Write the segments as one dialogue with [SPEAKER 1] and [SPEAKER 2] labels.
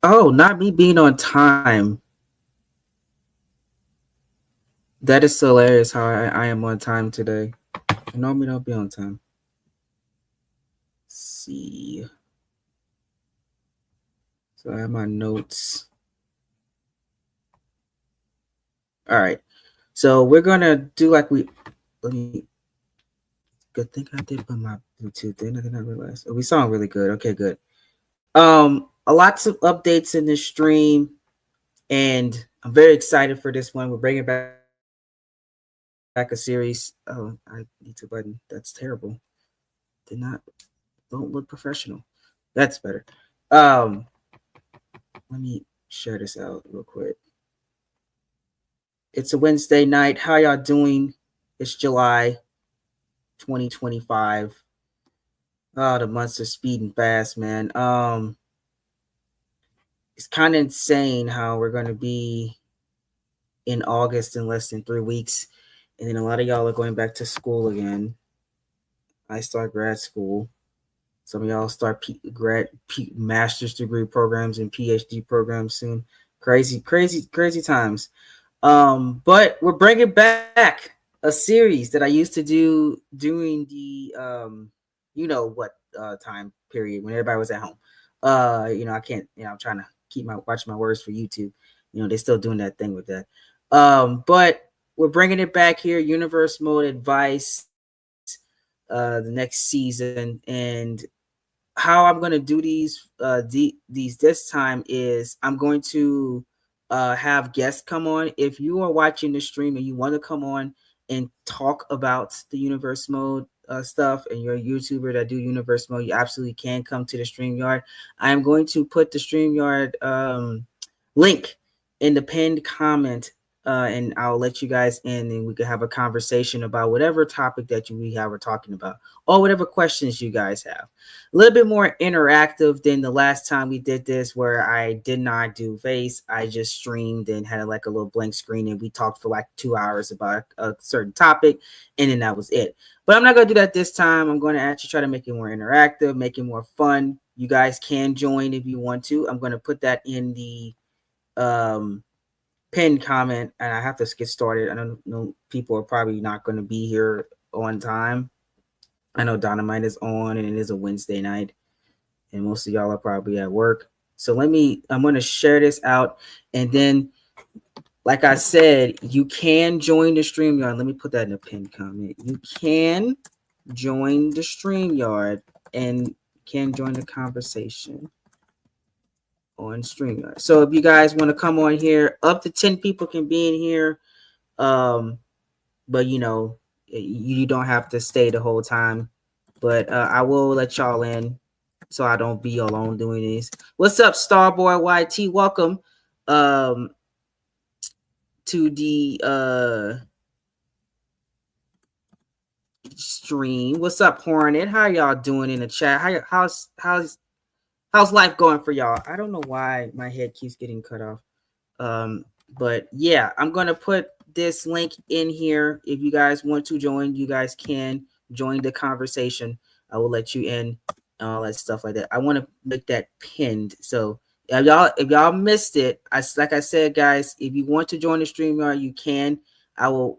[SPEAKER 1] Oh, not me being on time. That is hilarious how I am on time today. I normally don't be on time. Let's see. So I have my notes. All right. So we're gonna do like we. Let me. Good thing I did put my Bluetooth in. I did not realize. Oh, we sound really good. Okay, good. A lots of updates in this stream, and I'm very excited for this one. We're bringing back a series. Oh, I need to button. That's terrible. Did not don't look professional. That's better. Um, Let me share this out real quick. It's a Wednesday night. How y'all doing? It's July 2025. Oh, the months are speeding fast, man. It's kind of insane how we're gonna be in August in less than 3 weeks, and then a lot of y'all are going back to school again. I start grad school. Some of y'all start master's degree programs and PhD programs soon. Crazy, crazy, crazy times. But we're bringing back a series that I used to do during the you know what time period when everybody was at home. I can't. I'm trying to keep my watch my words for YouTube. They're still doing that thing with that. But we're bringing it back here. Universe Mode Advice, the next season, and how I'm going to do these this time is I'm going to have guests come on. If you are watching the stream and you want to come on and talk about the universe mode stuff, and you're a YouTuber that do universe mode, you absolutely can come to the StreamYard. I am going to put the StreamYard link in the pinned comment, and I'll let you guys in, and we can have a conversation about whatever topic that we have we're talking about, or whatever questions you guys have. A little bit more interactive than the last time we did this, where I did not do face. I just streamed and had like a little blank screen, and we talked for like 2 hours about a certain topic, and then that was it. But I'm not going to do that this time. I'm going to actually try to make it more interactive, make it more fun. You guys can join if you want to. I'm going to put that in the um pinned comment, and I have to get started. I don't know, people are probably not going to be here on time. I know Dynamite is on, and it is a Wednesday night, and most of y'all are probably at work. So I'm going to share this out, and then, like I said, you can join the StreamYard. Let me put that in a pinned comment. You can join the StreamYard and can join the conversation on StreamYard. So if you guys want to come on here, up to 10 people can be in here. Um, but you don't have to stay the whole time. But I will let y'all in so I don't be alone doing this. What's up, Starboy YT? Welcome um to the stream. What's up, Hornet? How y'all doing in the chat? How's life going for y'all? I don't know why my head keeps getting cut off. But yeah, I'm gonna put this link in here. If you guys want to join, you guys can join the conversation. I will let you in, all that stuff like that. I want to make that pinned. So if y'all missed it, like I said, guys, if you want to join the StreamYard, you can. I don't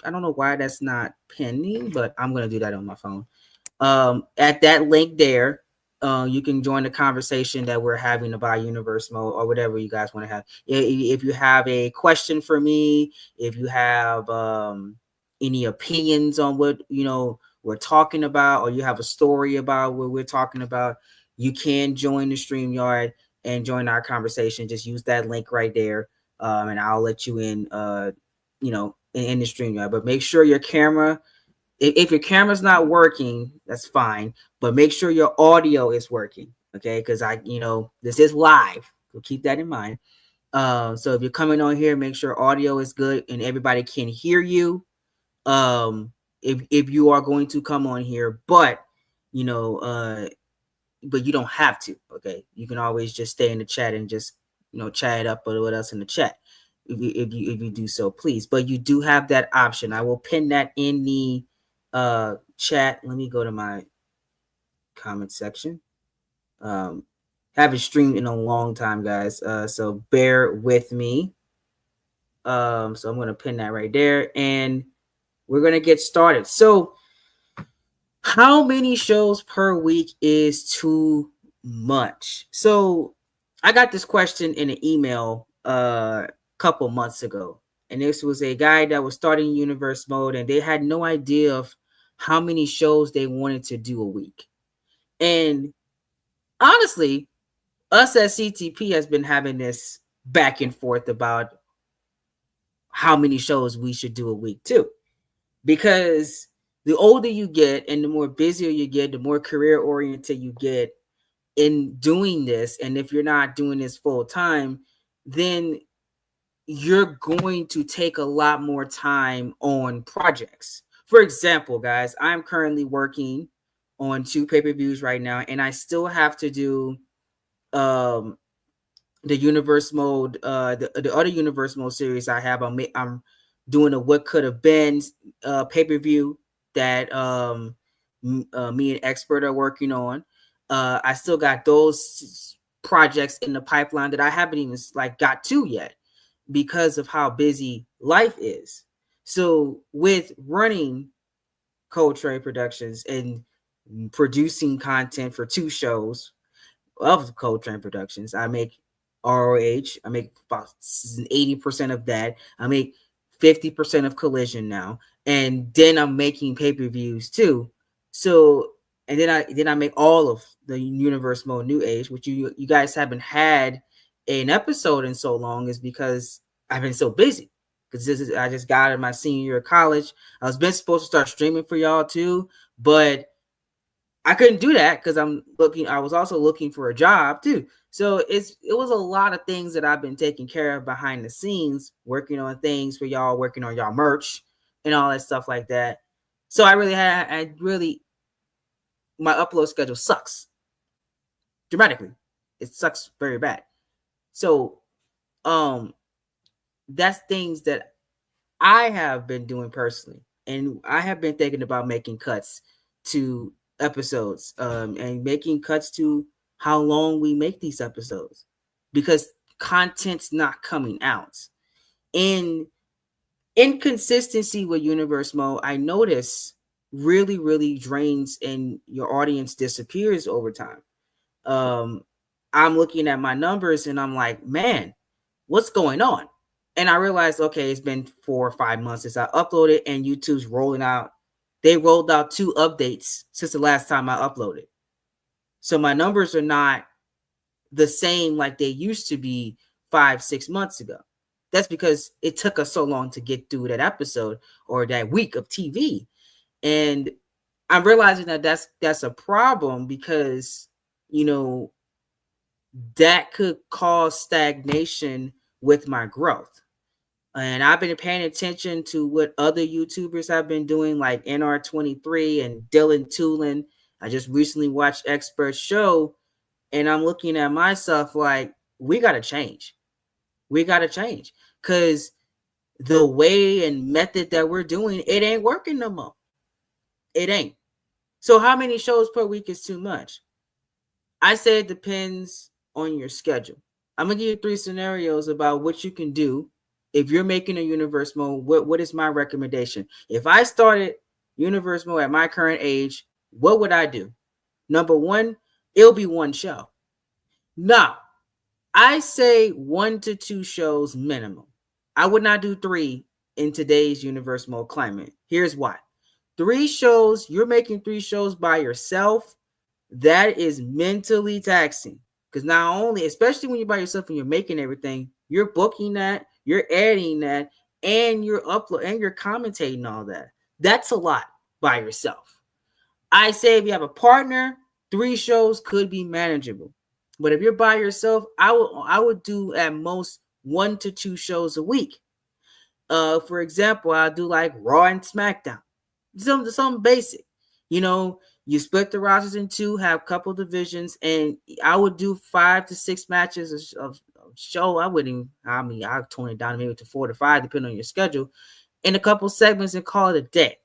[SPEAKER 1] know why that's not pending, but I'm gonna do that on my phone. At that link there, you can join the conversation that we're having about universe mode or whatever you guys want to have. If you have a question for me, if you have any opinions on what we're talking about, or you have a story about what we're talking about, you can join the StreamYard and join our conversation. Just use that link right there, and I'll let you in. In the StreamYard, but make sure your camera, if your camera's not working, that's fine, but make sure your audio is working, okay? Because this is live, so keep that in mind. So if you're coming on here, make sure audio is good and everybody can hear you. If you are going to come on here, but you know, but you don't have to, okay? You can always just stay in the chat and just chat it up or what else in the chat. If you do so, please. But you do have that option. I will pin that in the chat. Let me go to my comment section. Um, Haven't streamed in a long time, guys. So bear with me. So I'm going to pin that right there, and we're going to get started. So how many shows per week is too much? So I got this question in an email a couple months ago, and this was a guy that was starting Universe Mode, and they had no idea of how many shows they wanted to do a week. And honestly, us at CTP has been having this back and forth about how many shows we should do a week too, because the older you get and the more busier you get, the more career oriented you get in doing this. And if you're not doing this full time, then you're going to take a lot more time on projects. For example, guys, I'm currently working on 2 pay-per-views right now, and I still have to do um the universe mode, the other universe mode series I have. I'm doing a what could have been pay-per-view that me and Expert are working on. I still got those projects in the pipeline that I haven't even like got to yet because of how busy life is. So with running Cold Trade Productions and producing content for 2 shows of Cold Trend Productions, I make ROH. I make about 80% of that. I make 50% of Collision now, and then I'm making pay-per-views too. So, and then I make all of the Universe Mode New Age, which you guys haven't had an episode in so long, is because I've been so busy. Because I just got in my senior year of college. I was been supposed to start streaming for y'all too, but I couldn't do that because I was also looking for a job too. So it was a lot of things that I've been taking care of behind the scenes, working on things for y'all, working on y'all merch and all that stuff like that. So I really my upload schedule sucks dramatically. It sucks very bad. So that's things that I have been doing personally, and I have been thinking about making cuts to episodes, and making cuts to how long we make these episodes, because content's not coming out. In inconsistency with Universe Mode, I notice really drains and your audience disappears over time. I'm looking at my numbers and I'm like, man, what's going on? And I realized, okay, it's been 4 or 5 months since I uploaded, and YouTube's rolling out. They rolled out 2 updates since the last time I uploaded. So my numbers are not the same like they used to be 5-6 months ago. That's because it took us so long to get through that episode or that week of TV. And I'm realizing that that's a problem, because, you know, that could cause stagnation with my growth. And I've been paying attention to what other YouTubers have been doing, like NR23 and Dylan Tulin. I just recently watched Expert's show, and I'm looking at myself like, we got to change. We got to change, because the way and method that we're doing, it ain't working no more. It ain't. So how many shows per week is too much? I say it depends on your schedule. I'm going to give you 3 scenarios about what you can do. If you're making a universe mode, what is my recommendation? If I started universe mode at my current age, what would I do? Number 1, it'll be 1 show. Now, I say 1 to 2 shows minimum. I would not do 3 in today's universe mode climate. Here's why. 3 shows, you're making 3 shows by yourself. That is mentally taxing, because not only, especially when you're by yourself and you're making everything, you're booking that, you're editing that, and you're uploading and you're commentating all that. That's a lot by yourself. I say if you have a partner, 3 shows could be manageable. But if you're by yourself, I would do at most 1 to 2 shows a week. For example, I'll do like Raw and SmackDown. Something basic. You know, you split the rosters in 2, have a couple divisions, and I would do 5 to 6 matches of show. I'll tone it down maybe to 4 to 5, depending on your schedule, in a couple segments and call it a day.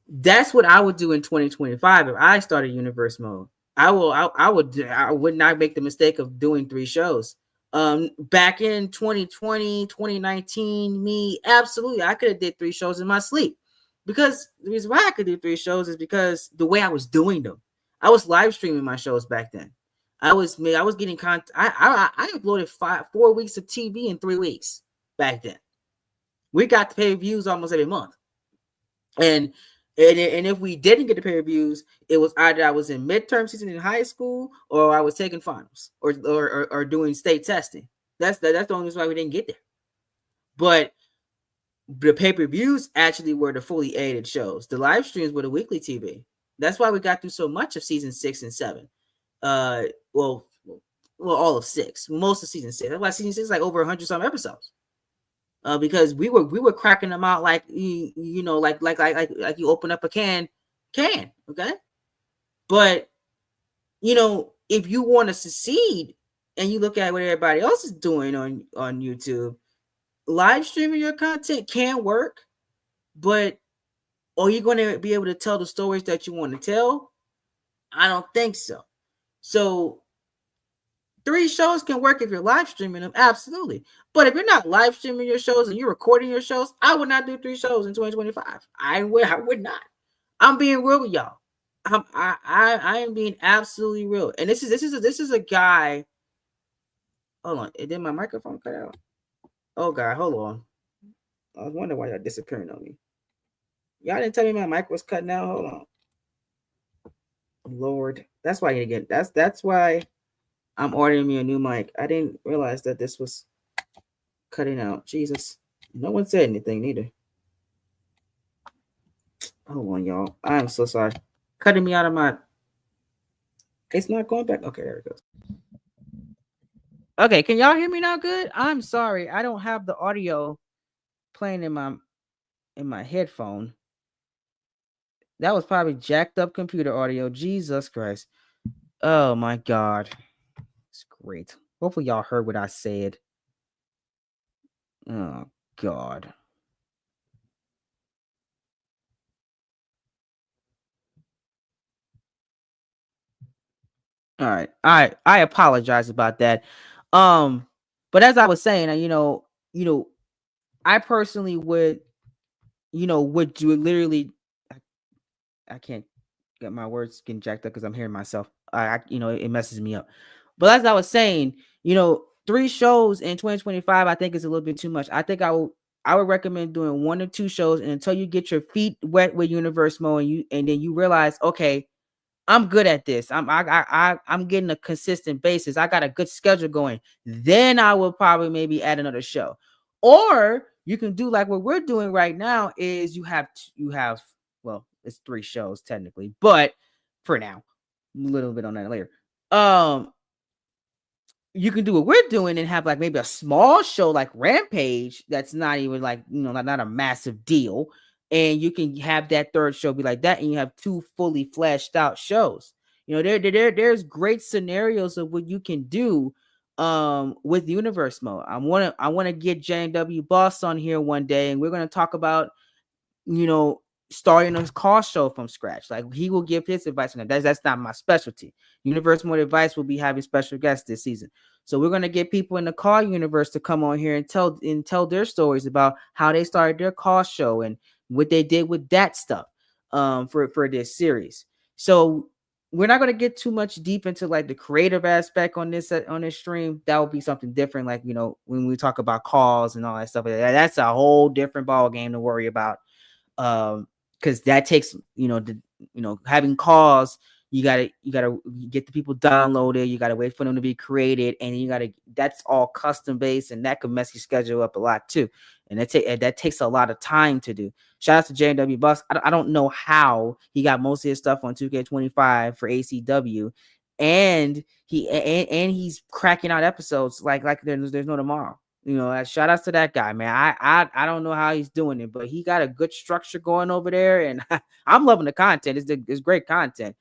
[SPEAKER 1] That's what I would do in 2025 if I started universe mode. I would not make the mistake of doing 3 shows. Back in 2020, 2019, me absolutely I could have did 3 shows in my sleep. Because the reason why I could do 3 shows is because the way I was doing them. I was live streaming my shows back then. I was getting content. I uploaded 4 weeks of TV in 3 weeks back then. We got to pay views almost every month. And if we didn't get the pay-per-views, it was either I was in midterm season in high school or I was taking finals or doing state testing. That's the only reason why we didn't get there. But the pay-per-views actually were the fully aided shows. The live streams were the weekly TV. That's why we got through so much of season 6 and 7. Well, all of 6, most of season 6. That's why season 6 is like over 100 some episodes. Because we were cracking them out like you know like you open up a can, okay? But you know, if you want to succeed and you look at what everybody else is doing on YouTube, live streaming your content can work, but are you going to be able to tell the stories that you want to tell? I don't think so. So 3 shows can work if you're live streaming them, absolutely. But if you're not live streaming your shows and you're recording your shows, I would not do 3 shows in 2025. I would not. I'm being real with y'all. I am being absolutely real. And this is a guy. Hold on, did my microphone cut out? Oh God, hold on. I was wondering why y'all disappearing on me. Y'all didn't tell me my mic was cutting out. Hold on. Lord, that's why you get that's why I'm ordering me a new mic. I didn't realize that this was cutting out. Jesus. No one said anything neither. Hold on, y'all. I am so sorry. Cutting me out of my... It's not going back. Okay, there it goes. Okay, can y'all hear me now good? I'm sorry. I don't have the audio playing in my headphone. That was probably jacked up computer audio. Jesus Christ. Oh my God. It's great. Hopefully y'all heard what I said. Oh God. All right. I apologize about that. But as I was saying, you know, I personally would do literally I can't get my words getting jacked up because I'm hearing myself. It messes me up. But as I was saying, 3 shows in 2025, I think is a little bit too much. I think I would recommend doing 1 or 2 shows, and until you get your feet wet with Universe Mode and then you realize, okay, I'm good at this. I'm getting a consistent basis. I got a good schedule going. Then I will probably maybe add another show. Or you can do like what we're doing right now is you have well, it's 3 shows technically, but for now, a little bit on that later. You can do what we're doing and have like maybe a small show like Rampage that's not even like, not a massive deal. And you can have that 3rd show be like that, and you have 2 fully fleshed out shows. There's great scenarios of what you can do with Universe Mode. I want to get JW Boss on here one day, and we're going to talk about starting a call show from scratch. Like, he will give his advice on that. That's not my specialty. Universe Mode Advice will be having special guests this season. So we're going to get people in the call universe to come on here and tell their stories about how they started their call show and what they did with that stuff for this series. So we're not going to get too much deep into like the creative aspect on this stream. That will be something different. Like, when we talk about calls and all that stuff, that's a whole different ball game to worry about. Because that takes having calls, you gotta get the people downloaded, you gotta wait for them to be created, and that's all custom based, and that could mess your schedule up a lot too, and that takes a lot of time to do. Shout out to JW Bucks. I don't know how he got most of his stuff on 2K25 for ACW, and he's cracking out episodes like there's no tomorrow. Shout outs to that guy, man. I don't know how he's doing it, but he got a good structure going over there, and I'm loving the content. It's great content.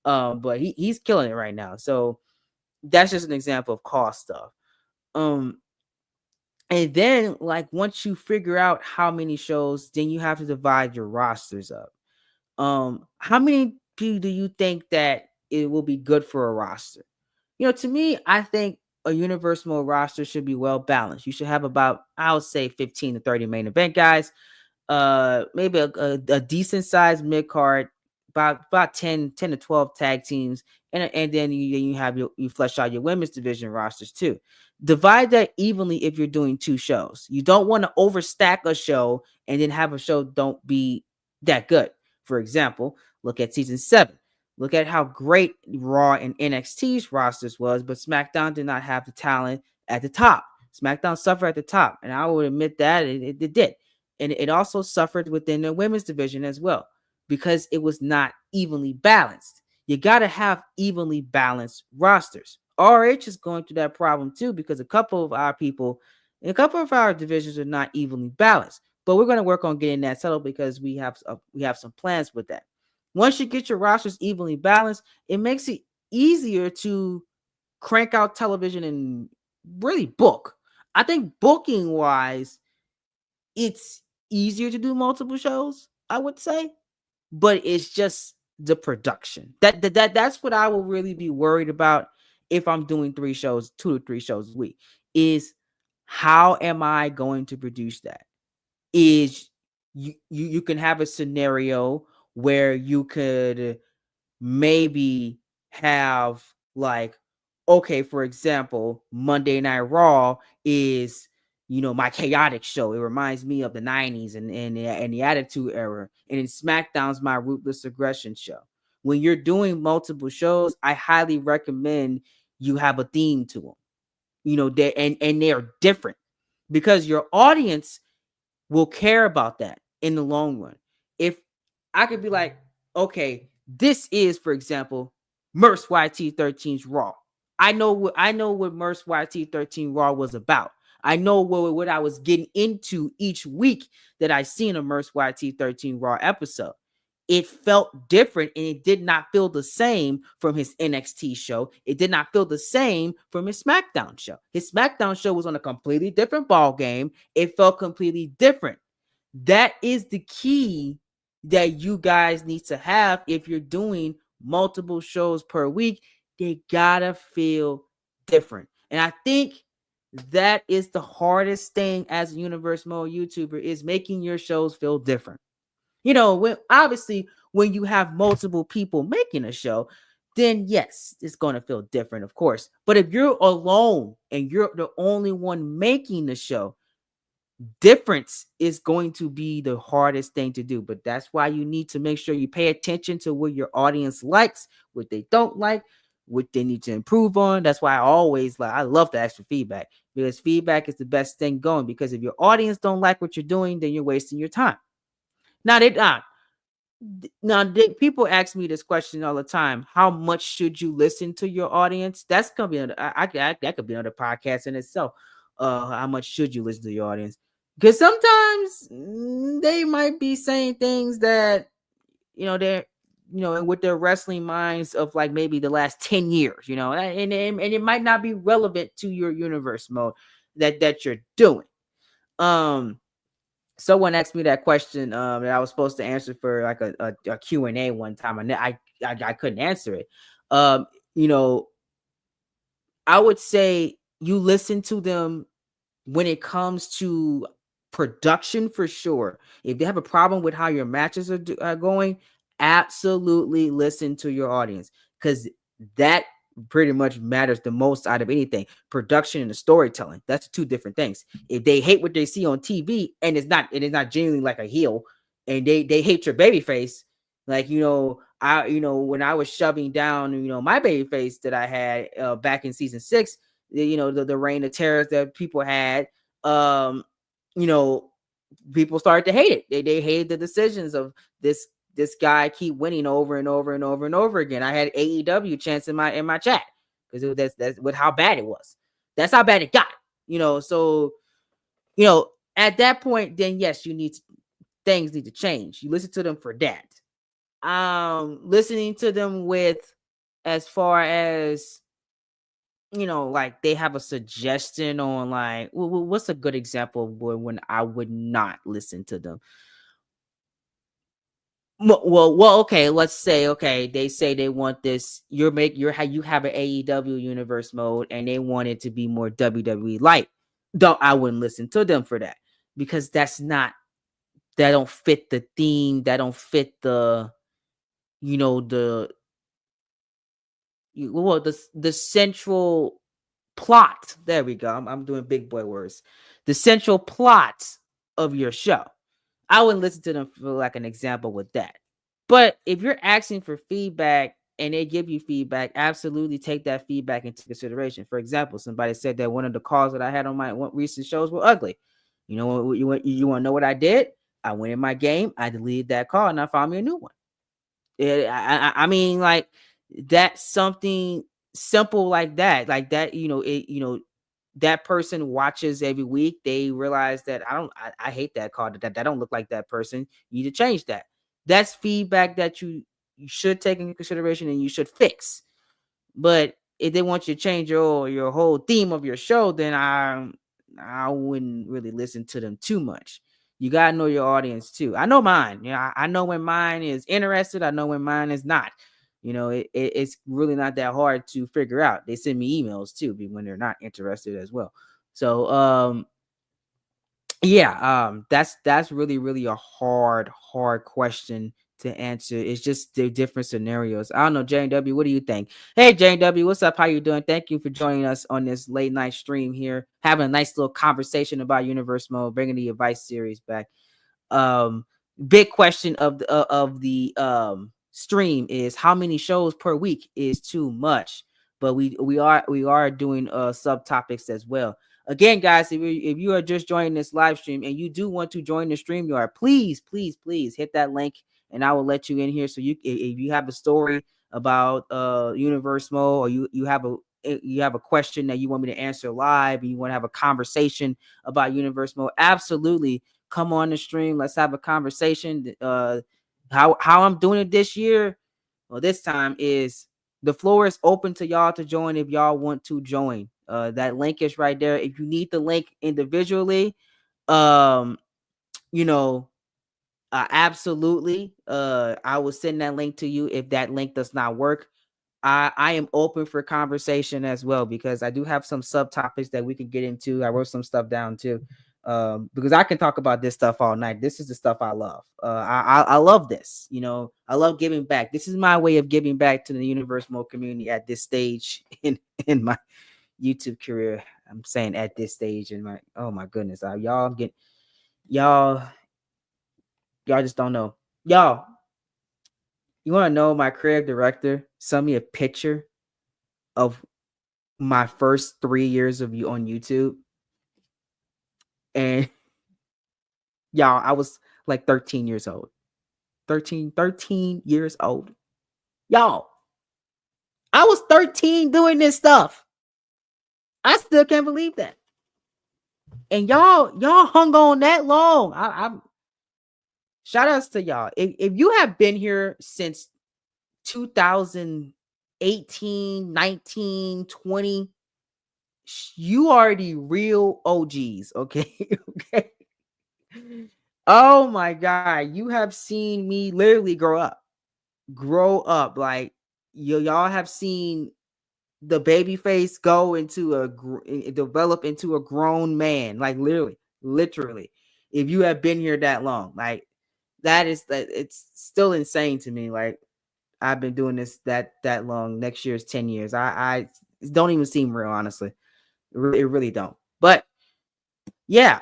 [SPEAKER 1] But he's killing it right now. So that's just an example of cost stuff. And then like once you figure out how many shows, then you have to divide your rosters up. How many people do you think that it will be good for a roster. To me, I think a universe mode roster should be well balanced. You should have about, I would say, 15 to 30 main event guys, maybe a decent sized mid card, about 10 to 12 tag teams, and then you have you flesh out your women's division rosters too. Divide that evenly if you're doing 2 shows. You don't want to overstack a show and then have a show don't be that good. For example, look at season 7. Look at how great Raw and NXT's rosters was, but SmackDown did not have the talent at the top. SmackDown suffered at the top, and I would admit that it did. And it also suffered within the women's division as well because it was not evenly balanced. You got to have evenly balanced rosters. RH is going through that problem too because a couple of our people in a couple of our divisions are not evenly balanced. But we're going to work on getting that settled because we have some plans with that. Once you get your rosters evenly balanced, it makes it easier to crank out television and really book. I think booking wise, it's easier to do multiple shows, I would say, but it's just the production. That's what I will really be worried about if I'm doing 2 to 3 shows a week. Is how am I going to produce that? Is you can have a scenario where you could maybe have like, okay, for example, Monday Night Raw is my chaotic show. It reminds me of the 90s and the Attitude Era. And then SmackDown's my ruthless aggression show. When you're doing multiple shows, I highly recommend you have a theme to them. They're different because your audience will care about that in the long run. If I could be like, okay, this is, for example, Merce YT13's Raw. I know what Merce YT13 Raw was about. I know what I was getting into each week that I seen a Merce YT13 Raw episode. It felt different and it did not feel the same from his NXT show. It did not feel the same from his SmackDown show. His SmackDown show was on a completely different ball game. It felt completely different. That is the key that you guys need to have if you're doing multiple shows per week. They gotta feel different. And I think that is the hardest thing as a universe mode YouTuber is making your shows feel different. When you have multiple people making a show, then yes, it's going to feel different, of course. But if you're alone and you're the only one making the show, difference is going to be the hardest thing to do. But that's why you need to make sure you pay attention to what your audience likes, what they don't like, what they need to improve on. That's why I love to ask for feedback because feedback is the best thing going. Because if your audience don't like what you're doing, then you're wasting your time. Now people ask me this question all the time. How much should you listen to your audience? That's gonna be that could be another podcast in itself. How much should you listen to your audience? Because sometimes they might be saying things that they're with their wrestling minds of like maybe the last 10 years, and it might not be relevant to your universe mode that you're doing. Someone asked me that question that I was supposed to answer for like a Q&A one time, and I couldn't answer it. I would say you listen to them when it comes to production for sure. If they have a problem with how your matches are going, absolutely listen to your audience because that pretty much matters the most out of anything. Production and the storytelling, that's 2 different things. If they hate what they see on TV and it is not genuinely like a heel and they hate your baby face, like when I was shoving down my baby face that I had back in season 6, the reign of terror that people had, people started to hate it. They hated the decisions of this guy keep winning over and over and over and over again. I had AEW chants in my chat because that's with how bad it was. That's how bad it got. So at that point, then yes, things need to change. You listen to them for that. Listening to them with as far as like they have a suggestion on like what's a good example of when I would not listen to them. Well, okay. Let's say, okay, they say they want this. You have an AEW universe mode, and they want it to be more WWE light. Don't I wouldn't listen to them for that, because that don't fit the theme. That don't fit the you know the the central plot. There we go. I'm doing big boy words. The central plot of your show. I wouldn't listen to them for like an example with that. But if you're asking for feedback and they give you feedback, absolutely take that feedback into consideration. For example, somebody said that one of the calls that I had on my recent shows were ugly. You know, you want to know what I did? I went in my game, I deleted that call, and I found me a new one. I mean, like, that's something simple like that. Like that, that person watches every week. They realize that I hate that card. That don't look like that person. You need to change that. That's feedback that you should take into consideration and you should fix. But if they want you to change your whole theme of your show, then I wouldn't really listen to them too much. You gotta know your audience too. I know mine. I know when mine is interested. I know when mine is not. It's really not that hard to figure out. They send me emails too when they're not interested as well. So that's really, really a hard question to answer. It's just the different scenarios. I don't know, JW, what do you think? Hey, JW, what's up? How you doing? Thank you for joining us on this late night stream here, having a nice little conversation about Universe Mode, bringing the advice series back. Big question of the stream is, how many shows per week is too much? But we are doing subtopics as well. Again, guys, if you are just joining this live stream and you do want to join the StreamYard, please hit that link and I will let you in here. So if you have a story about Universe Mode, or you have a question that you want me to answer live, and you want to have a conversation about Universe Mode, absolutely come on the stream. Let's have a conversation. How I'm doing it this year, well, this time is the floor is open to y'all to join if y'all want to join. That link is right there. If you need the link individually, um, absolutely. I will send that link to you. If that link does not work, I am open for conversation as well, because I do have some subtopics that we can get into. I wrote some stuff down too, because I can talk about this stuff all night. This is the stuff I love. I love this. I love giving back. This is my way of giving back to the Universe Mode community at this stage in my YouTube career. I'm saying at this stage in my, oh my goodness, y'all just don't know. Y'all, you want to know, my creative director sent me a picture of my first 3 years of you on YouTube. And y'all, I was like 13 years old. 13 years old. Y'all, I was 13 doing this stuff. I still can't believe that. And y'all hung on that long. I'm shout outs to y'all. If you have been here since 2018, 19, 20, you are the real OGs, okay? Okay. Oh my God, you have seen me literally grow up. Like, y'all have seen the baby face go into develop into a grown man, like literally. If you have been here that long, like, it's still insane to me. Like, I've been doing this that long. Next year is 10 years. I don't even seem real, honestly. It really don't. But yeah,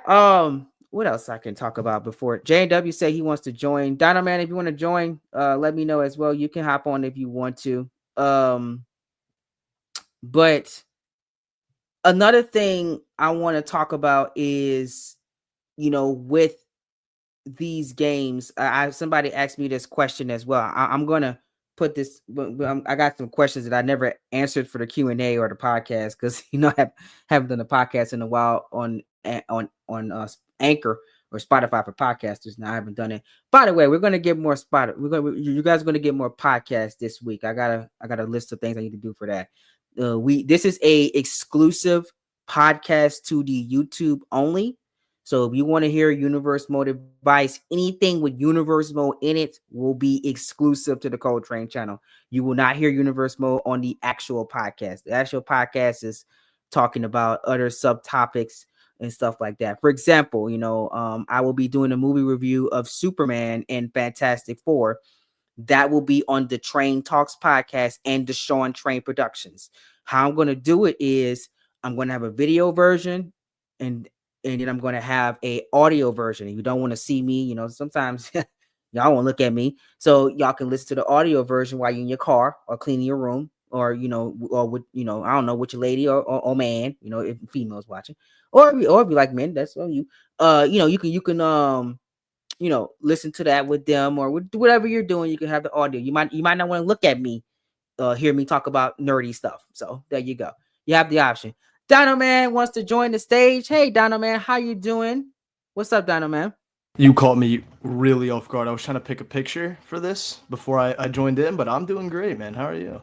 [SPEAKER 1] what else I can talk about before JW say he wants to join? Dino Man, if you want to join, let me know as well. You can hop on if you want to. But another thing I want to talk about is, with these games, somebody asked me this question as well. I'm gonna put this. I got some questions that I never answered for the Q&A or the podcast, because I haven't done a podcast in a while on Anchor or Spotify for podcasters. Now I haven't done it. By the way, we're gonna get more you guys are gonna get more podcasts this week. I got a list of things I need to do for that. This is a exclusive podcast to the YouTube only. So if you want to hear Universe Mode Advice, anything with Universe Mode in it will be exclusive to the Coltrane channel. You will not hear Universe Mode on the actual podcast. The actual podcast is talking about other subtopics and stuff like that. For example, I will be doing a movie review of Superman and Fantastic Four. That will be on the Train Talks podcast and the Sean Train Productions. How I'm going to do it is I'm going to have a video version and then I'm going to have a audio version. If you don't want to see me, sometimes y'all won't look at me. So y'all can listen to the audio version while you're in your car or cleaning your room or, or with, I don't know, with your lady or man, if females watching or if you like men, that's on you. You can listen to that with them or with whatever you're doing. You can have the audio. You might not want to look at me, hear me talk about nerdy stuff. So there you go. You have the option. Dino Man wants to join the stage. Hey, Dino Man, how you doing? What's up, Dino Man?
[SPEAKER 2] You caught me really off guard. I was trying to pick a picture for this before I joined in, but I'm doing great, man. How are you?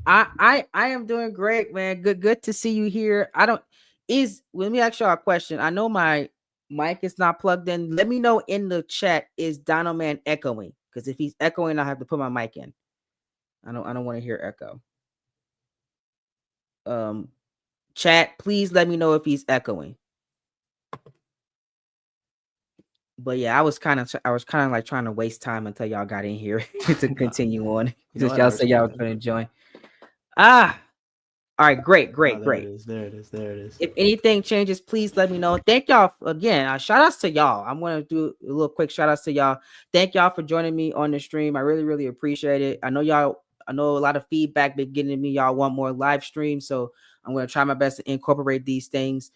[SPEAKER 1] I am doing great, man. Good to see you here. Let me ask y'all a question. I know my mic is not plugged in. Let me know in the chat, is Dino Man echoing? Because if he's echoing, I have to put my mic in. I don't want to hear echo. Chat, please let me know if he's echoing. But yeah, I was kind of like trying to waste time until y'all got in here to continue on. Since y'all said y'all was going to join. All right, great.
[SPEAKER 2] There it is.
[SPEAKER 1] If anything changes, please let me know. Thank y'all again. Shout outs to y'all. I'm going to do a little quick shout outs to y'all. Thank y'all for joining me on the stream. I really, really appreciate it. I know a lot of feedback been getting to me. Y'all want more live streams, so I'm going to try my best to incorporate these things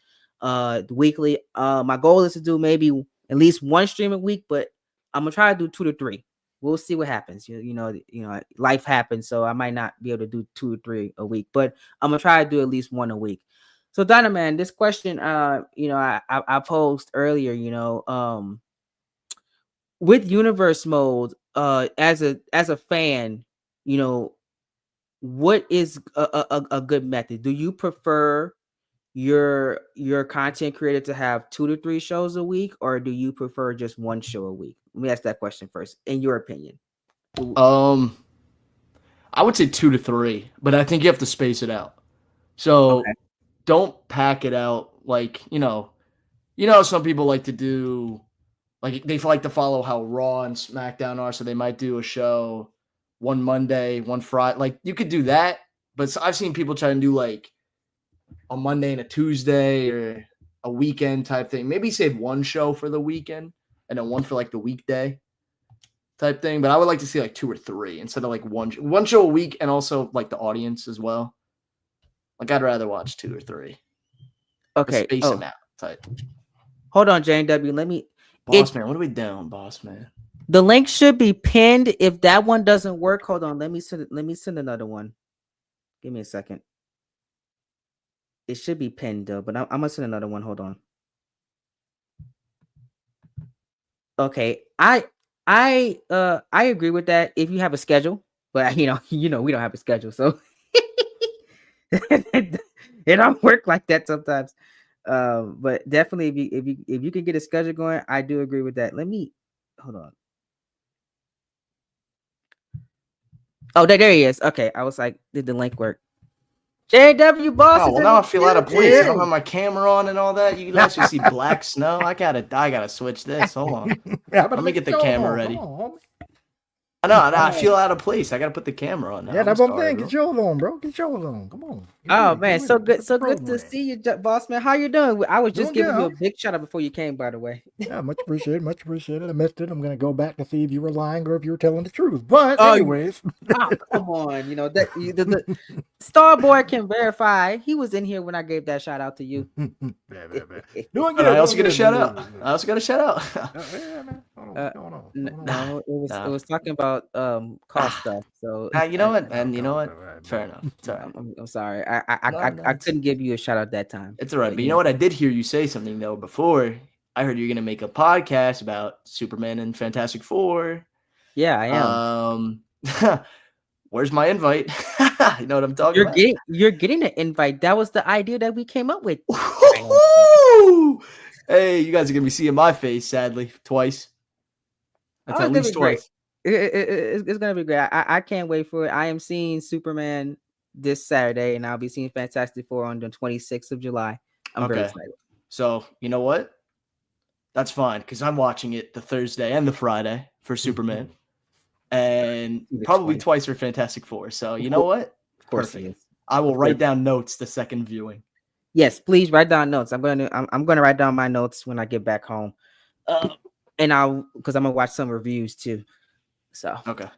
[SPEAKER 1] weekly. My goal is to do maybe at least one stream a week, but I'm gonna try to do 2 to 3. We'll see what happens. Life happens, so I might not be able to do 2 or 3 a week, but I'm gonna try to do at least one a week. So, Dino Man, this question, I posed earlier, with Universe Mode, as a fan, what is a good method? Do you prefer your content creator to have 2 to 3 shows a week, or do you prefer just one show a week? Let me ask that question first. In your opinion,
[SPEAKER 2] I would say 2 to 3, but I think you have to space it out. So don't pack it out like some people like to do, like they like to follow how Raw and SmackDown are. So they might do a show one Monday, one Friday. Like you could do that, but I've seen people try to do like a Monday and a Tuesday or a weekend type thing. Maybe save one show for the weekend and then one for like the weekday type thing. But I would like to see like 2 or 3 instead of like one show a week, and also like the audience as well. Like I'd rather watch 2 or 3.
[SPEAKER 1] Okay.
[SPEAKER 2] Space them out type.
[SPEAKER 1] Hold on, JW.
[SPEAKER 2] Man, what are we doing, boss man?
[SPEAKER 1] The link should be pinned. If that one doesn't work, hold on. Let me send another one. Give me a second. It should be pinned though, but I'm gonna send another one. Hold on. Okay, I agree with that if you have a schedule, but we don't have a schedule, so it don't work like that sometimes. But definitely if you can get a schedule going, I do agree with that. Let me hold on. Oh, there he is. Okay, I was like, did the link work? JW boss.
[SPEAKER 2] Oh, well, now I feel out of place. I don't have my camera on and all that. You can actually see black snow. I gotta switch this. Hold on. Let me get the camera ready. I know. I feel out of place. I gotta put the camera on now.
[SPEAKER 3] Yeah, that's what I'm saying. Get yours on, bro. Get yours on. Come on.
[SPEAKER 1] Oh man, so good to see you, boss man. How you doing? I was just giving you a big shout out before you came, by the way.
[SPEAKER 3] Yeah, much appreciated. I missed it. I'm gonna go back to see if you were lying or if you were telling the truth. But anyways,
[SPEAKER 1] come on, that the Star Boy can verify. He was in here when I gave that shout out to you.
[SPEAKER 2] I also get a shout out.
[SPEAKER 1] No, it was talking about cost stuff. So
[SPEAKER 2] you know what, man? You know what? Fair enough. Sorry.
[SPEAKER 1] I'm sorry. I couldn't give you a shout out that time.
[SPEAKER 2] It's all right. But you know what? I did hear you say something though before. I heard you're gonna make a podcast about Superman and Fantastic Four.
[SPEAKER 1] Yeah, I
[SPEAKER 2] am. Where's my invite? You know what I'm talking about?
[SPEAKER 1] You're getting an invite. That was the idea that we came up with.
[SPEAKER 2] Hey, you guys are gonna be seeing my face, sadly, twice. That's at least twice.
[SPEAKER 1] It's gonna be great. I can't wait for it. I am seeing Superman this Saturday, and I'll be seeing Fantastic Four on the 26th of July. I'm very excited.
[SPEAKER 2] So you know what? That's fine because I'm watching it the Thursday and the Friday for Superman, and probably twice for Fantastic Four. So you know what?
[SPEAKER 1] Of course, perfect.
[SPEAKER 2] I will write down notes the second viewing.
[SPEAKER 1] Yes, please write down notes. I'm gonna write down my notes when I get back home, and because I'm gonna watch some reviews too. So
[SPEAKER 2] okay,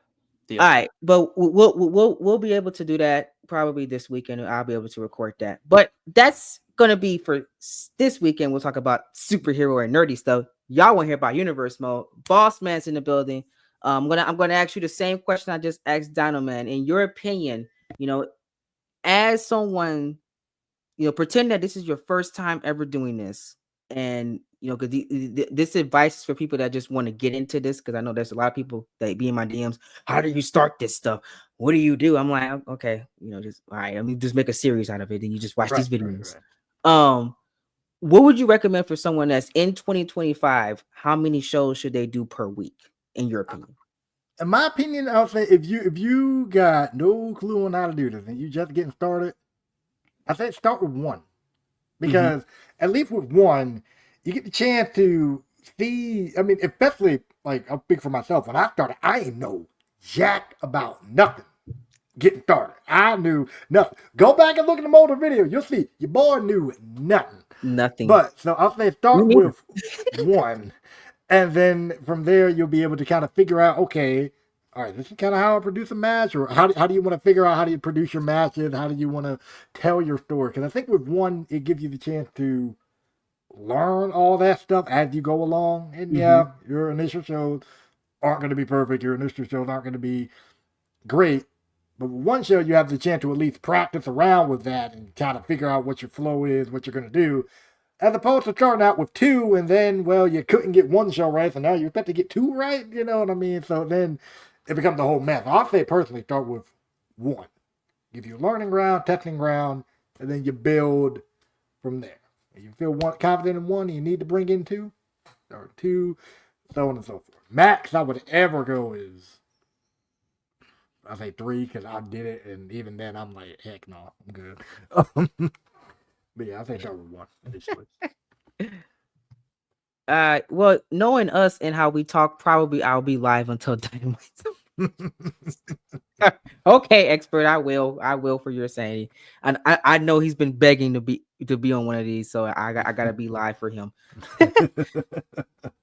[SPEAKER 1] deal. All right, but we'll be able to do that probably this weekend. I'll be able to record that, but that's gonna be for this weekend. We'll talk about superhero and nerdy stuff. Y'all want to hear about Universe Mode? Boss Man's in the building. I'm gonna ask you the same question I just asked Dino Man. In your opinion, as someone, pretend that this is your first time ever doing this, and because this advice is for people that just want to get into this, because I know there's a lot of people that be in my DMs. How do you start this stuff? What do you do? I'm like, okay, just all right. I mean, just make a series out of it, and you just watch these videos. Right. What would you recommend for someone that's in 2025? How many shows should they do per week, in your opinion?
[SPEAKER 3] In my opinion, I'll say if you got no clue on how to do this and you just getting started, I say start with one, because at least with one, you get the chance to see. I mean, especially like I'll speak for myself. When I started, I ain't know jack about nothing. Getting started, I knew nothing. Go back and look at the older video. You'll see your boy knew nothing.
[SPEAKER 1] Nothing.
[SPEAKER 3] But so I'll say start with one, and then from there you'll be able to kind of figure out. Okay, all right, this is kind of how I produce a match, or how do you want to figure out how do you produce your matches? How do you want to tell your story? Because I think with one, it gives you the chance to learn all that stuff as you go along. And yeah, your initial shows aren't going to be perfect. Your initial shows aren't going to be great. But with one show, you have the chance to at least practice around with that and kind of figure out what your flow is, what you're going to do. As opposed to starting out with two, and then, well, you couldn't get one show right, so now you expect to get two right. You know what I mean? So then it becomes a whole mess. I'll say personally start with one. Give you a learning ground, testing ground, and then you build from there. If you feel confident in one and you need to bring in two, or two, so on and so forth. Max I would ever go is, I say 3 because I did it, and even then I'm like, heck no, I'm good. But yeah, I think start with one initially.
[SPEAKER 1] Well, knowing us and how we talk, probably I'll be live until Dynamite. Okay, expert, I will for your sanity. And I know he's been begging to be on one of these, so I gotta be live for him.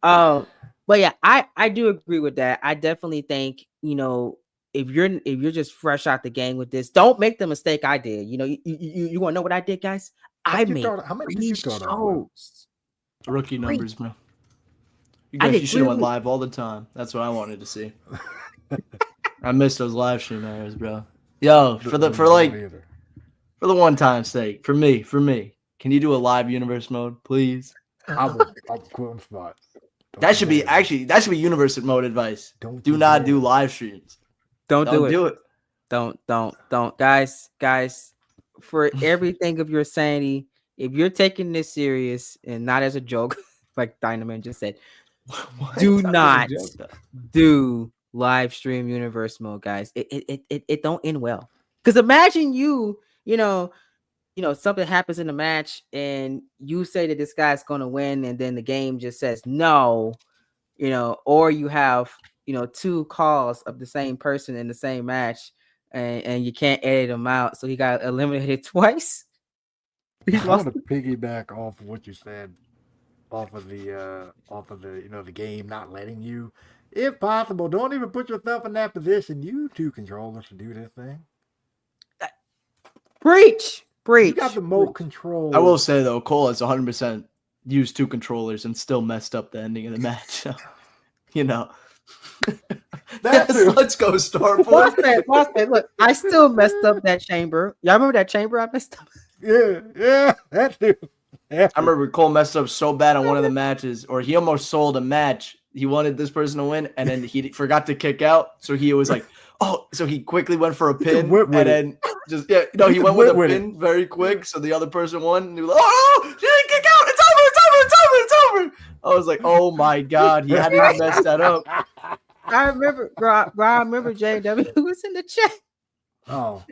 [SPEAKER 1] But yeah, I do agree with that. I definitely think, if you're just fresh out the game with this, don't make the mistake I did. You want to know what I did, guys? I made
[SPEAKER 3] how many did you start off with?
[SPEAKER 2] Rookie numbers, bro. You should have went live all the time. That's what I wanted to see. I missed those live stream hours, bro. Yo, for the one time sake, for me, can you do a live universe mode, please?
[SPEAKER 3] I'll quit on spot.
[SPEAKER 2] That should be universe mode advice. Do not do live streams.
[SPEAKER 1] Don't do it. Don't, guys. For everything of your sanity, if you're taking this serious and not as a joke, like Dynaman just said, do not do live stream universe mode, guys. It don't end well. Because imagine something happens in the match and you say that this guy's gonna win, and then the game just says no, or you have 2 calls of the same person in the same match, and you can't edit them out, so he got eliminated twice.
[SPEAKER 3] I want to piggyback off of what you said, off of the the game not letting you. If possible, don't even put yourself in that position. You 2 controllers to do this thing.
[SPEAKER 1] Preach.
[SPEAKER 3] You got the most control.
[SPEAKER 2] I will say though, Cole has 100% used 2 controllers and still messed up the ending of the match. So, let's go, Starboy.
[SPEAKER 1] Look, I still messed up that chamber. Y'all remember that chamber I messed up?
[SPEAKER 3] Yeah, that's it.
[SPEAKER 2] I remember Cole messed up so bad on one of the matches, or he almost sold a match. He wanted this person to win, and then he forgot to kick out. So he was like, so he quickly went for a pin, and then he went with a pin very quick. So the other person won, and he was like, oh, she didn't kick out. It's I was like, oh my God, he hadn't even messed that up.
[SPEAKER 4] I remember, bro. I remember JW was in the chat.
[SPEAKER 3] Oh,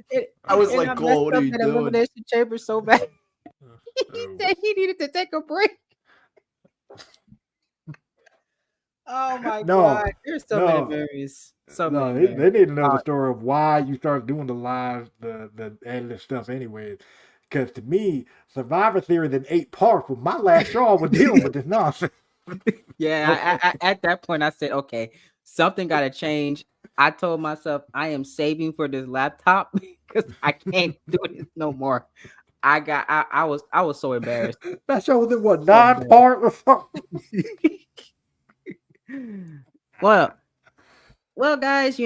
[SPEAKER 2] I was like, Cole, what are you doing?
[SPEAKER 4] Elimination chamber so bad. He said he needed to take a break. Oh my God! There's so many memories.
[SPEAKER 3] They need to know the story of why you started doing the live, the edited stuff, anyway. Because to me, Survivor Series in 8 parts was my last straw with dealing with this nonsense.
[SPEAKER 4] Yeah, I, at that point, I said, okay, something got to change. I told myself I am saving for this laptop because I can't do it no more. I was so embarrassed.
[SPEAKER 3] That show was in what, 9 part or something?
[SPEAKER 4] Well, guys,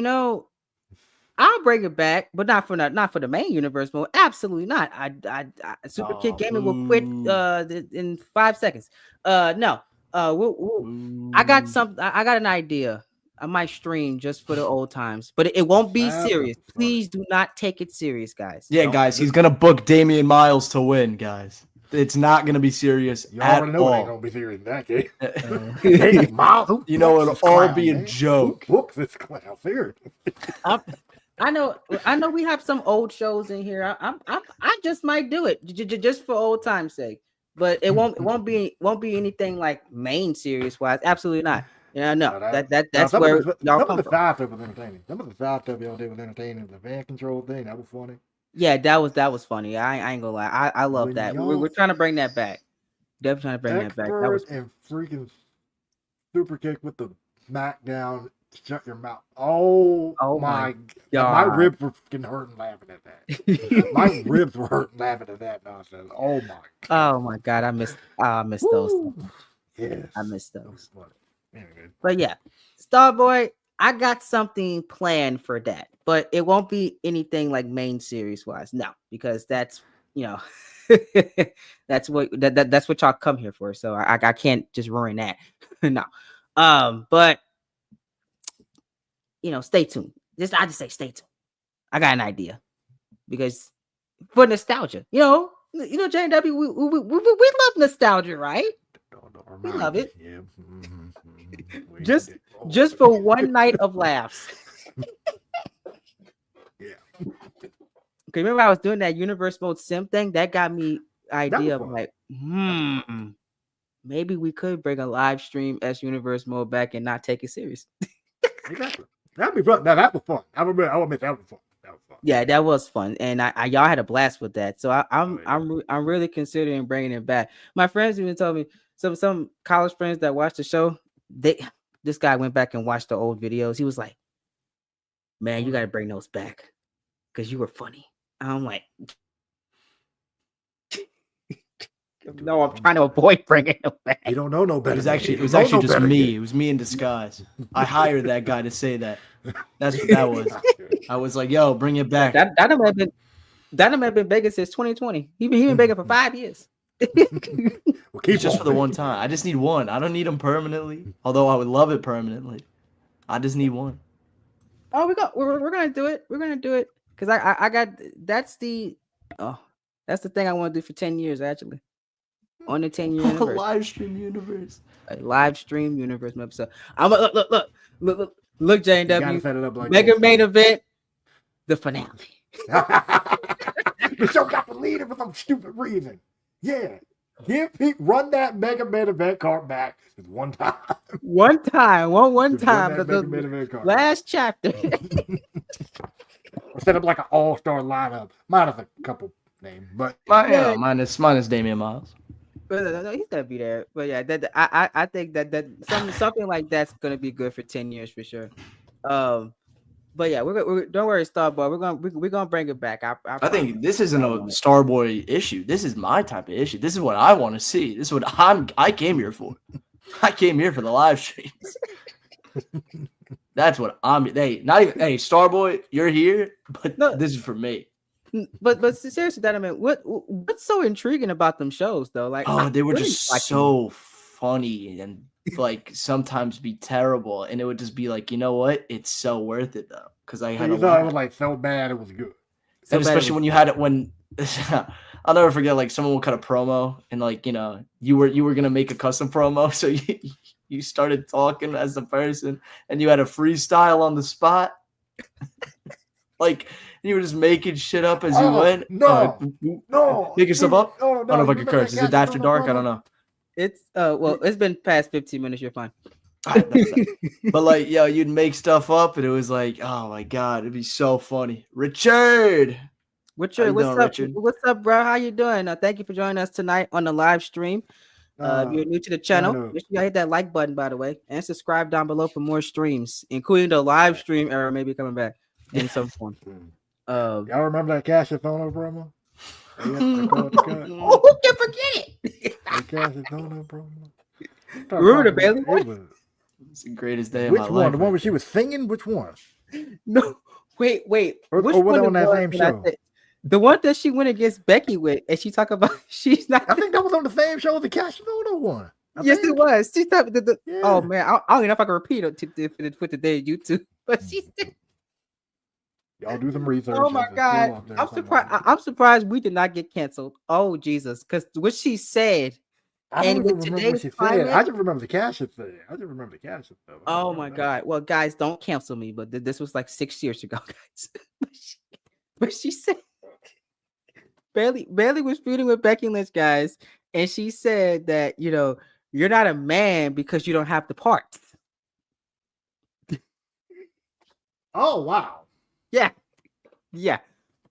[SPEAKER 4] I'll bring it back, but not for the main universe mode. Absolutely not. I Super Kid Gaming will quit in 5 seconds. No. I got an idea. I might stream just for the old times, but it won't be serious. Please do not take it serious, guys.
[SPEAKER 2] Yeah, guys, he's gonna book Damian Miles to win, guys. It's not gonna be serious at all.
[SPEAKER 3] It ain't gonna be serious in that case. Damian Miles,
[SPEAKER 2] it'll all be a joke.
[SPEAKER 3] Whoops, this clown serious.
[SPEAKER 4] I know we have some old shows in here. I just might do it just for old time's sake. But it won't be anything like main series wise. Absolutely not. Yeah, no. That's where y'all come from.
[SPEAKER 3] Some of the side stuff was entertaining. Some of the side stuff y'all did was entertaining. The van control thing, that was funny.
[SPEAKER 4] Yeah, that was funny. I ain't gonna lie. I love that. We're trying to bring that back. Definitely trying to bring that back. That was
[SPEAKER 3] and freaking super kick with the smackdown. Shut your mouth. Oh my God. My ribs were fucking hurting laughing at that. My ribs were hurting laughing at that nonsense. Oh my God.
[SPEAKER 4] Oh my God. I missed those.
[SPEAKER 3] Yes.
[SPEAKER 4] I missed those.
[SPEAKER 3] Anyway.
[SPEAKER 4] But yeah, Starboy, I got something planned for that. But it won't be anything like main series wise. No, because that's that's what y'all come here for. So I can't just ruin that. No. But stay tuned. I just say stay tuned. I got an idea because for nostalgia, JW, we love nostalgia, right? We love it.
[SPEAKER 3] Yeah. Mm-hmm.
[SPEAKER 4] Just for one night of laughs.
[SPEAKER 3] Yeah.
[SPEAKER 4] Okay, remember I was doing that universe mode sim thing? That got me idea of like, maybe we could bring a live stream as universe mode back and not take it serious.
[SPEAKER 3] Exactly. That'd be fun. Now that was fun. I would admit that was fun.
[SPEAKER 4] Yeah, that was fun, and I y'all had a blast with that. So I'm really considering bringing it back. My friends even told me some college friends that watched the show. This guy went back and watched the old videos. He was like, "Man, you got to bring those back because you were funny." I'm like, "No, I'm trying to avoid bringing them back."
[SPEAKER 3] You don't know no better.
[SPEAKER 2] It was actually just me. It was me in disguise. I hired that guy to say that. That's what that was. I was like, "Yo, bring it back."
[SPEAKER 4] That might have been begging since 2020. He been begging for 5 years.
[SPEAKER 3] Well,
[SPEAKER 2] just for the one time. I just need one. I don't need them permanently. Although I would love it permanently. I just need one.
[SPEAKER 4] Oh, we're gonna do it. We're gonna do it because I got that's the thing I want to do for 10 years actually. On the 10-year anniversary.
[SPEAKER 2] Live stream universe.
[SPEAKER 4] A live stream universe episode. I'm look, J&W.
[SPEAKER 3] Set it up like
[SPEAKER 4] Mega main event, the finale.
[SPEAKER 3] The show got the leader for some stupid reason. Yeah. Run that Mega Man event card back one time.
[SPEAKER 4] One time. The last chapter.
[SPEAKER 3] Set up like an all-star lineup. Minus a couple names, but
[SPEAKER 2] minus Damian Miles.
[SPEAKER 4] No, he's gonna be there. But yeah, I think that something like that's gonna be good for 10 years for sure. But yeah, we're don't worry, Starboy. We're gonna bring it back.
[SPEAKER 2] I think this isn't a Starboy issue. This is my type of issue. This is what I want to see. This is what I came here for. I came here for the live streams. That's what I'm. Starboy, you're here, but no, this is for me.
[SPEAKER 4] But seriously, that I mean, what's so intriguing about them shows though? Like,
[SPEAKER 2] they were just so funny and like sometimes be terrible, and it would just be like, you know what? It's so worth it though, because I had.
[SPEAKER 3] You thought it was like so bad, it was good.
[SPEAKER 2] And especially when you had it when I'll never forget. Like someone will cut a promo, and like you were gonna make a custom promo, so you started talking as the person, and you had a freestyle on the spot. Like you were just making shit up as you went.
[SPEAKER 3] No,
[SPEAKER 2] Making stuff up.
[SPEAKER 3] No,
[SPEAKER 2] I don't know if I can curse. Is it after dark? I don't know.
[SPEAKER 4] It's well, it's been past 15 minutes. You're fine.
[SPEAKER 2] But like, you'd make stuff up, and it was like, oh my god, it'd be so funny. Richard,
[SPEAKER 4] what's up? Richard? What's up, bro? How you doing? Thank you for joining us tonight on the live stream. If you're new to the channel, make sure you hit that like button, by the way, and subscribe down below for more streams, including the live stream era maybe coming back in some form.
[SPEAKER 3] Y'all remember that Cash-a-Thono promo?
[SPEAKER 4] Who can forget it?
[SPEAKER 3] Cash-a-Thono promo.
[SPEAKER 4] Remember the Bailey
[SPEAKER 2] one? It's the greatest day of my life.
[SPEAKER 3] Which one? The one where she was singing? Which one?
[SPEAKER 4] No, wait.
[SPEAKER 3] Or was it on that same show?
[SPEAKER 4] The one that she went against Becky with, and she talked about she's not.
[SPEAKER 3] I think that was on the same show as the Cash-a-Thono one.
[SPEAKER 4] Yes, it was. She thought oh man, I don't even know if I can repeat it to put today on YouTube, but she said.
[SPEAKER 3] Y'all do some research.
[SPEAKER 4] Oh my god, I'm surprised. I'm surprised we did not get canceled. Oh Jesus, because what she said.
[SPEAKER 3] I don't even remember what she said. I just remember the cash thing.
[SPEAKER 4] Oh my god. Well, guys, don't cancel me. But this was like 6 years ago, guys. but she said Bailey was feuding with Becky Lynch, guys, and she said that you're not a man because you don't have the parts.
[SPEAKER 3] Oh wow.
[SPEAKER 4] Yeah.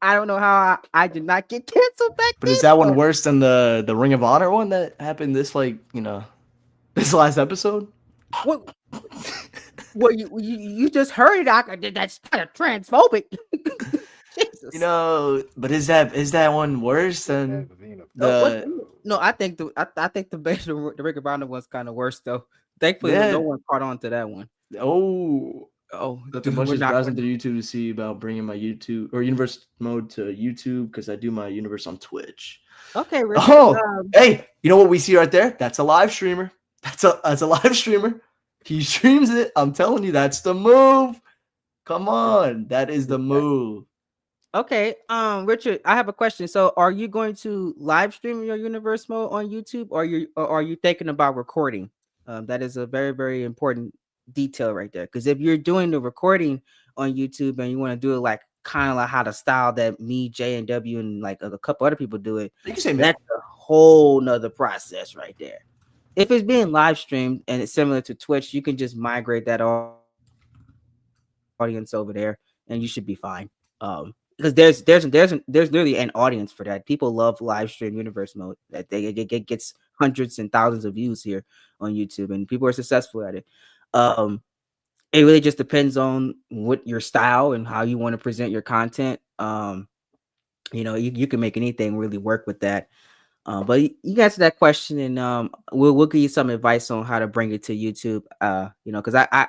[SPEAKER 4] I don't know how I did not get canceled back then.
[SPEAKER 2] But is that one worse than the Ring of Honor one that happened this this last episode?
[SPEAKER 4] What? Well, you just heard it. That's kind of transphobic.
[SPEAKER 2] Jesus. But is that one worse than the?
[SPEAKER 4] No, I think the Ring of Honor one's kind of worse though. Thankfully, no one caught on to that one.
[SPEAKER 2] That's a bunch of browsing through YouTube to see about bringing my YouTube or Universe Mode to YouTube because I do my Universe on Twitch.
[SPEAKER 4] Okay, Richard,
[SPEAKER 2] hey, you know what we see right there? That's a live streamer. That's a live streamer. He streams it. I'm telling you, that's the move. Come on, that is the move.
[SPEAKER 4] Okay, Richard, I have a question. So, are you going to live stream your Universe Mode on YouTube, or are you thinking about recording? That is a very, very important detail right there, because if you're doing the recording on YouTube and you want to do it like kind of like how the style that me, J, and W and like a couple other people do it, that's a whole nother process right there. If it's being live streamed and it's similar to Twitch, you can just migrate that audience over there and you should be fine. Because there's literally an audience for that. People love live stream Universe Mode. That it gets hundreds and thousands of views here on YouTube, and people are successful at it. It really just depends on what your style and how you want to present your content. You can make anything really work with that. But you answer that question, and we'll give you some advice on how to bring it to YouTube. Because I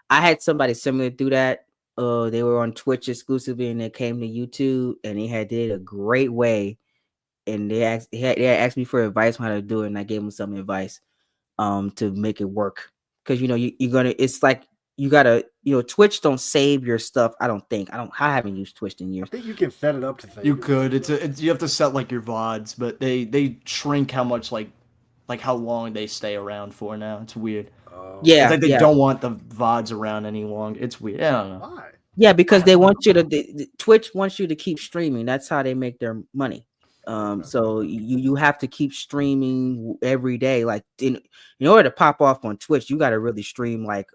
[SPEAKER 4] had somebody similar do that. They were on Twitch exclusively, and they came to YouTube, and they did a great way. And they asked me for advice on how to do it, and I gave them some advice to make it work. Because it's like you gotta, Twitch don't save your stuff. I haven't used Twitch in years.
[SPEAKER 3] I think you can set it up to save.
[SPEAKER 2] You could. You have to set like your VODs, but they shrink how much like how long they stay around for now. It's weird.
[SPEAKER 4] Yeah,
[SPEAKER 2] it's like they don't want the VODs around any longer. It's weird. I don't know.
[SPEAKER 3] Why?
[SPEAKER 4] Yeah, because they want you to. Twitch wants you to keep streaming. That's how they make their money. So you have to keep streaming every day. Like in order to pop off on Twitch, you got to really stream like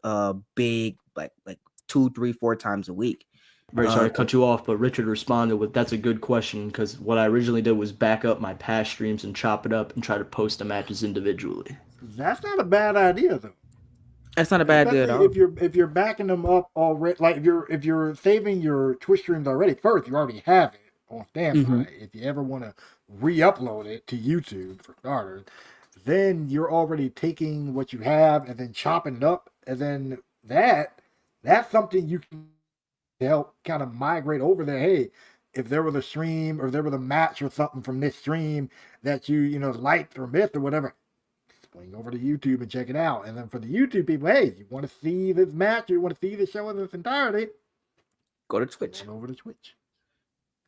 [SPEAKER 4] big, like 2, 3, 4 times a week.
[SPEAKER 2] Very sorry to cut you off, but Richard responded with, "That's a good question," because what I originally did was back up my past streams and chop it up and try to post the matches individually.
[SPEAKER 3] That's not a bad idea, though.
[SPEAKER 4] That's not a bad idea at all.
[SPEAKER 3] If you're backing them up already, like if you're saving your Twitch streams already, first you already have it on standby. Mm-hmm. If you ever want to re-upload it to YouTube for starters, then you're already taking what you have and then chopping it up, and then that's something you can help kind of migrate over there. Hey, if there was a stream or if there was a match or something from this stream that you liked or missed or whatever, swing over to YouTube and check it out. And then for the YouTube people, hey, you want to see this match or you want to see the show in its entirety,
[SPEAKER 4] go to Twitch.
[SPEAKER 3] Over to Twitch.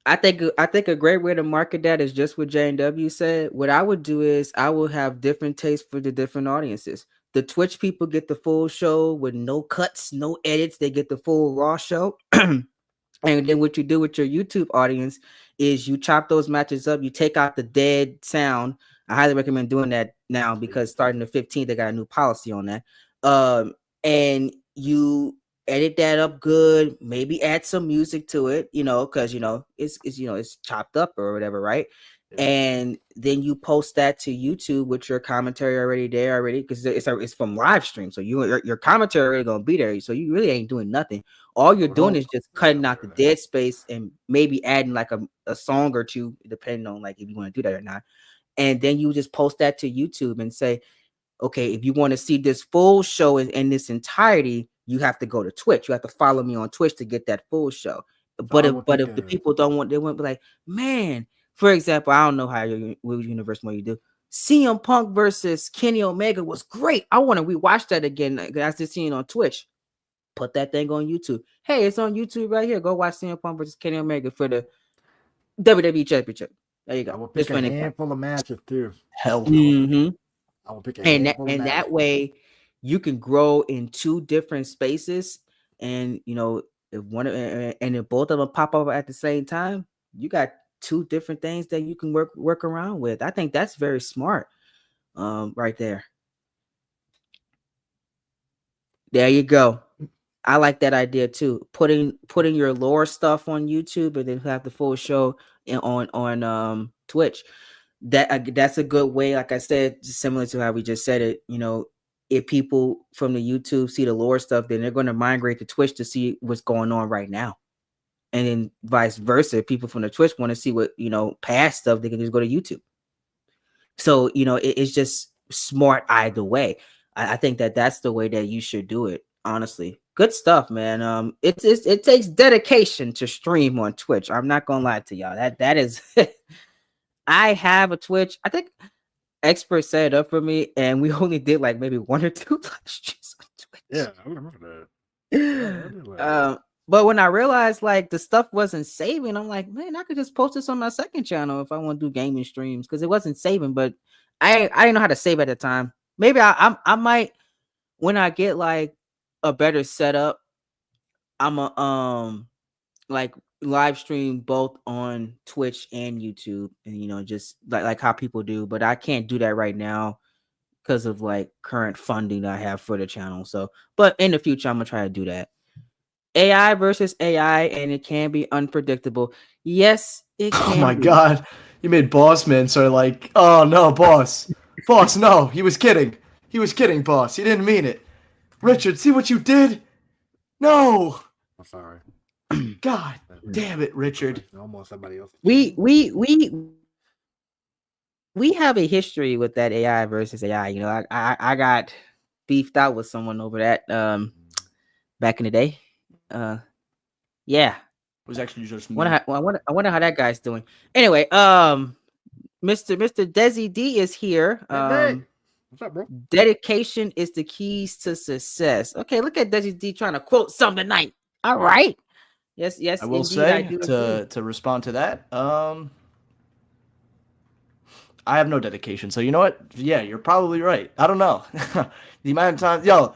[SPEAKER 4] I think a great way to market that is just what J&W said. What I would do is I will have different tastes for the different audiences. The Twitch people get the full show with no cuts, no edits. They get the full raw show. And then what you do with your YouTube audience is you chop those matches up. You take out the dead sound. I highly recommend doing that now because starting the 15th, they got a new policy on that. And you edit that up good. Maybe add some music to it, because it's chopped up or whatever, right? And then you post that to YouTube with your commentary already there because it's from live stream. So your commentary already gonna be there. So you really ain't doing nothing. All you're doing is just cutting out the dead space and maybe adding like a song or two, depending on like if you want to do that or not. And then you just post that to YouTube and say, okay, if you want to see this full show in this entirety, you have to go to Twitch. You have to follow me on Twitch to get that full show. But if the people don't want, they won't be like, man. For example, I don't know how what universe mode you do. CM Punk versus Kenny Omega was great. I want to rewatch that again. I just seen it on Twitch. Put that thing on YouTube. Hey, it's on YouTube right here. Go watch CM Punk versus Kenny Omega for the WWE Championship. There you go.
[SPEAKER 3] I will pick a handful of matches too.
[SPEAKER 2] Hell no.
[SPEAKER 4] Mm-hmm.
[SPEAKER 3] I will pick a handful
[SPEAKER 4] and that way you can grow in two different spaces, and if if both of them pop up at the same time, you got two different things that you can work around with. I think that's very smart. Right there. There you go. I like that idea too. Putting your lore stuff on YouTube and then have the full show on Twitch. That's a good way. Like I said, similar to how we just said it. If people from the YouTube see the lore stuff, then they're going to migrate to Twitch to see what's going on right now. And then vice versa. People from the Twitch want to see what, past stuff, they can just go to YouTube. So, it's just smart either way. I think that's the way that you should do it, honestly. Good stuff, man. It takes dedication to stream on Twitch. I'm not going to lie to y'all. That is, I have a Twitch. I think Expert set it up for me, and we only did like maybe 1 or 2 live streams on Twitch.
[SPEAKER 3] Yeah, I remember that.
[SPEAKER 4] But when I realized like the stuff wasn't saving, I'm like, man, I could just post this on my second channel if I want to do gaming streams because it wasn't saving. But I didn't know how to save at the time. Maybe I might when I get like a better setup. I'm a like live stream both on Twitch and YouTube, and just like how people do. But I can't do that right now because of like current funding I have for the channel. So, but in the future, I'm gonna try to do that. AI versus AI, and it can be unpredictable. Yes, it can.
[SPEAKER 2] Oh my God. You made Boss Man so like, oh no, boss. Boss, no. He was kidding. He was kidding, boss. He didn't mean it. Richard, see what you did? No.
[SPEAKER 3] I'm sorry.
[SPEAKER 2] God damn it, Richard.
[SPEAKER 3] Almost somebody else.
[SPEAKER 4] We have a history with that AI versus AI. I got beefed out with someone over that back in the day. Yeah.
[SPEAKER 2] It was actually just me.
[SPEAKER 4] I wonder how that guy's doing. Anyway, Mr. Desi D is here.
[SPEAKER 3] Hey. What's up, bro?
[SPEAKER 4] Dedication is the keys to success. Okay, look at Desi D trying to quote something tonight. All right. Yes.
[SPEAKER 2] I will say to respond to that. I have no dedication. So you know what? Yeah, you're probably right. I don't know. The amount of time,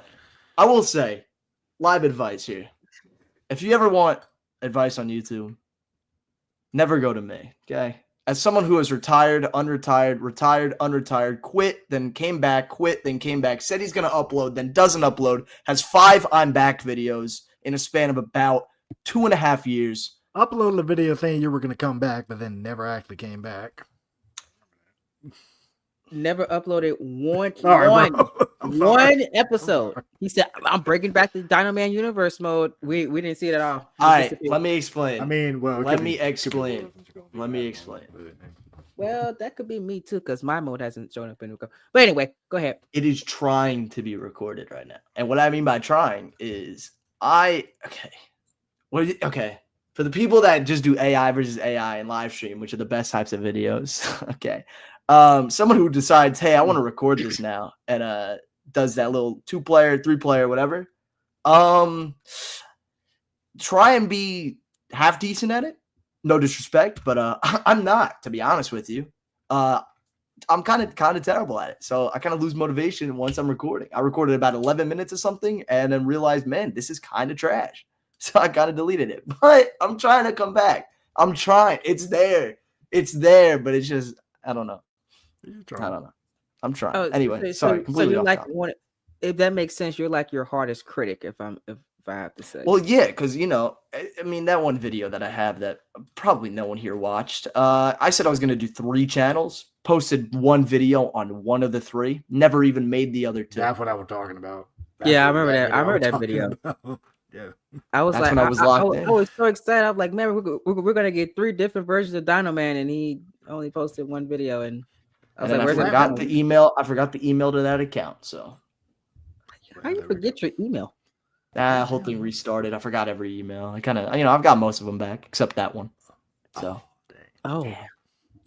[SPEAKER 2] I will say, live advice here. If you ever want advice on YouTube, never go to me, okay? As someone who has retired, unretired, quit, then came back, said he's going to upload, then doesn't upload, has 5 I'm back videos in a span of about 2.5 years.
[SPEAKER 3] Uploaded a video saying you were going to come back, but then never actually came back.
[SPEAKER 4] Never uploaded one episode. He said, "I'm breaking back to Dino Man Universe Mode." We didn't see it at all.
[SPEAKER 2] All right, let me explain.
[SPEAKER 3] I mean, well,
[SPEAKER 2] let me explain.
[SPEAKER 4] Well, that could be me too, because my mode hasn't shown up in record. But anyway, go ahead.
[SPEAKER 2] It is trying to be recorded right now, and what I mean by trying is for the people that just do AI versus AI and live stream, which are the best types of videos. Okay. Someone who decides, hey, I want to record this now, and does that little 2-player, 3-player, whatever. Try and be half decent at it. No disrespect, but I'm not, to be honest with you. I'm kind of terrible at it. So I kind of lose motivation once I'm recording. I recorded about 11 minutes of something and then realized, man, this is kind of trash. So I kind of deleted it. But I'm trying to come back. I'm trying. It's there. It's there, but it's just, I don't know. I don't know. I'm trying. Anyway, sorry. Completely
[SPEAKER 4] you're
[SPEAKER 2] off
[SPEAKER 4] like
[SPEAKER 2] topic.
[SPEAKER 4] if that makes sense, you're like your hardest critic, if I have to say.
[SPEAKER 2] Well, yeah, because I mean, that one video that I have that probably no one here watched. I said I was going to do 3 channels, posted 1 video on one of the 3, never even made the other 2.
[SPEAKER 3] That's what I was talking about.
[SPEAKER 4] Yeah, I remember that. I remember that video.
[SPEAKER 3] Yeah,
[SPEAKER 4] I was
[SPEAKER 2] That's
[SPEAKER 4] like,
[SPEAKER 2] when I was locked in.
[SPEAKER 4] I was so excited. I'm like, man, we're gonna get 3 different versions of Dino Man, and he only posted 1 video, and I was
[SPEAKER 2] And
[SPEAKER 4] like,
[SPEAKER 2] then I forgot the email. I forgot the email to that account. So
[SPEAKER 4] how you forget your email?
[SPEAKER 2] that whole thing restarted. I forgot every email. I kind of, I've got most of them back except that one. So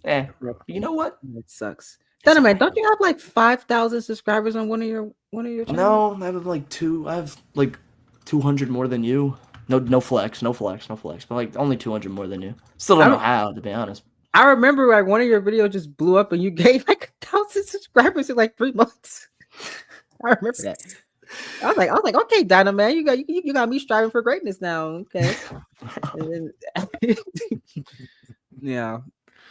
[SPEAKER 2] yeah. You know what?
[SPEAKER 4] It sucks. Dino Man, don't you have like 5,000 subscribers on one of your channels?
[SPEAKER 2] No, I have like 2. I have like 200 more than you. No flex. But like only 200 more than you. Still don't know how, to be honest.
[SPEAKER 4] I remember like one of your videos just blew up and you gained like 1,000 subscribers in like 3 months. I remember that. I was like, okay, Dino Man, you got me striving for greatness now. Okay. And then, yeah.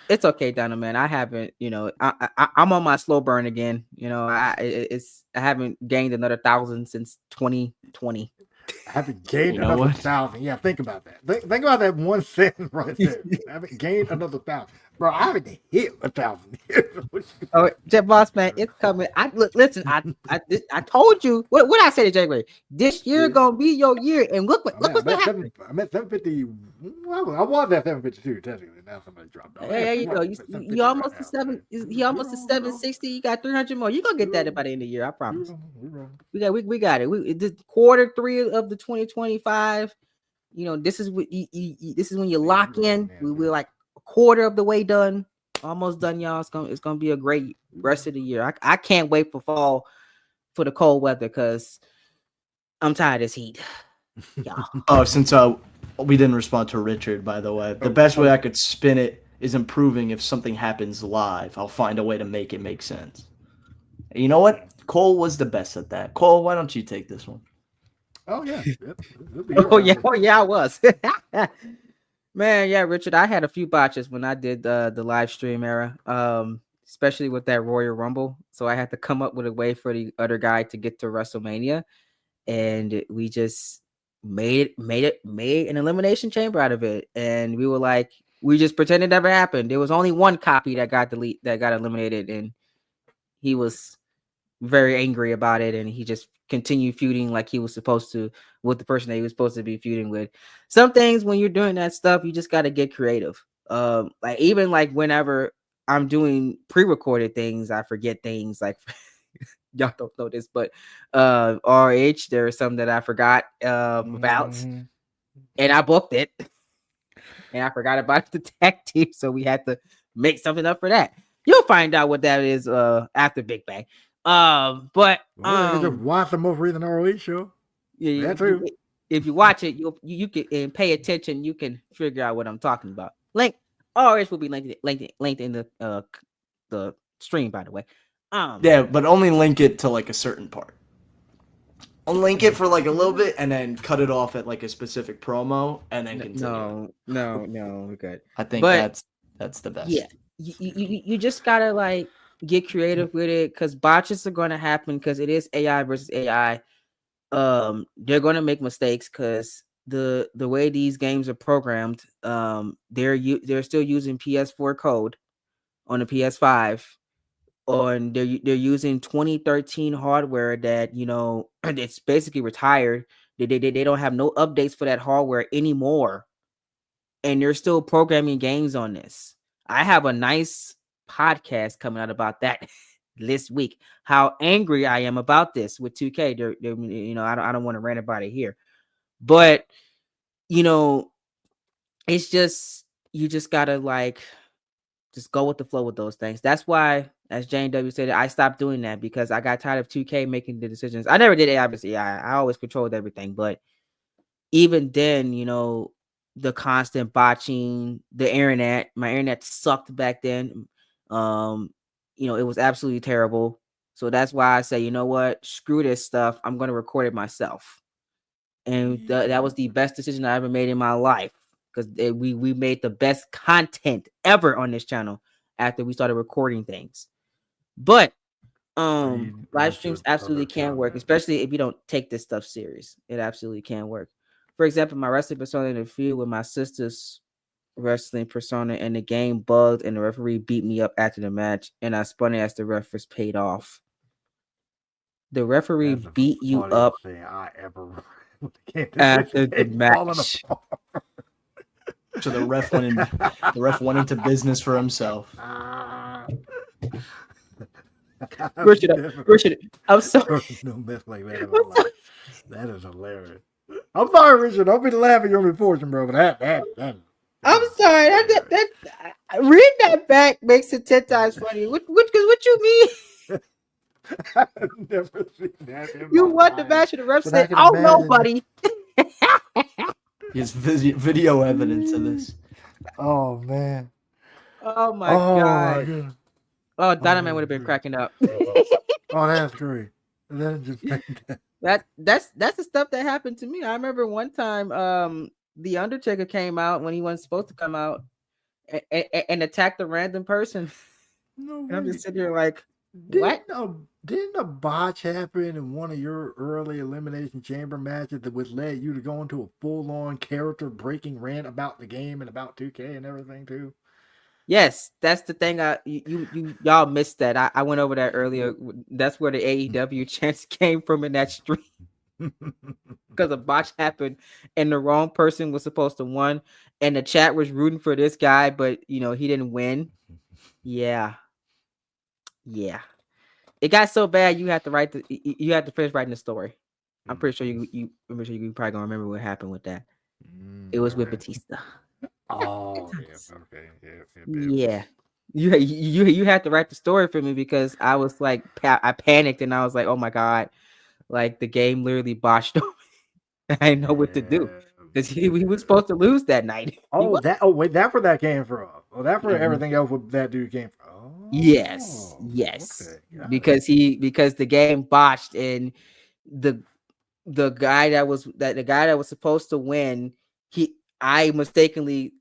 [SPEAKER 4] It's okay, Dino Man. I haven't, I'm on my slow burn again. I haven't gained another 1,000 since 2020.
[SPEAKER 3] I haven't gained another 1,000. Yeah, think about that. Think about that one sentence right there. I haven't gained another 1,000. Bro, I haven't hit 1,000.
[SPEAKER 4] Oh, Jet Boss Man, it's coming. Listen. I told you. What did I say to January? This year gonna be your year, and look what's happening.
[SPEAKER 3] I'm at 750. Well, I was at 752 technically. Now somebody dropped off.
[SPEAKER 4] There you go. You almost to 7. He almost to 760. You got 300 more. You gonna get that by the end of the year. I promise. We got it. This Q3 of the 2025. This is what this is when you lock in. We're like a quarter of the way done, almost done, y'all. It's gonna be a great rest of the year. I can't wait for fall, for the cold weather, because I'm tired of this heat. Y'all.
[SPEAKER 2] Oh, since we didn't respond to Richard, by the way, the best way I could spin it is improving. If something happens live, I'll find a way to make it make sense. You know what? Cole was the best at that. Cole, why don't you take this one?
[SPEAKER 3] Oh yeah.
[SPEAKER 4] Oh yeah, I was. Man, yeah, Richard, I had a few botches when I did the live stream era, especially with that Royal Rumble. So I had to come up with a way for the other guy to get to WrestleMania, and we just made an elimination chamber out of it. And we were like, we just pretended it never happened. There was only 1 copy that got eliminated, and he was very angry about it, and he just continued feuding like he was supposed to with the person that he was supposed to be feuding with. Some things, when you're doing that stuff, you just got to get creative. Like even like whenever I'm doing pre-recorded things, I forget things. Like y'all don't know this, but RH, there are some that I forgot about, and I booked it, and I forgot about the tag team, so we had to make something up for that. You'll find out what that is after Big Bang. But
[SPEAKER 3] just watch the most recent ROH show.
[SPEAKER 4] Yeah, if you watch it, you can and pay attention. You can figure out what I'm talking about. Link ROH will be linked in the stream, by the way.
[SPEAKER 2] Yeah, but only link it to like a certain part. I'll link it for like a little bit and then cut it off at like a specific promo and then continue.
[SPEAKER 4] No, good.
[SPEAKER 2] I think that's the best.
[SPEAKER 4] Yeah, you just gotta like get creative with it, because botches are gonna happen, because it is AI versus AI. They're gonna make mistakes because the way these games are programmed, they're still using PS4 code on the PS5. And they're using 2013 hardware that it's basically retired. They don't have no updates for that hardware anymore, and they're still programming games on this. I have a nice podcast coming out about that this week. How angry I am about this with 2K. I don't want to rant about it here, but it's just you just gotta like just go with the flow with those things. That's why, as Jane W said, I stopped doing that because I got tired of 2K making the decisions. I never did AI versus AI. I always controlled everything, but even then, the constant botching, the internet. My internet sucked back then. It was absolutely terrible. So that's why I say, you know what? Screw this stuff. I'm going to record it myself. And that was the best decision I ever made in my life, because we made the best content ever on this channel after we started recording things. But live streams absolutely can work, especially if you don't take this stuff serious. It absolutely can work. For example, my wrestling persona in the field with my sister's wrestling persona, and the game bugged, and the referee beat me up after the match, and I spun it as the ref was paid off. The referee beat you up after the match.
[SPEAKER 2] So the ref went into business for himself.
[SPEAKER 4] Richard, I'm sorry.
[SPEAKER 3] No mess like that in my life. That is hilarious. I'm sorry, Richard. Don't be laughing your misfortune, bro. But that
[SPEAKER 4] I'm sorry. That reading that back makes it 10 times funny. What you mean?
[SPEAKER 3] I've never seen that.
[SPEAKER 4] You want the match, and the ref said, "Oh no, buddy."
[SPEAKER 2] There's video evidence of this.
[SPEAKER 3] Oh man.
[SPEAKER 4] Oh my god. Oh, Dynamite would have been cracking up.
[SPEAKER 3] Oh, that's great. That's
[SPEAKER 4] the stuff that happened to me. I remember one time, the Undertaker came out when he wasn't supposed to come out, and attacked a random person.
[SPEAKER 3] No,
[SPEAKER 4] and I'm just sitting here like, what?
[SPEAKER 3] Didn't a botch happen in one of your early Elimination Chamber matches that would led you to go into a full-on character-breaking rant about the game and about 2K and everything too?
[SPEAKER 4] Yes, that's the thing. Y'all missed that. I went over that earlier. That's where the AEW chance came from in that stream. Because a botch happened and the wrong person was supposed to win, and the chat was rooting for this guy, but he didn't win. Yeah. It got so bad you have to finish writing the story. I'm pretty sure you probably gonna remember what happened with that. It was with Batista.
[SPEAKER 3] Oh, yeah, okay,
[SPEAKER 4] yeah. You had to write the story for me, because I was like, I panicked, and I was like, oh my god, like the game literally botched on me. I didn't know what to do, because he was supposed to lose that night.
[SPEAKER 3] That's where that came from. Oh, that's where everything else with that dude came from. Oh,
[SPEAKER 4] yes, okay, because the game botched, and the guy that was supposed to win, I mistakenly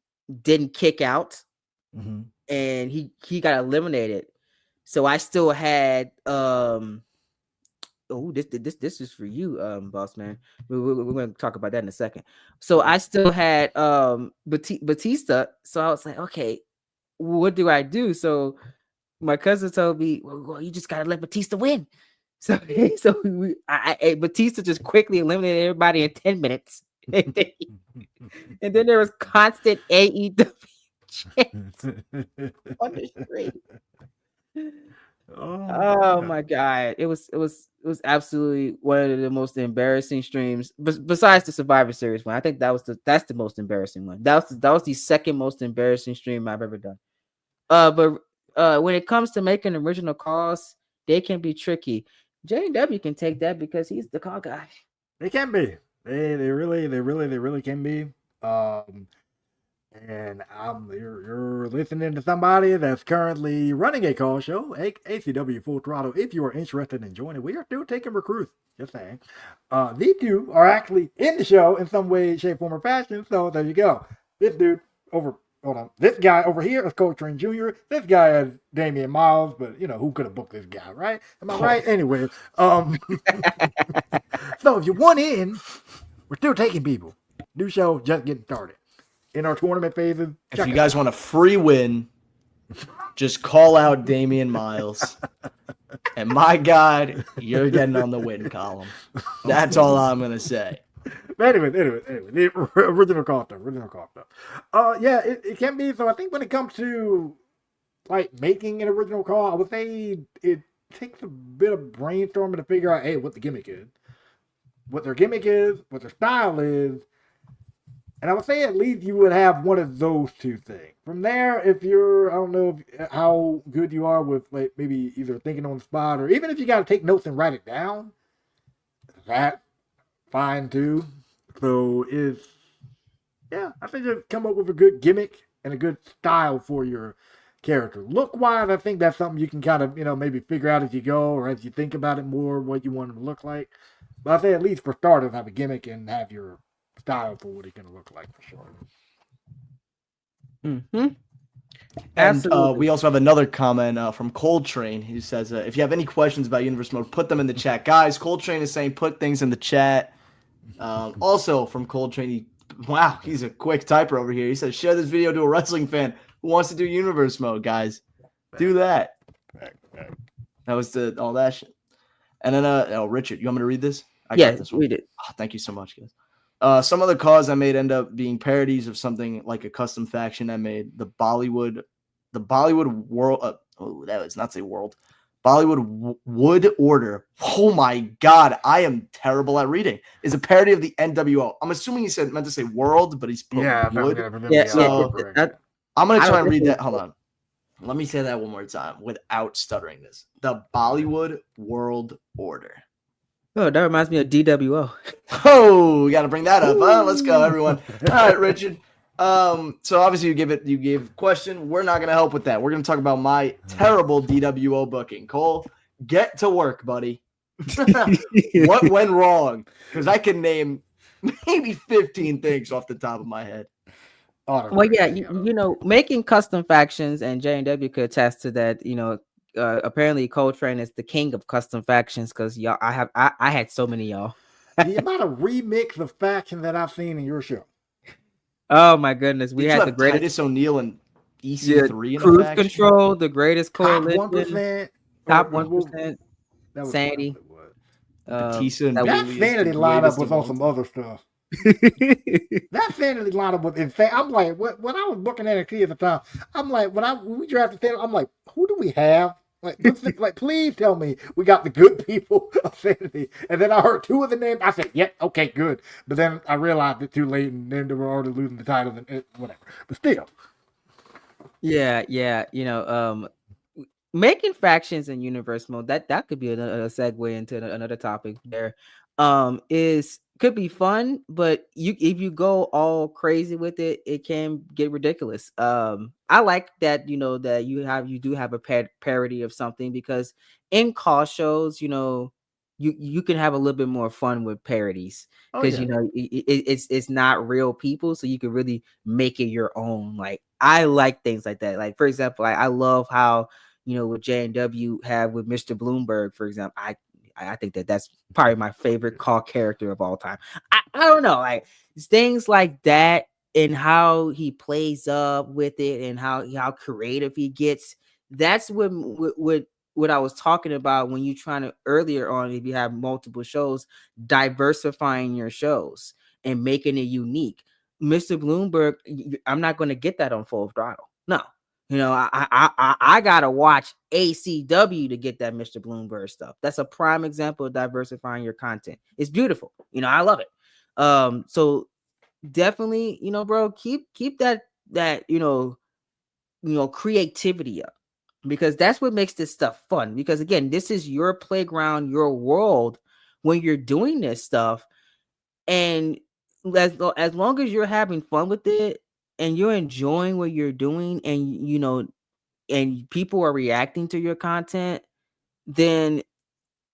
[SPEAKER 4] didn't kick out, and he got eliminated. So I still had this is for you, boss man. We're going to talk about that in a second. So I still had Batista. So I was like, okay, what do I do? So my cousin told me, well, you just gotta let Batista win. So Batista just quickly eliminated everybody in 10 minutes. And then there was constant AEW chants on the street. Oh my god. It was absolutely one of the most embarrassing streams, besides the Survivor Series one. I think that's the most embarrassing one. That was the second most embarrassing stream I've ever done. But when it comes to making original calls, they can be tricky. JW can take that because he's the call guy.
[SPEAKER 3] They can be. They really can be. And you're listening to somebody that's currently running a call show, ACW Full Throttle. If you are interested in joining, we are still taking recruits. Just saying. These two are actually in the show in some way, shape, form, or fashion. So there you go. This dude this guy over here is Coltrane Jr. This guy is Damian Miles, but who could have booked this guy, right? Am I right? Anyway, so if you want in, we're still taking people. New show just getting started. In our tournament phases.
[SPEAKER 2] If you guys want a free win, just call out Damian Miles. And my God, you're getting on the win column. That's all I'm going to say.
[SPEAKER 3] Anyway, the original call stuff. Yeah, it can be. So I think when it comes to like making an original call, I would say it takes a bit of brainstorming to figure out, hey, what the gimmick is, what their gimmick is, what their style is. And I would say at least you would have one of those two things. From there, I don't know how good you are with like maybe either thinking on the spot, or even if you got to take notes and write it down, that's fine too. So Yeah, I think they've come up with a good gimmick and a good style for your character. Look wise, I think that's something you can kind of, maybe figure out as you go or as you think about it more, what you want him to look like. But I think at least for starters, have a gimmick and have your style for what he's going to look like for sure.
[SPEAKER 4] Mm-hmm.
[SPEAKER 2] And
[SPEAKER 4] Absolutely.
[SPEAKER 2] we also have another comment from Coltrane. He says, if you have any questions about Universe Mode, put them in the chat. Guys, Coltrane is saying put things in the chat. Also from Coltrane, wow, he's a quick typer over here. He says, share this video to a wrestling fan who wants to do Universe Mode, guys. Do that. That was all that shit. And then, Richard, you want me to read this? I got this one.
[SPEAKER 4] Read it.
[SPEAKER 2] Oh, thank you so much, guys. Some other cause I made end up being parodies of something like a custom faction I made. The Bollywood world. That was not say world. Bollywood Wood Order. Oh my God, I am terrible at reading. Is a parody of the NWO. I'm assuming he meant to say world, but he's put wood. I'm gonna try and read that. Hold on. Let me say that one more time without stuttering this. The Bollywood World Order.
[SPEAKER 4] Oh, that reminds me of DWO.
[SPEAKER 2] Oh, we got to bring that up. Let's go, everyone. All right, Richard. So obviously you gave a question. We're not going to help with that. We're going to talk about my terrible DWO booking. Cole, get to work, buddy. What went wrong? Because I can name maybe 15 things off the top of my head.
[SPEAKER 4] Well, yeah, making custom factions, and J&W could attest to that. Apparently Coltrane is the king of custom factions because y'all, I had so many y'all.
[SPEAKER 3] The amount of remix of faction that I've seen in your show.
[SPEAKER 4] Oh my goodness, we had the greatest
[SPEAKER 2] Titus O'Neil and EC3 in
[SPEAKER 4] Cruise Control, the greatest coalition,
[SPEAKER 3] top
[SPEAKER 4] 1%, Sandy.
[SPEAKER 2] Batista and
[SPEAKER 3] that Sanity lineup was on some other stuff. That Sanity lineup was insane. I'm like, when I was looking at it at the time, I'm like, when we drafted Sanity, I'm like, who do we have? Like, please tell me we got the good people of Sanity. And then I heard two of the names. I said, yep, okay, good. But then I realized it too late, and then they were already losing the title and whatever. But still.
[SPEAKER 4] Yeah. Making factions in Universe Mode, that could be a segue into another topic there. Could be fun, but if you go all crazy with it, it can get ridiculous. I like that, that you do have a parody of something, because in call shows, you can have a little bit more fun with parodies, because it's not real people, so you can really make it your own. Like, I like things like that. Like, for example, I love how what J&W have with Mr. Bloomberg, for example. I think that's probably my favorite call character of all time. I don't know, like things like that, and how he plays up with it, and how creative he gets. That's what I was talking about when you trying to earlier on. If you have multiple shows, diversifying your shows and making it unique. Mr. Bloomberg, I'm not going to get that on Full Throttle. No. I gotta watch ACW to get that Mr. Bloomberg stuff. That's a prime example of diversifying your content. It's beautiful. I love it. So definitely, bro, keep that creativity up, because that's what makes this stuff fun. Because again, this is your playground, your world when you're doing this stuff, and as long as you're having fun with it, and you're enjoying what you're doing, and and people are reacting to your content, then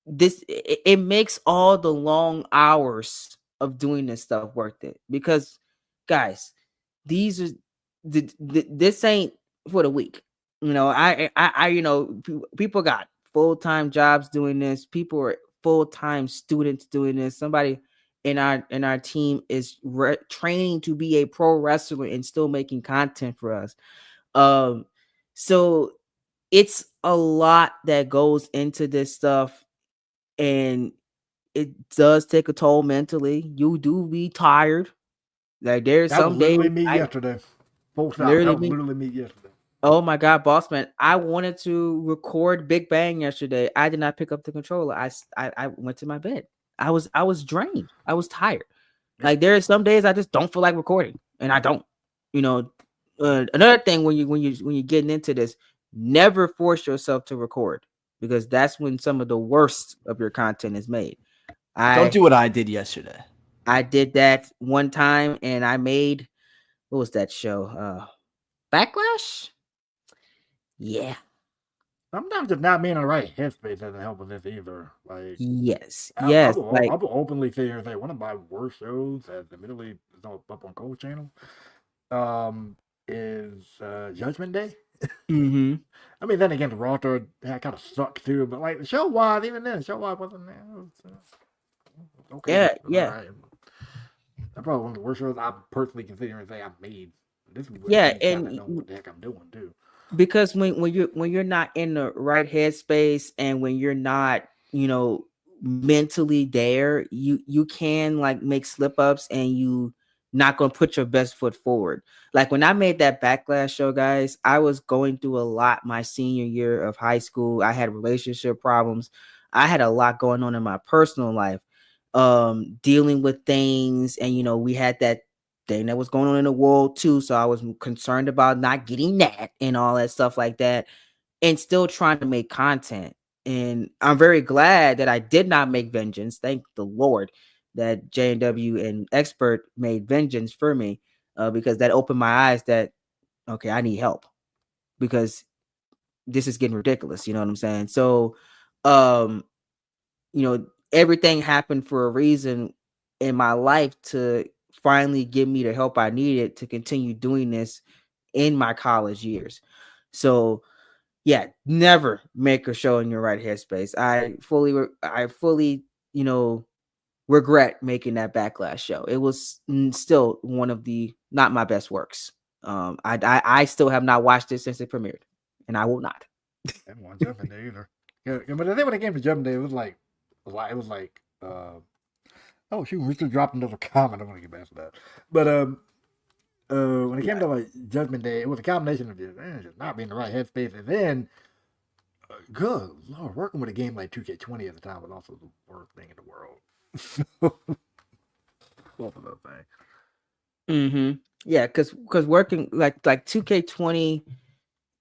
[SPEAKER 4] it makes all the long hours of doing this stuff worth it. Because guys, these are this ain't for the week. People got full-time jobs doing this. People are full-time students doing this. Somebody in our team is training to be a pro wrestler and still making content for us. So it's a lot that goes into this stuff, and it does take a toll mentally. You do be tired. Like, there's some days.
[SPEAKER 3] Literally me yesterday. Literally me yesterday.
[SPEAKER 4] Oh my God, boss man! I wanted to record Big Bang yesterday. I did not pick up the controller. I went to my bed. I was drained. I was tired. Like, there are some days I just don't feel like recording, and I don't. Another thing, when you're getting into this, never force yourself to record, because that's when some of the worst of your content is made.
[SPEAKER 2] Don't do what I did yesterday.
[SPEAKER 4] I did that one time, and I made what was that show? Backlash. Yeah.
[SPEAKER 3] Sometimes just not being in the right headspace doesn't help with this either. Like,
[SPEAKER 4] Yes.
[SPEAKER 3] I
[SPEAKER 4] Yes.
[SPEAKER 3] will
[SPEAKER 4] Like,
[SPEAKER 3] openly sit here and say one of my worst shows, as admittedly is up on Cold Channel, is Judgment Day.
[SPEAKER 4] mm-hmm.
[SPEAKER 3] I mean, then again, the roster kind of sucked too, but like the show wise, even then, show wise wasn't there. Okay.
[SPEAKER 4] Yeah. Yeah.
[SPEAKER 3] All right. That's probably one of the worst shows I personally consider and say I've made. This is what
[SPEAKER 4] Yeah,
[SPEAKER 3] kind of
[SPEAKER 4] and
[SPEAKER 3] know what the heck I'm doing too.
[SPEAKER 4] because when you're not in the right headspace and when you're not, mentally there, you can like make slip ups and you not gonna put your best foot forward. Like when I made that Backlash show, guys, I was going through a lot my senior year of high school. I had relationship problems. I had a lot going on in my personal life, dealing with things, and we had that thing that was going on in the world too. So I was concerned about not getting that and all that stuff like that, and still trying to make content. And I'm very glad that I did not make Vengeance. Thank the Lord that J&W and Expert made Vengeance for me, because that opened my eyes that, okay, I need help because this is getting ridiculous. You know what I'm saying? So, um, everything happened for a reason in my life to finally give me the help I needed to continue doing this in my college years. So yeah, never make a show in your right headspace. I fully, regret making that Backlash show. It was still one of the not my best works. I still have not watched it since it premiered, and I will not.
[SPEAKER 3] I haven't watched Judgment Day either. Yeah, but I think when it came to Judgment Day, it was like, oh shoot, we just dropped another comment. I'm gonna get back to that. But when it came to like Judgment Day, it was a combination of just not being in the right headspace, and then good Lord, working with a game like 2K20 at the time was also the worst thing in the world. Both of those things.
[SPEAKER 4] Mm-hmm. Yeah, because working like 2K20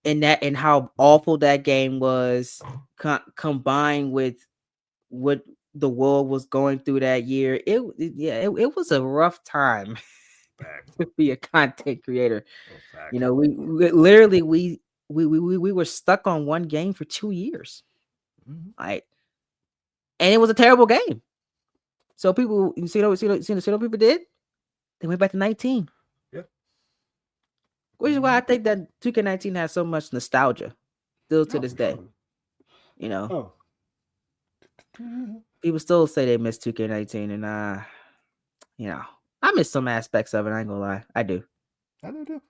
[SPEAKER 4] and how awful that game was, combined with what the world was going through that year, it was a rough time to be a content creator. We literally we were stuck on one game for 2 years, and it was a terrible game. So people, you see what people did? They went back to 19.
[SPEAKER 3] Yeah.
[SPEAKER 4] Which is why I think that 2K19 has so much nostalgia still to this day.
[SPEAKER 3] Sure.
[SPEAKER 4] People still say they miss 2K19, and I miss some aspects of it. I ain't gonna lie, I do.
[SPEAKER 3] I do too.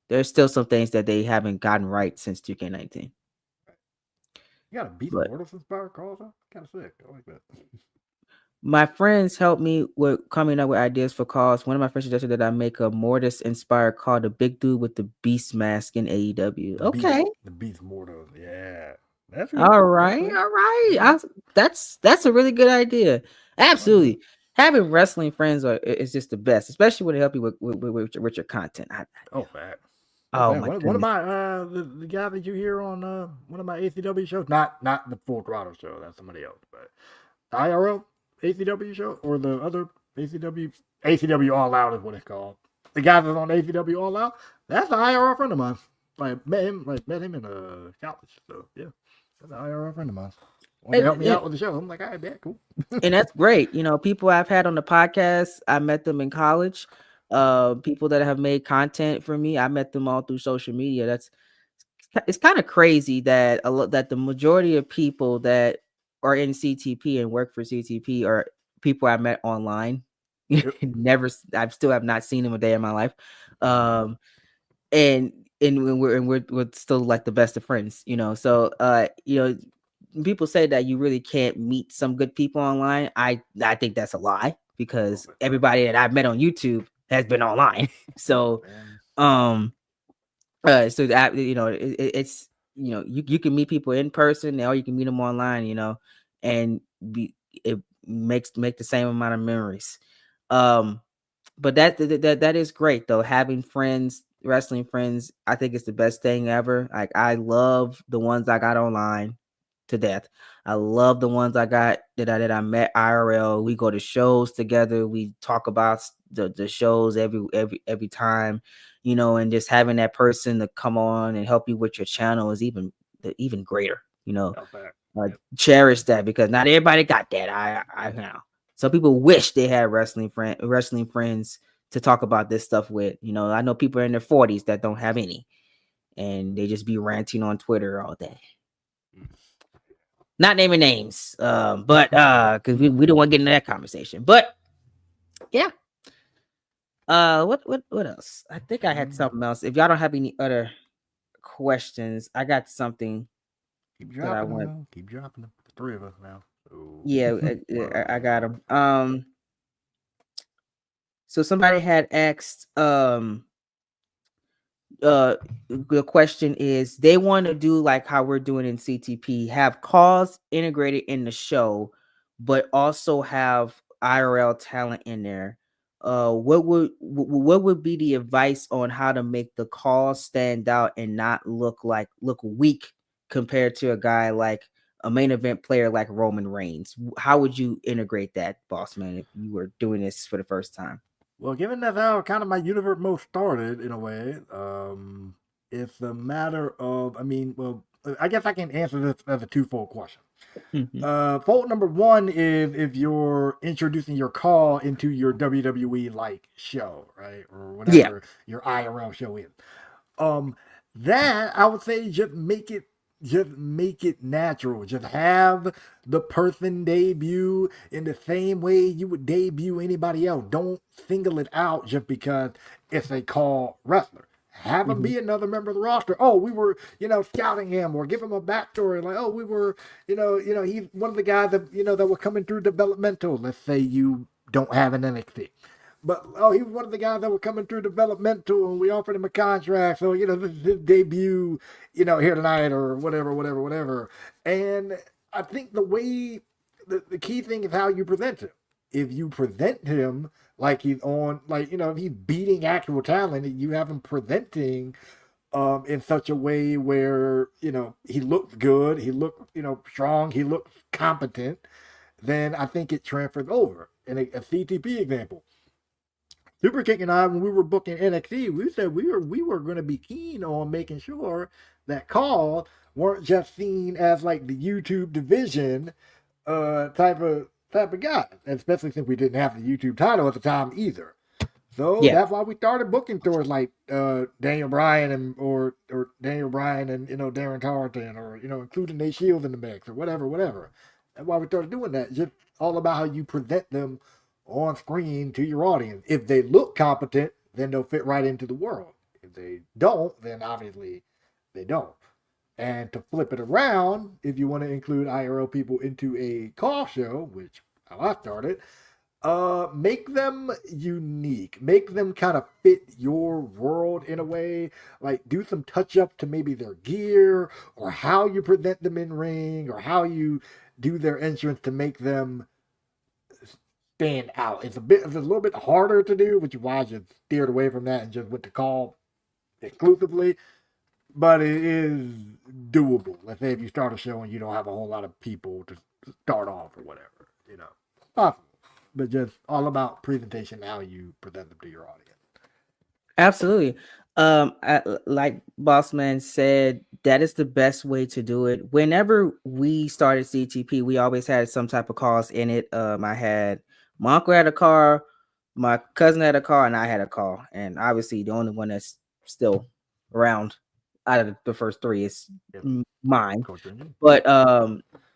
[SPEAKER 4] There's still some things that they haven't gotten right since 2K19.
[SPEAKER 3] You got a Beast Mortals inspired cause, huh? Kind of sick. I like that.
[SPEAKER 4] My friends helped me with coming up with ideas for calls. One of my friends suggested that I make a Mortis inspired call, the big dude with the beast mask in AEW. Okay.
[SPEAKER 3] The Beast Mortals, yeah. That's
[SPEAKER 4] all right. That's a really good idea. Absolutely. Having wrestling friends is just the best, especially when they help you with your content.
[SPEAKER 3] One of my the guy that you hear on one of my ACW shows, not the Full Throttle show, that's somebody else, but IRL ACW show, or the other ACW All Out is what it's called. The guy that's on ACW All Out, that's an IRL friend of mine. Met him in college. So yeah, that's an IRL friend of mine. Want to help me out with the show? I'm like, all right, yeah, cool.
[SPEAKER 4] And that's great. People I've had on the podcast, I met them in college. People that have made content for me, I met them all through social media. It's kind of crazy that that the majority of people that are in CTP and work for CTP are people I met online. I still have not seen them a day in my life. And we're still like the best of friends, So people say that you really can't meet some good people online. I think that's a lie, because everybody that I've met on YouTube has been online. So so that it's you can meet people in person, or you can meet them online, and make the same amount of memories. But that is great though. Having friends, wrestling friends, I think it's the best thing ever. Like, I love the ones I got online. to death. I love the ones I got that I met IRL. We go to shows together. We talk about the shows every time, you know, and just having that person to come on and help you with your channel is even greater, you know. Cherish that, because not everybody got that. I know some people wish they had wrestling friends to talk about this stuff with. You know, I know people in their 40s that don't have any, and they just be ranting on Twitter all day. Not naming names, but because we don't want to get into that conversation. But yeah, what else? I think I had something else. If y'all don't have any other questions, I got something.
[SPEAKER 3] Keep dropping them. Keep dropping them. The three of us now. So.
[SPEAKER 4] Yeah, I got them. So somebody had asked, the question is, they want to do like how we're doing in CTP, have calls integrated in the show, but also have IRL talent in there. What would be the advice on how to make the calls stand out and not look weak compared to a guy like a main event player like Roman Reigns? How would you integrate that, boss man, if you were doing this for the first time?
[SPEAKER 3] Well, given that's how kind of my universe mode started in a way, it's a matter of, I guess I can answer this as a twofold question. Fold number one is if you're introducing your call into your WWE like show, right? Or whatever your IRL show is. That I would say just make it natural. Just have the person debut in the same way you would debut anybody else. Don't single it out just because it's a call wrestler. Have him be another member of the roster. Oh, we were, scouting him, or give him a backstory. Like, oh, we were, he's one of the guys that, that were coming through developmental. Let's say you don't have an NXT. But, he was one of the guys that were coming through developmental, and we offered him a contract. So, this is his debut, here tonight, or whatever. And I think the key thing is how you present him. If you present him like he's on, if he's beating actual talent, and you have him presenting in such a way where, he looks good, he looks, strong, he looks competent, then I think it transfers over. And a CTP example. Superkick and I, when we were booking NXT, we said we were going to be keen on making sure that calls weren't just seen as like the YouTube division type of guy, especially since we didn't have the YouTube title at the time either. So that's why we started booking tours like Daniel Bryan and Darren Tarleton, or including Nate Shields in the mix, or whatever. That's why we started doing that. Just all about how you present them on screen to your audience. If they look competent, then they'll fit right into the world. If they don't, then obviously they don't. And to flip it around, if you want to include IRL people into a call show, which how I started, make them unique. Make them kind of fit your world in a way. Like, do some touch up to maybe their gear, or how you present them in ring, or how you do their entrance to make them stand out. It's a little bit harder to do, which is why I just steered away from that and just went to call exclusively. But it is doable. Let's say if you start a show and you don't have a whole lot of people to start off or whatever, possible. But just all about presentation, how you present them to your audience.
[SPEAKER 4] Absolutely. Like Bossman said, that is the best way to do it. Whenever we started CTP, we always had some type of calls in it. My uncle had a car, my cousin had a car, and I had a car. And obviously the only one that's still around out of the first three is mine. But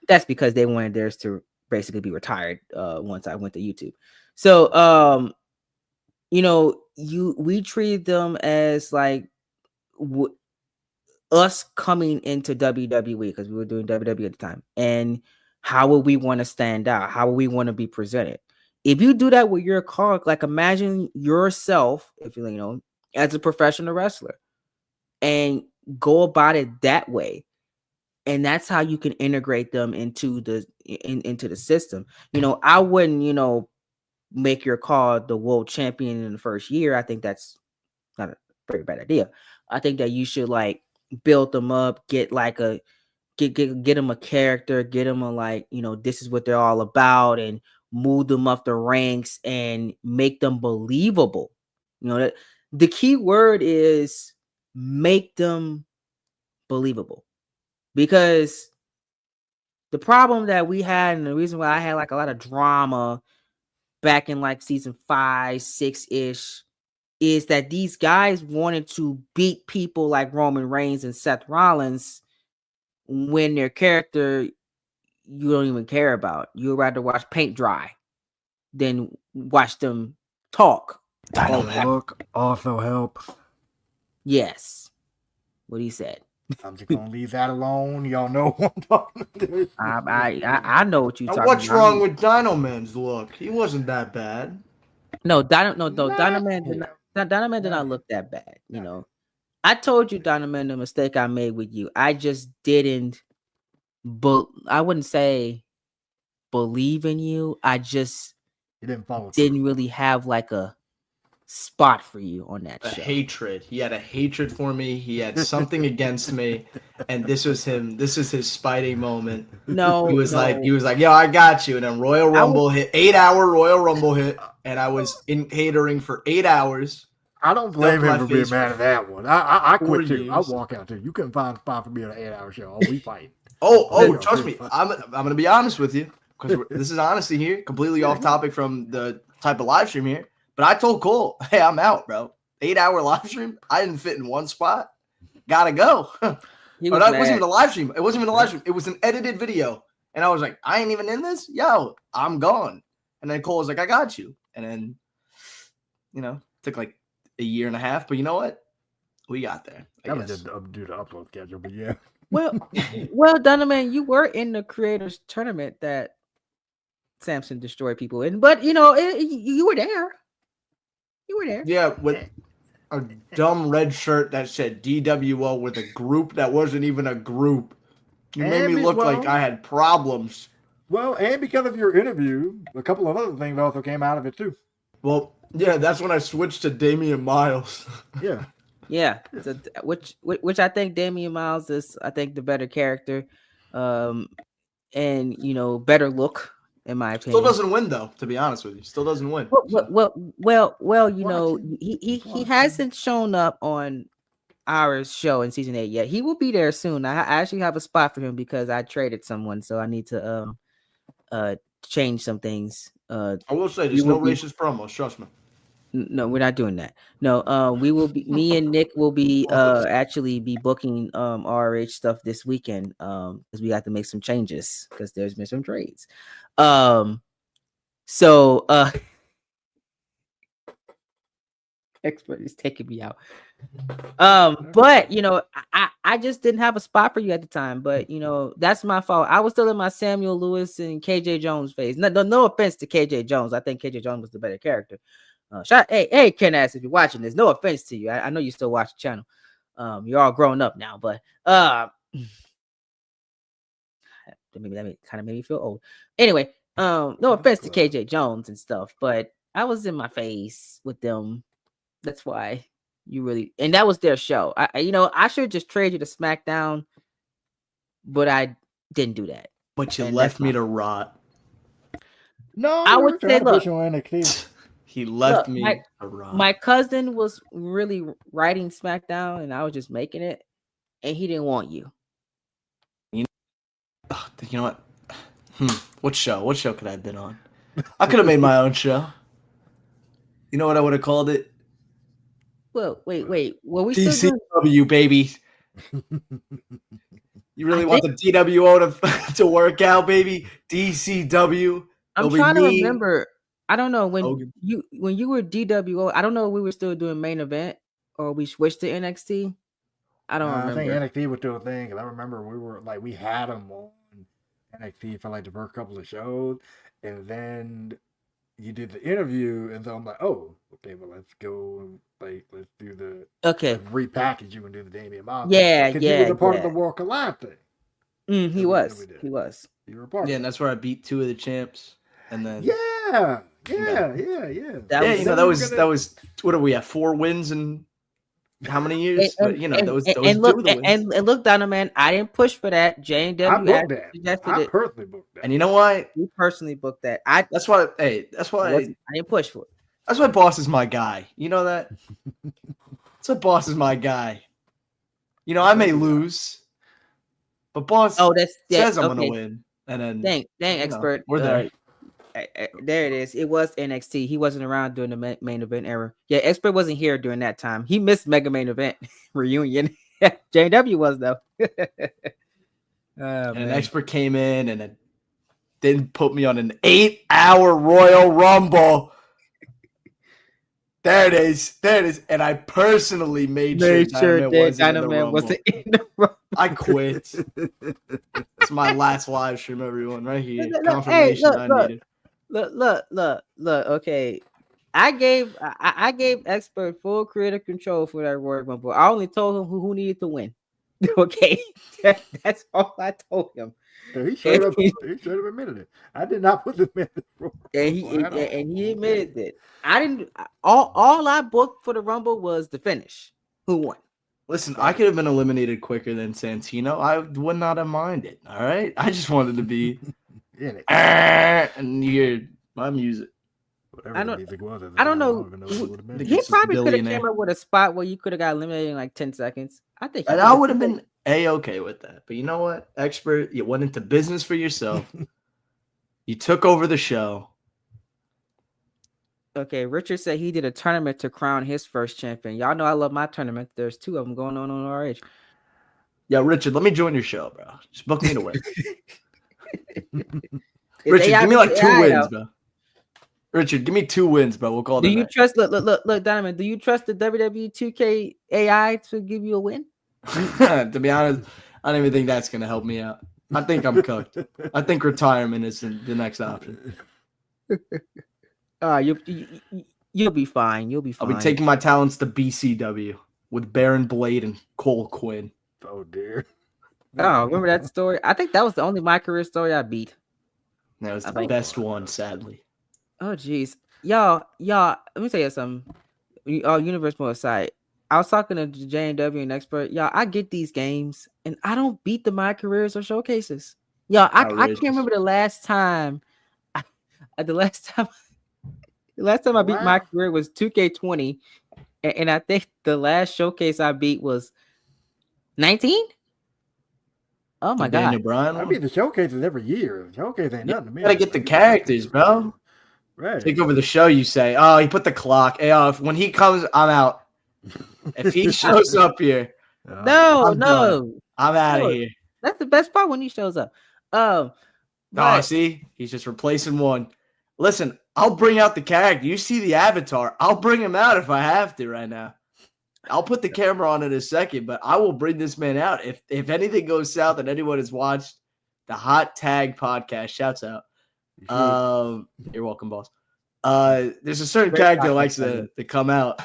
[SPEAKER 4] that's because they wanted theirs to basically be retired once I went to YouTube. So we treated them as like us coming into WWE, because we were doing WWE at the time. And how would we want to stand out? How would we want to be presented? If you do that with your call, like imagine yourself, if as a professional wrestler, and go about it that way. And that's how you can integrate them into the system. I wouldn't, make your call the world champion in the first year. I think that's not a very bad idea. I think that you should like build them up, get like a get them a character, get them a like, this is what they're all about, and move them up the ranks and make them believable. The key word is make them believable, because the problem that we had, and the reason why I had like a lot of drama back in like season 5, 6-ish, is that these guys wanted to beat people like Roman Reigns and Seth Rollins when their character you don't even care about. You'd rather watch paint dry than watch them talk.
[SPEAKER 3] Look also helps.
[SPEAKER 4] Yes. What he said.
[SPEAKER 3] I'm just gonna leave that alone. Y'all know what I'm talking about.
[SPEAKER 4] I know what you're talking
[SPEAKER 2] What's
[SPEAKER 4] about.
[SPEAKER 2] wrong with Dino Man's look? He wasn't that bad.
[SPEAKER 4] No, Dino Man did not look that bad. I told you, Dino Man, the mistake I made with you. I just didn't, but I wouldn't say believe in you. I just didn't really have like a spot for you on that show.
[SPEAKER 2] Hatred. He had a hatred for me. He had something against me, and this was him. This is his spiting moment.
[SPEAKER 4] No,
[SPEAKER 2] he was like, yo, I got you. And then Royal Rumble hit, 8-hour Royal Rumble hit, and I was in catering for 8 hours.
[SPEAKER 3] I don't blame him for being mad at that one. I quit too. I'll walk out too. You couldn't find a spot for me on an 8-hour show. Oh, we fight.
[SPEAKER 2] Trust me. I'm gonna be honest with you, because this is honesty here, completely off topic from the type of live stream here. But I told Cole, hey, I'm out, bro. 8-hour live stream. I didn't fit in one spot. Gotta go. It wasn't even a live stream. It wasn't even a live stream. It was an edited video. And I was like, I ain't even in this? Yo, I'm gone. And then Cole was like, I got you. And then, took like a year and a half. But you know what? We got there.
[SPEAKER 3] That was just due to upload schedule, but yeah.
[SPEAKER 4] Well, Donovan, you were in the creators tournament that Samson destroyed people in. But, you were there. You were there.
[SPEAKER 2] Yeah, with a dumb red shirt that said DWO with a group that wasn't even a group. You made me look like I had problems.
[SPEAKER 3] Well, and because of your interview, a couple of other things also came out of it too.
[SPEAKER 2] Well, yeah, that's when I switched to Damian Miles.
[SPEAKER 3] Yeah.
[SPEAKER 4] Yeah. Which I think Damian Miles is, I think, the better character. And, better look. In my opinion,
[SPEAKER 2] still doesn't win though. To be honest with you, still doesn't win.
[SPEAKER 4] Well. He hasn't shown up on our show in season 8 yet. He will be there soon. I actually have a spot for him because I traded someone, so I need to change some things.
[SPEAKER 2] I will say there's no racist promos. Trust me.
[SPEAKER 4] No, we're not doing that. No, we will be. Me and Nick will be actually be booking RH stuff this weekend because we got to make some changes because there's been some trades. So expert is taking me out. But I just didn't have a spot for you at the time. But that's my fault. I was still in my Samuel Lewis and KJ Jones phase. No offense to KJ Jones. I think KJ Jones was the better character. Hey, Ken Ass, if you're watching this, no offense to you. I know you still watch the channel. You're all grown up now, but that kind of made me feel old. Anyway, no offense to KJ Jones and stuff, but I was in my face with them. That's why and that was their show. I should just trade you to SmackDown, but I didn't do that.
[SPEAKER 2] But you left me to rot.
[SPEAKER 3] No,
[SPEAKER 4] I would say, look.
[SPEAKER 2] He left me to rot.
[SPEAKER 4] My cousin was really writing SmackDown, and I was just making it, and he didn't want you.
[SPEAKER 2] You know what? What show could I have been on? I could have made my own show. You know what I would have called it?
[SPEAKER 4] Well, wait. Well, we
[SPEAKER 2] DCW, baby. You really want the DWO to work out, baby? DCW.
[SPEAKER 4] I'm trying to remember. I don't know when you were DWO. I don't know if we were still doing main event or we switched to NXT. I don't remember.
[SPEAKER 3] I think NXT was still a thing because I remember we had them on NXT for like the first couple of shows, and then you did the interview, and so I'm like, oh, okay, well let's go and let's do the repackage you and do the Damian Miles.
[SPEAKER 4] Yeah,
[SPEAKER 3] because he was a part of the Walk Alive thing.
[SPEAKER 4] He was.
[SPEAKER 3] You were a part.
[SPEAKER 2] Yeah, and that's where I beat 2 of the champs, and then
[SPEAKER 3] yeah.
[SPEAKER 2] That was what are we at? 4 wins and how many years? But those
[SPEAKER 4] and
[SPEAKER 2] two
[SPEAKER 4] look
[SPEAKER 2] of the wins.
[SPEAKER 4] and look, Donovan, man, I didn't push for that.
[SPEAKER 3] I
[SPEAKER 4] J&W
[SPEAKER 3] booked that.
[SPEAKER 4] suggested
[SPEAKER 3] I
[SPEAKER 4] it.
[SPEAKER 3] personally booked that.
[SPEAKER 2] And you know what?
[SPEAKER 4] You personally booked that.
[SPEAKER 2] That's why. Hey,
[SPEAKER 4] I didn't push for it.
[SPEAKER 2] that's why Boss is my guy. You know that? That's why Boss is my guy. I may lose, but Boss says I'm gonna win. And then
[SPEAKER 4] dang expert.
[SPEAKER 2] We're there.
[SPEAKER 4] There it is. It was NXT. He wasn't around during the main event era. Yeah, expert wasn't here during that time. He missed Mega Main Event reunion. JW was though.
[SPEAKER 2] And an expert came in and it didn't put me on an 8-hour Royal Rumble. There it is. And I personally made sure Dynamite wasn't in the Rumble. I quit. It's my last live stream, everyone. Right here. Confirmation I needed.
[SPEAKER 4] Look. Okay, I gave expert full creative control for that Royal Rumble. I only told him who needed to win. Okay, that's all I told him.
[SPEAKER 3] So he should have admitted it. I did not put the man in the
[SPEAKER 4] and he admitted that I didn't. All I booked for the Rumble was the finish. Who won?
[SPEAKER 2] Listen, I could have been eliminated quicker than Santino. I would not have minded. All right, I just wanted to be
[SPEAKER 3] in it
[SPEAKER 2] and you hear my music.
[SPEAKER 3] I don't
[SPEAKER 4] know. He probably could have came up with a spot where you could have got eliminated in like 10 seconds. I think,
[SPEAKER 2] and I would have been okay with that. But you know what, expert, you went into business for yourself. You took over the show.
[SPEAKER 4] Okay, Richard said he did a tournament to crown his first champion. Y'all know I love my tournament. There's 2 of them going on RH.
[SPEAKER 2] Yeah, Richard, let me join your show, bro. Just book me to win. Richard, give me like 2 wins, bro. Richard, give me 2 wins, bro. We'll call it.
[SPEAKER 4] Do you trust? Look, Diamond. Do you trust the WWE2K AI to give you a win?
[SPEAKER 2] To be honest, I don't even think that's gonna help me out. I think I'm cooked. I think retirement is the next option.
[SPEAKER 4] You'll be fine. You'll be fine.
[SPEAKER 2] I'll be taking my talents to BCW with Baron Blade and Cole Quinn.
[SPEAKER 3] Oh dear.
[SPEAKER 4] Oh, remember that story? I think that was the only my career story I beat.
[SPEAKER 2] That was the best one, sadly.
[SPEAKER 4] Oh geez, y'all. Let me tell you something. Universe Mode aside, I was talking to J&W and expert. Y'all, I get these games and I don't beat the my careers or showcases. Y'all, I can't remember the last time. The last time I beat my career was 2K20, and I think the last showcase I beat was 19. Oh my god!
[SPEAKER 2] Daniel Bryan.
[SPEAKER 3] I mean, the showcases every year. The showcase ain't nothing to me.
[SPEAKER 2] You gotta get the characters, bro.
[SPEAKER 3] Right.
[SPEAKER 2] Take over the show. You say, "Oh, he put the clock." Hey, when he comes, I'm out. If he shows up here,
[SPEAKER 4] no,
[SPEAKER 2] I'm out of here.
[SPEAKER 4] That's the best part when he shows up.
[SPEAKER 2] See, he's just replacing one. Listen, I'll bring out the character. You see the avatar. I'll bring him out if I have to right now. I'll put the camera on in a second, but I will bring this man out. If anything goes south and anyone has watched the Hot Tag podcast, shouts out. You're welcome, boss. There's a certain character that likes to come out.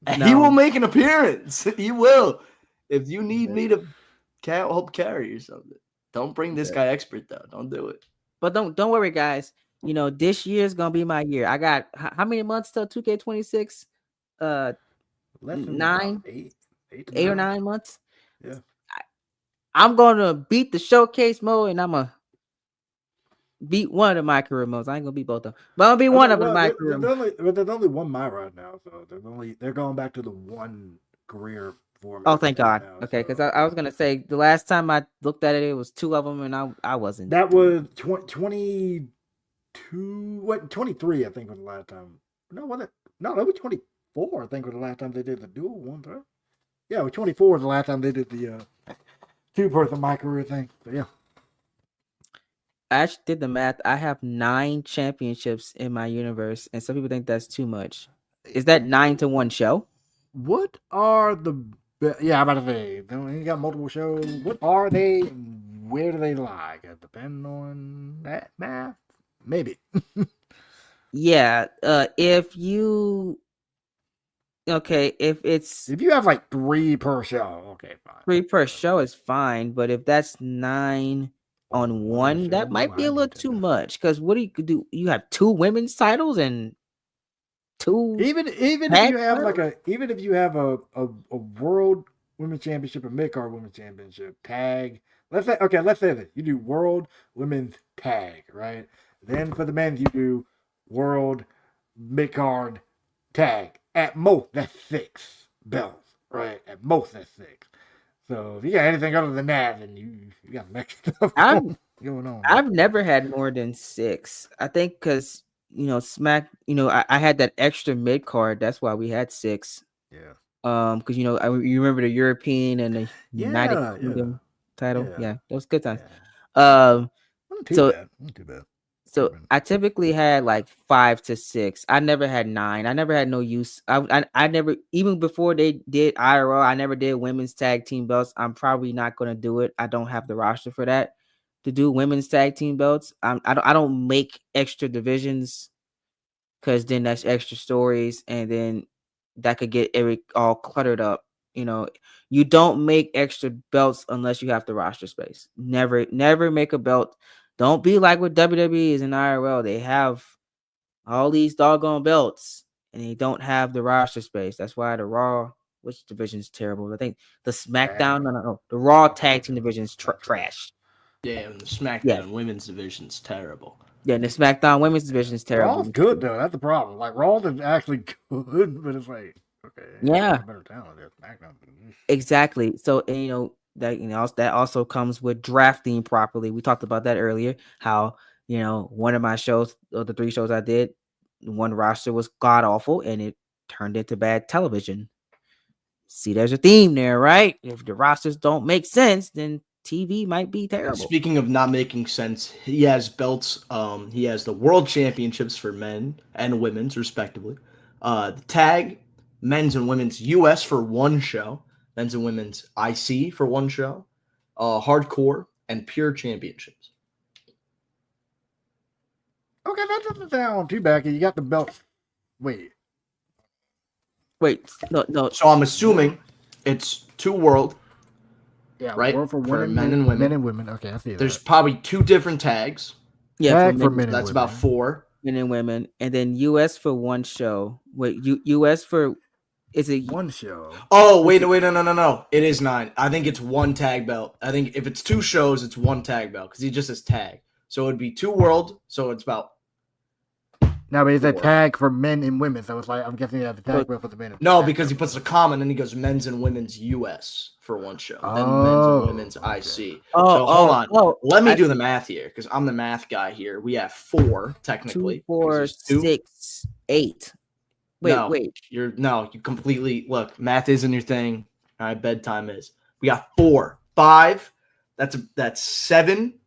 [SPEAKER 2] And he will make an appearance. He will. If you need me to help carry or something, don't bring this guy expert though. Don't do it.
[SPEAKER 4] But don't worry, guys. You know, this year is gonna be my year. I got how many months till 2K26? 9, 8 or 9 months.
[SPEAKER 3] Yeah.
[SPEAKER 4] I'm gonna beat the showcase mode, and I'm gonna beat one of my career modes. I ain't gonna beat both of them, but I'm gonna beat one of them.
[SPEAKER 3] There's only one my right now, so they're going back to the one career format.
[SPEAKER 4] Oh, thank God. Now, okay, because I was gonna say the last time I looked at it, it was 2 of them, and I wasn't.
[SPEAKER 3] That was 22. What 23? I think was the last time. No, was it? No, that was 24. I think was the last time they did the dual one. Right? Yeah, it was 24 was the last time they did the 2-person my career thing. So yeah.
[SPEAKER 4] I actually did the math. I have 9 championships in my universe, and some people think that's too much. Is that 9 to 1 show?
[SPEAKER 3] What are the? Yeah, I'm about to say. You got multiple shows. What are they? Where do they lie? Depending on that math, maybe.
[SPEAKER 4] Yeah. If you have
[SPEAKER 3] like 3 per show, okay, fine.
[SPEAKER 4] 3 per show is fine, but if that's 9 on one, that might be a little too much. Because what do? You have 2 women's titles and two.
[SPEAKER 3] Even if you have even if you have a world women's championship, a mid card women's championship, tag. Let's say that you do world women's tag, right? Then for the men you do world mid card tag. At most that's 6 belts, right? At most that's 6. So if you got anything other than that, then you got mixed stuff going on.
[SPEAKER 4] I've never had more than 6. I think because I had that extra mid card. That's why we had 6.
[SPEAKER 3] Yeah.
[SPEAKER 4] Because you remember the European and the United Kingdom title. Yeah, those good times.
[SPEAKER 3] Yeah. Not too bad.
[SPEAKER 4] So I typically had like 5 to 6. I never had 9. I never had no use. I never, even before they did IRL, I never did women's tag team belts. I'm probably not going to do it. I don't have the roster for that to do women's tag team belts. I don't make extra divisions because then that's extra stories, and then that could get all cluttered up. You don't make extra belts unless you have the roster space. Never make a belt. Don't be like what WWE is in IRL. They have all these doggone belts and they don't have the roster space. That's why the Raw, which division is terrible. I think the SmackDown, no, the Raw tag team division is trash.
[SPEAKER 2] Damn, the SmackDown women's division is terrible.
[SPEAKER 4] Yeah, the SmackDown women's division is terrible.
[SPEAKER 3] Raw's good though. That's the problem. Like Raw is actually good, but it's like better talent there. SmackDown.
[SPEAKER 4] Exactly. So that also comes with drafting properly. We talked about that earlier. How one of my shows, or the 3 shows I did, one roster was god awful, and it turned into bad television. See, there's a theme there, right? If the rosters don't make sense, then TV might be terrible.
[SPEAKER 2] Speaking of not making sense, he has belts. He has the World Championships for men and women's, respectively. The tag, men's and women's US for one show. Men's and women's IC for one show, hardcore, and pure championships.
[SPEAKER 3] Okay, that doesn't sound too bad. You got the belt. Wait,
[SPEAKER 4] no.
[SPEAKER 2] So I'm assuming it's 2 world.
[SPEAKER 3] Yeah,
[SPEAKER 2] right.
[SPEAKER 3] For
[SPEAKER 2] men and women.
[SPEAKER 3] Men and women. Okay, I see that.
[SPEAKER 2] There's probably 2 different tags.
[SPEAKER 4] Yeah,
[SPEAKER 3] for men and
[SPEAKER 2] that's
[SPEAKER 3] women.
[SPEAKER 2] about 4.
[SPEAKER 4] Men and women, and then US for one show. Wait, US for. Is it
[SPEAKER 3] one show?
[SPEAKER 2] Oh, wait, no. It is 9. I think it's 1 tag belt. I think if it's 2 shows, it's 1 tag belt because he just says tag. So it'd be 2 world. So it's about.
[SPEAKER 3] No, but it's a tag for men and women. So it's like, I'm guessing you have the tag belt for the men.
[SPEAKER 2] No, because he puts a comma and then he goes men's and women's US for one show. Then men's and women's IC. So hold on. Let me do the math here because I'm the math guy here. We have 4 technically.
[SPEAKER 4] 2, 4, 6, 8. Wait.
[SPEAKER 2] You completely look. Math isn't your thing. All right, bedtime is. We got 4, 5. That's 7,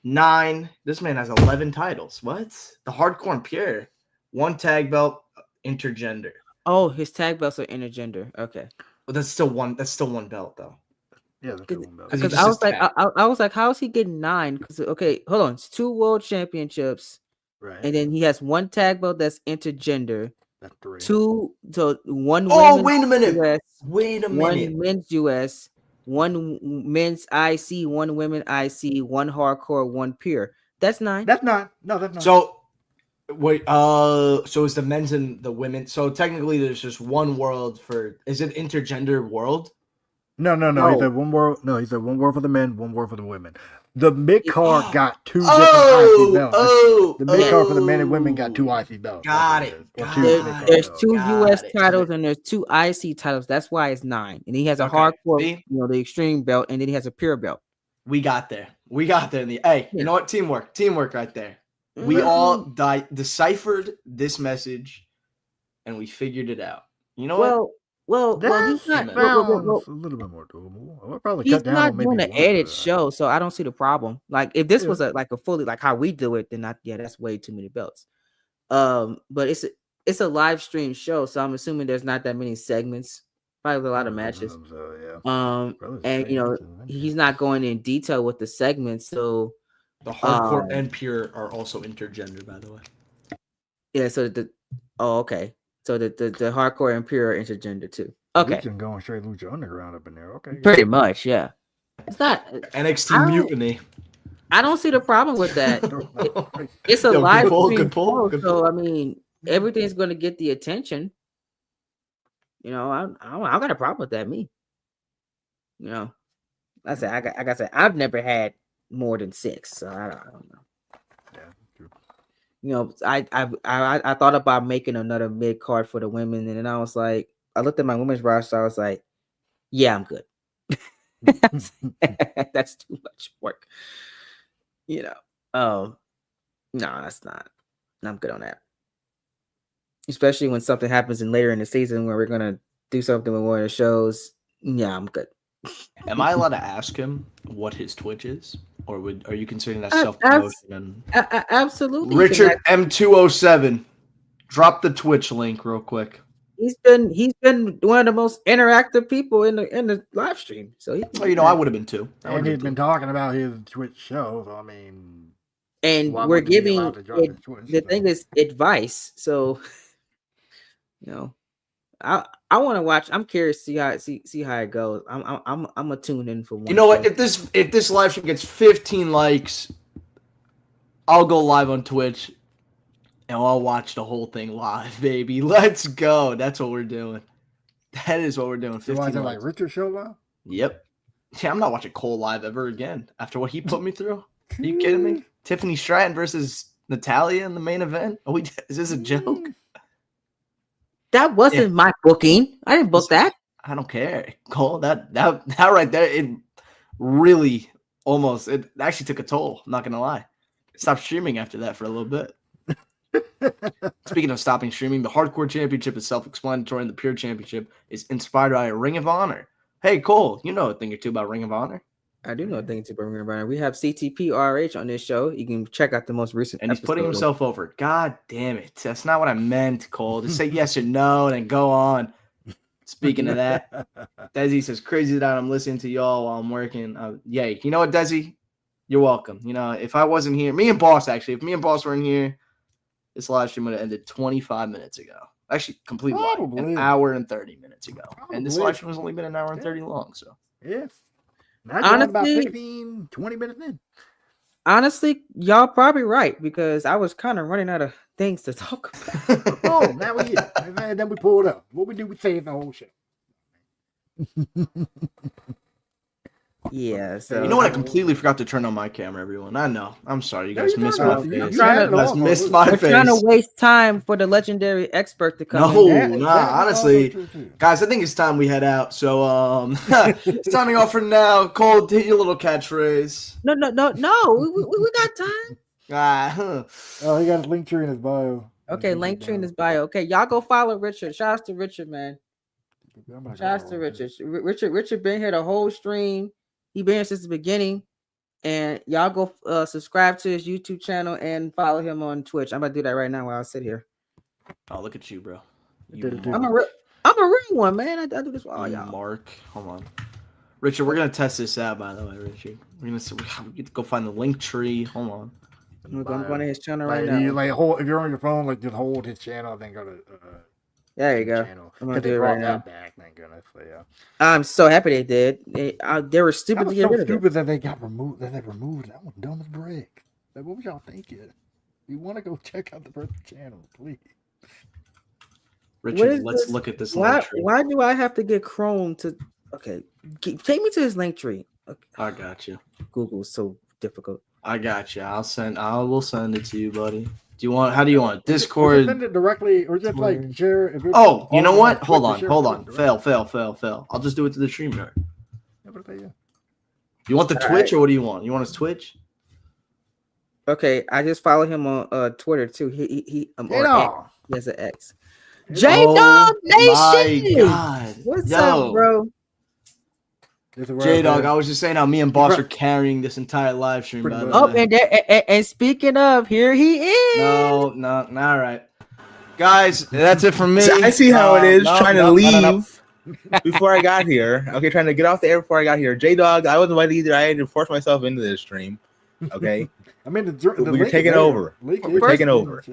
[SPEAKER 2] 9. This man has 11 titles. What? The hardcore and pure. 1 tag belt, intergender.
[SPEAKER 4] Oh, his tag belts are intergender. Okay.
[SPEAKER 2] Well, that's still one belt though.
[SPEAKER 3] Yeah, that's still 1 belt.
[SPEAKER 4] Because I was like, how is he getting 9? Because hold on, it's 2 world championships,
[SPEAKER 3] right?
[SPEAKER 4] And then he has 1 tag belt that's intergender.
[SPEAKER 3] That's 3.
[SPEAKER 4] 2, so 1.
[SPEAKER 2] Oh, wait a minute.
[SPEAKER 4] US,
[SPEAKER 2] wait a
[SPEAKER 4] 1
[SPEAKER 2] minute.
[SPEAKER 4] men's US, 1 men's IC, 1 women IC, 1 hardcore, 1 pure. That's 9.
[SPEAKER 3] That's not. No, that's not.
[SPEAKER 2] So wait. So is the men's and the women? So technically, there's just 1 world for. Is it intergender world?
[SPEAKER 3] No. He said 1 world. No, he said 1 world for the men, 1 world for the women. The mid card got 2 different IC belts. The mid card for the men and women got 2 IC belts.
[SPEAKER 2] Got it.
[SPEAKER 4] There's 2 US titles and there's 2 IC titles. That's why it's 9. And he has a hardcore, the extreme belt, and then he has a pure belt.
[SPEAKER 2] We got there. Hey, you know what? Teamwork right there. We all deciphered this message, and we figured it out. You know what?
[SPEAKER 4] Well, he's not.
[SPEAKER 3] A little bit more doable. I'll probably cut down on maybe
[SPEAKER 4] doing an edited show, so I don't see the problem. Like if this was a fully like how we do it, then that's way too many belts. But it's a live stream show, so I'm assuming there's not that many segments. Probably a lot of matches. And he's not going in detail with the segments, so
[SPEAKER 2] the hardcore and pure are also intergender, by the way.
[SPEAKER 4] Yeah. So okay. So the hardcore and pure are intergender too. Okay.
[SPEAKER 3] Lucha going straight Lucha Underground up in there. Okay.
[SPEAKER 4] Pretty much, yeah. It's not
[SPEAKER 2] NXT Mutiny.
[SPEAKER 4] I don't see the problem with that. It's a live stream. So I mean, everything's going to get the attention. You know, I got a problem with that. Me, you know, like I said, I've never had more than 6, so I don't know.
[SPEAKER 3] Yeah, true.
[SPEAKER 4] You know, I thought about making another mid card for the women, and then I was like, I looked at my women's roster, I was like, yeah, I'm good. That's too much work. You know, no, that's not. I'm good on that. Especially when something happens later in the season where we're gonna do something with one of the shows. Yeah, I'm good.
[SPEAKER 2] Am I allowed to ask him what his Twitch is, or are you considering that self promotion?
[SPEAKER 4] Absolutely,
[SPEAKER 2] Richard M207, drop the Twitch link real quick.
[SPEAKER 4] He's been one of the most interactive people in the live stream. So
[SPEAKER 2] I would have been too.
[SPEAKER 3] And he's been talking about his Twitch show. So I mean,
[SPEAKER 4] and we're giving the thing is advice. So you know, I want to watch. I'm curious to see how it goes. I'm gonna tune in for one.
[SPEAKER 2] You know what? If this live stream gets 15 likes, I'll go live on Twitch. And I'll watch the whole thing live, baby. Let's go. That's what we're doing. That is what we're doing. 15
[SPEAKER 3] watching like Richard show live?
[SPEAKER 2] Yep. Yeah, I'm not watching Cole live ever again after what he put me through. Are you kidding me? Tiffany Stratton versus Natalia in the main event? Is this a joke?
[SPEAKER 4] That wasn't my booking. I didn't book that.
[SPEAKER 2] I don't care, Cole. That right there, it really almost. It actually took a toll. I'm not gonna lie. Stopped streaming after that for a little bit. Speaking of stopping streaming, the Hardcore Championship is self-explanatory, and the Pure Championship is inspired by Ring of Honor. Hey, Cole, you know a thing or two about Ring of Honor.
[SPEAKER 4] I do know a thing or two about Ring of Honor. We have CTPRH on this show. You can check out the most recent
[SPEAKER 2] and he's putting himself over. God damn it. That's not what I meant, Cole. Just say yes or no and then go on. Speaking of that, Desi says, crazy that I'm listening to y'all while I'm working. Yay. You know what, Desi? You're welcome. You know, if I wasn't here, if me and Boss weren't here, this live stream would have ended 25 minutes ago. Actually, completely an hour and 30 minutes ago. And this live stream has only been an hour and 30 long. So,
[SPEAKER 3] yes. Now you're about 15, 20 minutes in.
[SPEAKER 4] Honestly, y'all probably right because I was kind of running out of things to talk about.
[SPEAKER 3] Oh, now we here. And then we pull it up. What we do, we save the whole shit.
[SPEAKER 4] Yeah, so
[SPEAKER 2] you know what? I completely forgot to turn on my camera, everyone. I know. I'm sorry. You guys missed my face.
[SPEAKER 4] You guys missed my face. Trying to waste time for the legendary expert to come in.
[SPEAKER 2] Honestly, guys, I think it's time we head out. So, signing off for now. Cole, hit your little catchphrase.
[SPEAKER 4] No. We got time.
[SPEAKER 3] Oh, he got a link tree in his bio.
[SPEAKER 4] Okay, link tree in his bio. Okay, y'all go follow Richard. Shout out to Richard, man. Shout out to Richard. Richard been here the whole stream. He been here since the beginning, and y'all go subscribe to his YouTube channel and follow him on Twitch. I'm gonna do that right now while I sit here.
[SPEAKER 2] Oh, look at you, bro!
[SPEAKER 4] I'm a real one, man. I do this for all y'all.
[SPEAKER 2] Mark, hold on, Richard. We're gonna test this out, by the way, Richard. We get to go find the link tree. Hold on.
[SPEAKER 4] I'm going to his channel right now.
[SPEAKER 3] If you're on your phone, just hold his channel, then go to.
[SPEAKER 4] There you go.
[SPEAKER 3] Channel.
[SPEAKER 4] I'm gonna do it right now.
[SPEAKER 3] Back, thank goodness. So, yeah.
[SPEAKER 4] I'm so happy they did. They were stupid to get rid of it.
[SPEAKER 3] Stupid that they got removed. That they removed that one. Dumb as brick. Like, what was y'all thinking? You want to go check out the first channel, please.
[SPEAKER 2] Richard, let's look at this.
[SPEAKER 4] Why do I have to get Chrome to? Okay, take me to his link tree. Okay.
[SPEAKER 2] I got you.
[SPEAKER 4] Google's so difficult.
[SPEAKER 2] I got you. I will send it to you, buddy. How do you want Discord?
[SPEAKER 3] Send it directly or just like share.
[SPEAKER 2] Oh, you know what? Hold on. Fail. I'll just do it to the StreamYard. You want the Twitch or what do you want? You want his Twitch?
[SPEAKER 4] Okay, I just follow him on Twitter too. He has an X.
[SPEAKER 2] J-Dog Nation. My God.
[SPEAKER 4] What's up, bro?
[SPEAKER 2] J-Dog, I was just saying how me and Boss are carrying this entire live stream. By the
[SPEAKER 4] way. And speaking of, here he is.
[SPEAKER 2] No, all right. Guys, that's it from me.
[SPEAKER 5] I see how it is trying to leave before I got here. Okay, trying to get off the air before I got here. J-Dog, I wasn't invited either. I had to force myself into this stream. Okay?
[SPEAKER 3] I mean,
[SPEAKER 5] we're taking over. We're taking over.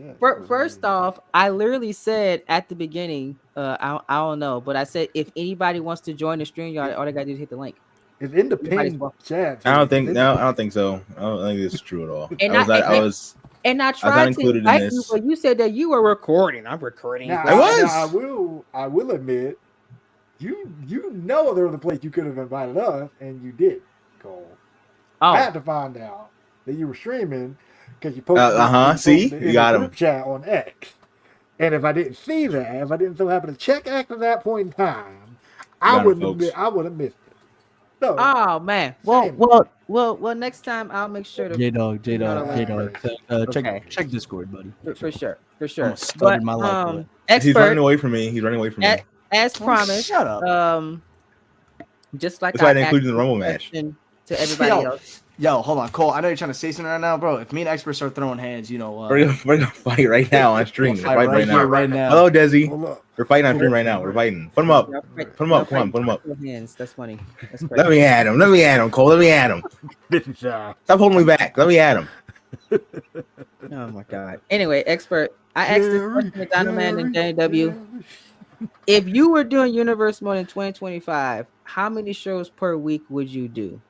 [SPEAKER 4] First off, I literally said at the beginning, I don't know, but I said if anybody wants to join the stream, all they gotta do is hit the link.
[SPEAKER 3] It's in the pin chat.
[SPEAKER 5] I don't think so. I don't think this is true at all.
[SPEAKER 4] And I
[SPEAKER 5] I was not
[SPEAKER 4] tried to
[SPEAKER 5] included in
[SPEAKER 4] invite you,
[SPEAKER 5] this.
[SPEAKER 4] but you said that you were recording. I'm recording.
[SPEAKER 3] Now,
[SPEAKER 5] I was.
[SPEAKER 3] now, I will admit, you know there was a place you could have invited us, and you did, Cole. I had to find out that you were streaming because you posted
[SPEAKER 5] See,
[SPEAKER 3] it
[SPEAKER 5] you
[SPEAKER 3] in
[SPEAKER 5] got
[SPEAKER 3] a
[SPEAKER 5] him.
[SPEAKER 3] group chat on X. And if I didn't see that, if I didn't so happen to check X at that point in time, I would have missed it. So,
[SPEAKER 4] oh man. Well. Next time I'll make sure to
[SPEAKER 6] J-Dog.
[SPEAKER 4] Okay.
[SPEAKER 6] Check Discord, buddy.
[SPEAKER 4] For sure.
[SPEAKER 6] Almost started my life with it.
[SPEAKER 5] He's running
[SPEAKER 4] Expert,
[SPEAKER 5] away from me. He's running away from me.
[SPEAKER 4] as promised.
[SPEAKER 6] Shut up.
[SPEAKER 4] Just like
[SPEAKER 5] That's why I
[SPEAKER 4] I
[SPEAKER 5] didn't include
[SPEAKER 4] asked
[SPEAKER 5] you in the Rumble match.
[SPEAKER 4] to everybody else.
[SPEAKER 2] Yo, hold on, Cole. I know you're trying to say something right now, bro. If me and Expert start throwing hands, you know what?
[SPEAKER 5] We're gonna fight right now on stream. We're fighting right now.
[SPEAKER 2] Right now.
[SPEAKER 5] Hello, Desi.
[SPEAKER 3] hold up.
[SPEAKER 5] We're fighting on stream right now. We're fighting. Put him up. Put him up. Come on, put him up.
[SPEAKER 4] Hands. That's funny. That's
[SPEAKER 5] Let me at him. Let me at him, Cole. Let me at him. Stop holding me back. Let me at him.
[SPEAKER 4] Oh my god. Anyway, Expert, I asked this question to Donovan and JW. If you were doing Universe Mode in 2025, how many shows per week would you do?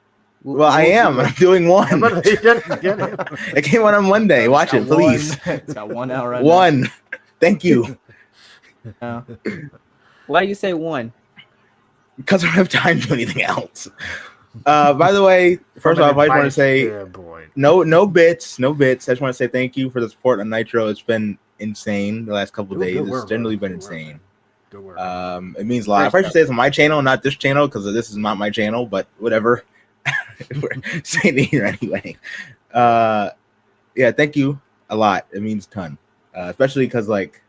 [SPEAKER 5] Well, I am. I'm doing one. It came out on Monday. Watch it, please.
[SPEAKER 2] It's got 1 hour right
[SPEAKER 5] One. Thank you.
[SPEAKER 2] now.
[SPEAKER 4] Why do you say one?
[SPEAKER 5] Because I don't have time to do anything else. By the way, first off, I just want to say no bits. I just want to say thank you for the support on Nitro. It's been insane the last couple of days. It's generally been insane. It means a lot. I probably should say it's on my channel, not this channel, because this is not my channel, but whatever. We're saying it here anyway. Yeah, thank you a lot. It means a ton. Especially because, like,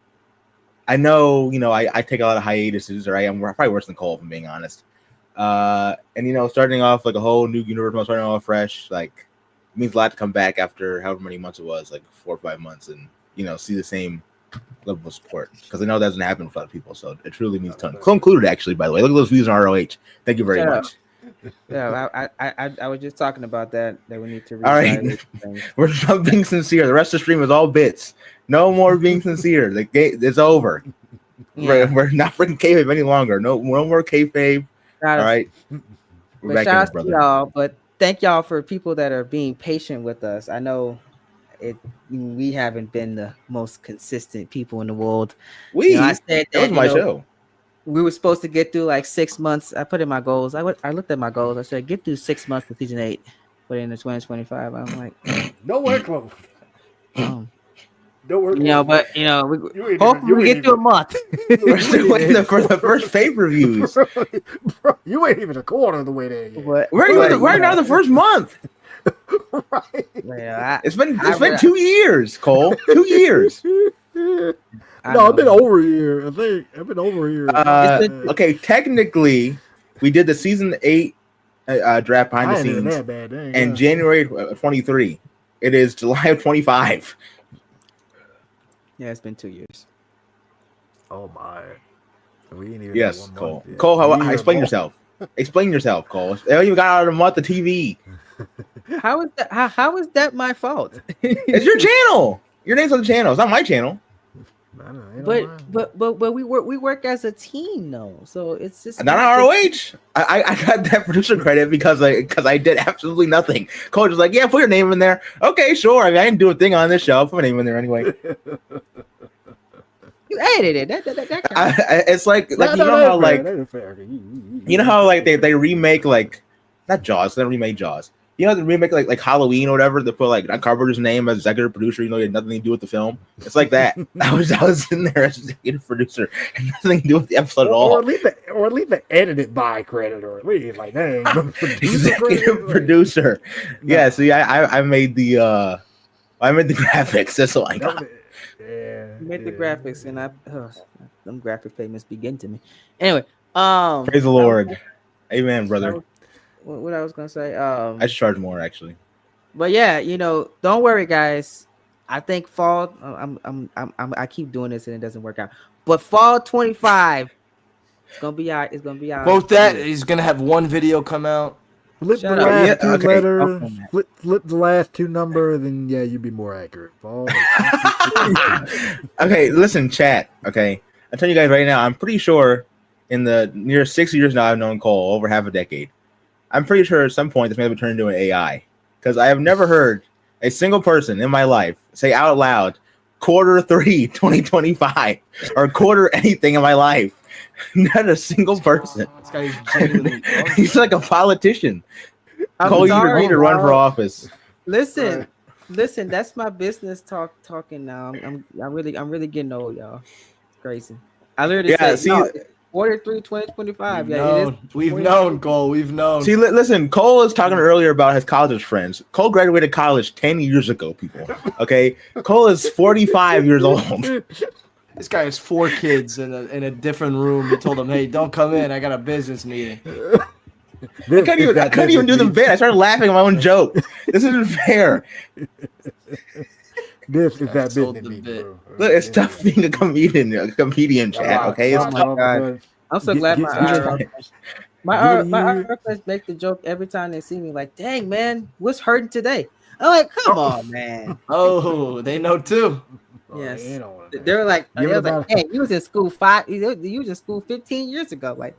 [SPEAKER 5] I know, I take a lot of hiatuses, or I'm probably worse than Cole, if I'm being honest. And starting off like a whole new universe, starting off fresh, like, it means a lot to come back after however many months it was, like 4 or 5 months, and see the same level of support, because I know that doesn't happen for other people, so it truly means a ton. Cole included, actually, by the way. Look at those views on ROH. Thank you very much.
[SPEAKER 4] Yeah, I was just talking about that we need to.
[SPEAKER 5] All right, we're not being sincere. The rest of the stream is all bits. No more being sincere. The game is over. Yeah. We're not freaking kayfabe any longer. No more kayfabe. All right, we're back in it, brother.
[SPEAKER 4] Y'all, but thank y'all for people that are being patient with us. I know we haven't been the most consistent people in the world.
[SPEAKER 5] I said that was my show.
[SPEAKER 4] We were supposed to get through like 6 months. I put in my goals. I looked at my goals. I said, get through 6 months of season 8, but in the 2025, I'm like,
[SPEAKER 3] nowhere close.
[SPEAKER 4] But
[SPEAKER 3] hopefully
[SPEAKER 4] we get through a month.
[SPEAKER 5] We're still waiting for the first pay-per-views.
[SPEAKER 3] Bro, you ain't even a quarter of the way there yet.
[SPEAKER 5] We're now the first month.
[SPEAKER 3] Right.
[SPEAKER 4] Well,
[SPEAKER 5] it's been 2 years, Cole. 2 years.
[SPEAKER 3] No, I've been over here. I think I've been over here.
[SPEAKER 5] Okay, technically, we did the season 8 draft behind the scenes, and January of 23. It is July of 25.
[SPEAKER 4] Yeah, it's been 2 years.
[SPEAKER 3] Oh my! We ain't even.
[SPEAKER 5] Yes, Cole. Cole, explain yourself. Explain yourself, Cole. They don't even got out of a month of TV.
[SPEAKER 4] How is that? How is that my fault?
[SPEAKER 5] It's your channel. Your name's on the channel. It's not my channel.
[SPEAKER 4] But we work as a team though, so it's just
[SPEAKER 5] not on ROH. I got that producer credit because I did absolutely nothing. Coach was like, "Yeah, put your name in there." Okay, sure. I mean, I didn't do a thing on this show. I'll put my name in there anyway.
[SPEAKER 4] You edited it. That
[SPEAKER 5] it's like you know how they remake like not Jaws. They don't remake Jaws. You know, they remake like Halloween or whatever. They put like Carpenter's name as executive producer. You know, he had nothing to do with the film. It's like that. I was in there as executive producer, and nothing to do with the episode at all.
[SPEAKER 3] Or at least the edited by credit, or at least like dang,
[SPEAKER 5] executive producer. Yeah. See, I made the graphics. That's all I got.
[SPEAKER 4] Yeah. Made the graphics, and them graphic payments begin to me. Anyway,
[SPEAKER 5] praise the Lord, amen, brother.
[SPEAKER 4] What I was gonna say,
[SPEAKER 5] I should charge more actually.
[SPEAKER 4] But yeah, don't worry, guys. I think fall. I keep doing this and it doesn't work out. But fall 25, it's gonna be out. It's gonna be out.
[SPEAKER 2] Quote that. He's gonna have one video come out.
[SPEAKER 3] Flip the last two letters. Flip the last two numbers, and yeah, you'd be more accurate. Fall.
[SPEAKER 5] Okay, listen, chat. Okay, I'm telling you guys right now. I'm pretty sure in the near 6 years now I've known Cole, over half a decade. I'm pretty sure at some point this may have been turned into an AI, because I have never heard a single person in my life say out loud, Q3 2025, or quarter anything in my life. Not a single person.
[SPEAKER 2] This guy is genuinely drunk.
[SPEAKER 5] He's like a politician.
[SPEAKER 4] I'm
[SPEAKER 5] Cole, you
[SPEAKER 4] sorry,
[SPEAKER 5] need to run for
[SPEAKER 4] bro.
[SPEAKER 5] office.
[SPEAKER 4] Listen, that's my business talking now. I'm really getting old, y'all. It's crazy. I literally said,
[SPEAKER 5] see,
[SPEAKER 4] no, quarter 3, 2025.
[SPEAKER 2] We've known, Cole. We've known.
[SPEAKER 5] See, listen, Cole was talking earlier about his college friends. Cole graduated college 10 years ago, people. Okay? Cole is 45 years old.
[SPEAKER 2] This guy has 4 kids in a different room. He told them, "Hey, don't come in. I got a business meeting."
[SPEAKER 5] I couldn't even do the bit. I started laughing at my own joke. This isn't fair.
[SPEAKER 3] This is that
[SPEAKER 2] sold
[SPEAKER 3] business
[SPEAKER 2] the
[SPEAKER 3] meeting,
[SPEAKER 2] bit.
[SPEAKER 3] bro.
[SPEAKER 5] Look, it's tough being a comedian chat, okay? It's tough.
[SPEAKER 4] I'm so glad my IRL friends make the joke every time they see me. Like, dang man, what's hurting today? I'm like, come on, man.
[SPEAKER 2] Oh, they know too.
[SPEAKER 4] Yes, they were like, hey, you was in school 15 years ago. Like,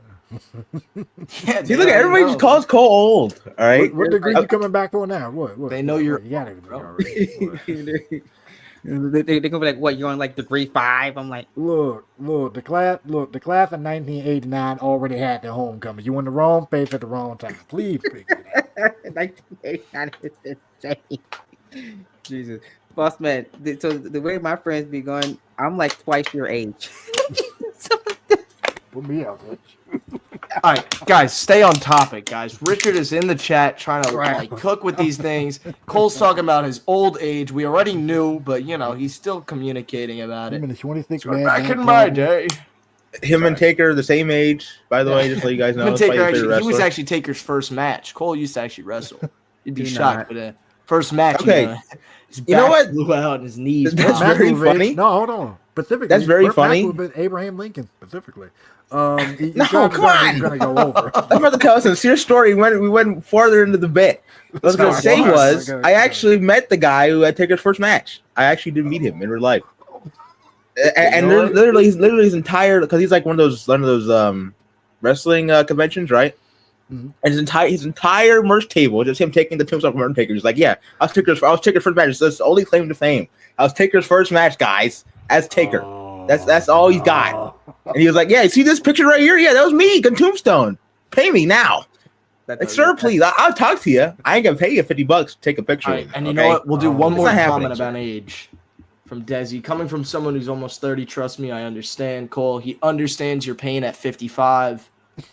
[SPEAKER 2] Yeah,
[SPEAKER 5] see, look, everybody just calls Cole old. All right,
[SPEAKER 3] what degree you coming back for now? What?
[SPEAKER 2] They know you're.
[SPEAKER 3] You got it already.
[SPEAKER 4] They're gonna be like, what? You're on like degree 5? I'm like,
[SPEAKER 3] Look, the class of 1989 already had their homecoming. You in the wrong place at the wrong time. Please figure it out.
[SPEAKER 4] 1989 is insane. Jesus, boss man. So the way my friends be going, I'm like twice your age.
[SPEAKER 3] Put me out, bitch.
[SPEAKER 2] All right, guys, stay on topic, guys. Richard is in the chat trying to like cook with these things. Cole's talking about his old age. We already knew, but he's still communicating about it. Back in my day.
[SPEAKER 5] Him and Taker are the same age, by the way, just so you guys know.
[SPEAKER 2] Him and Taker he was actually Taker's first match. Cole used to actually wrestle. You'd be shocked, but first match.
[SPEAKER 5] Okay,
[SPEAKER 2] his back
[SPEAKER 5] you know what?
[SPEAKER 2] blew out, his knees.
[SPEAKER 5] That's very funny.
[SPEAKER 3] No, hold on. Specifically,
[SPEAKER 5] that's very funny.
[SPEAKER 3] Would have been Abraham Lincoln specifically.
[SPEAKER 5] No, come on.
[SPEAKER 3] Gonna go over.
[SPEAKER 5] I'm about to tell a sincere story. We went farther into the bit. What I was going to say was, I actually met the guy who had Taker's first match. I actually did meet him in real life. And literally his entire, because he's like one of those wrestling conventions, right? Mm-hmm. And his entire merch table, just him taking the tombstone from Undertaker. He's like, yeah, I was Taker's first match. That's the only claim to fame. I was Taker's first match, guys, as Taker. That's all he's got. And he was like, yeah, see this picture right here? Yeah, that was me, Tombstone. Pay me now. Like, sir, please, I'll talk to you. I ain't gonna pay you $50 to take a picture.
[SPEAKER 2] Right, and you know what? We'll do one more comment about age from Desi. Coming from someone who's almost 30, trust me, I understand. Cole, he understands your pain at 55.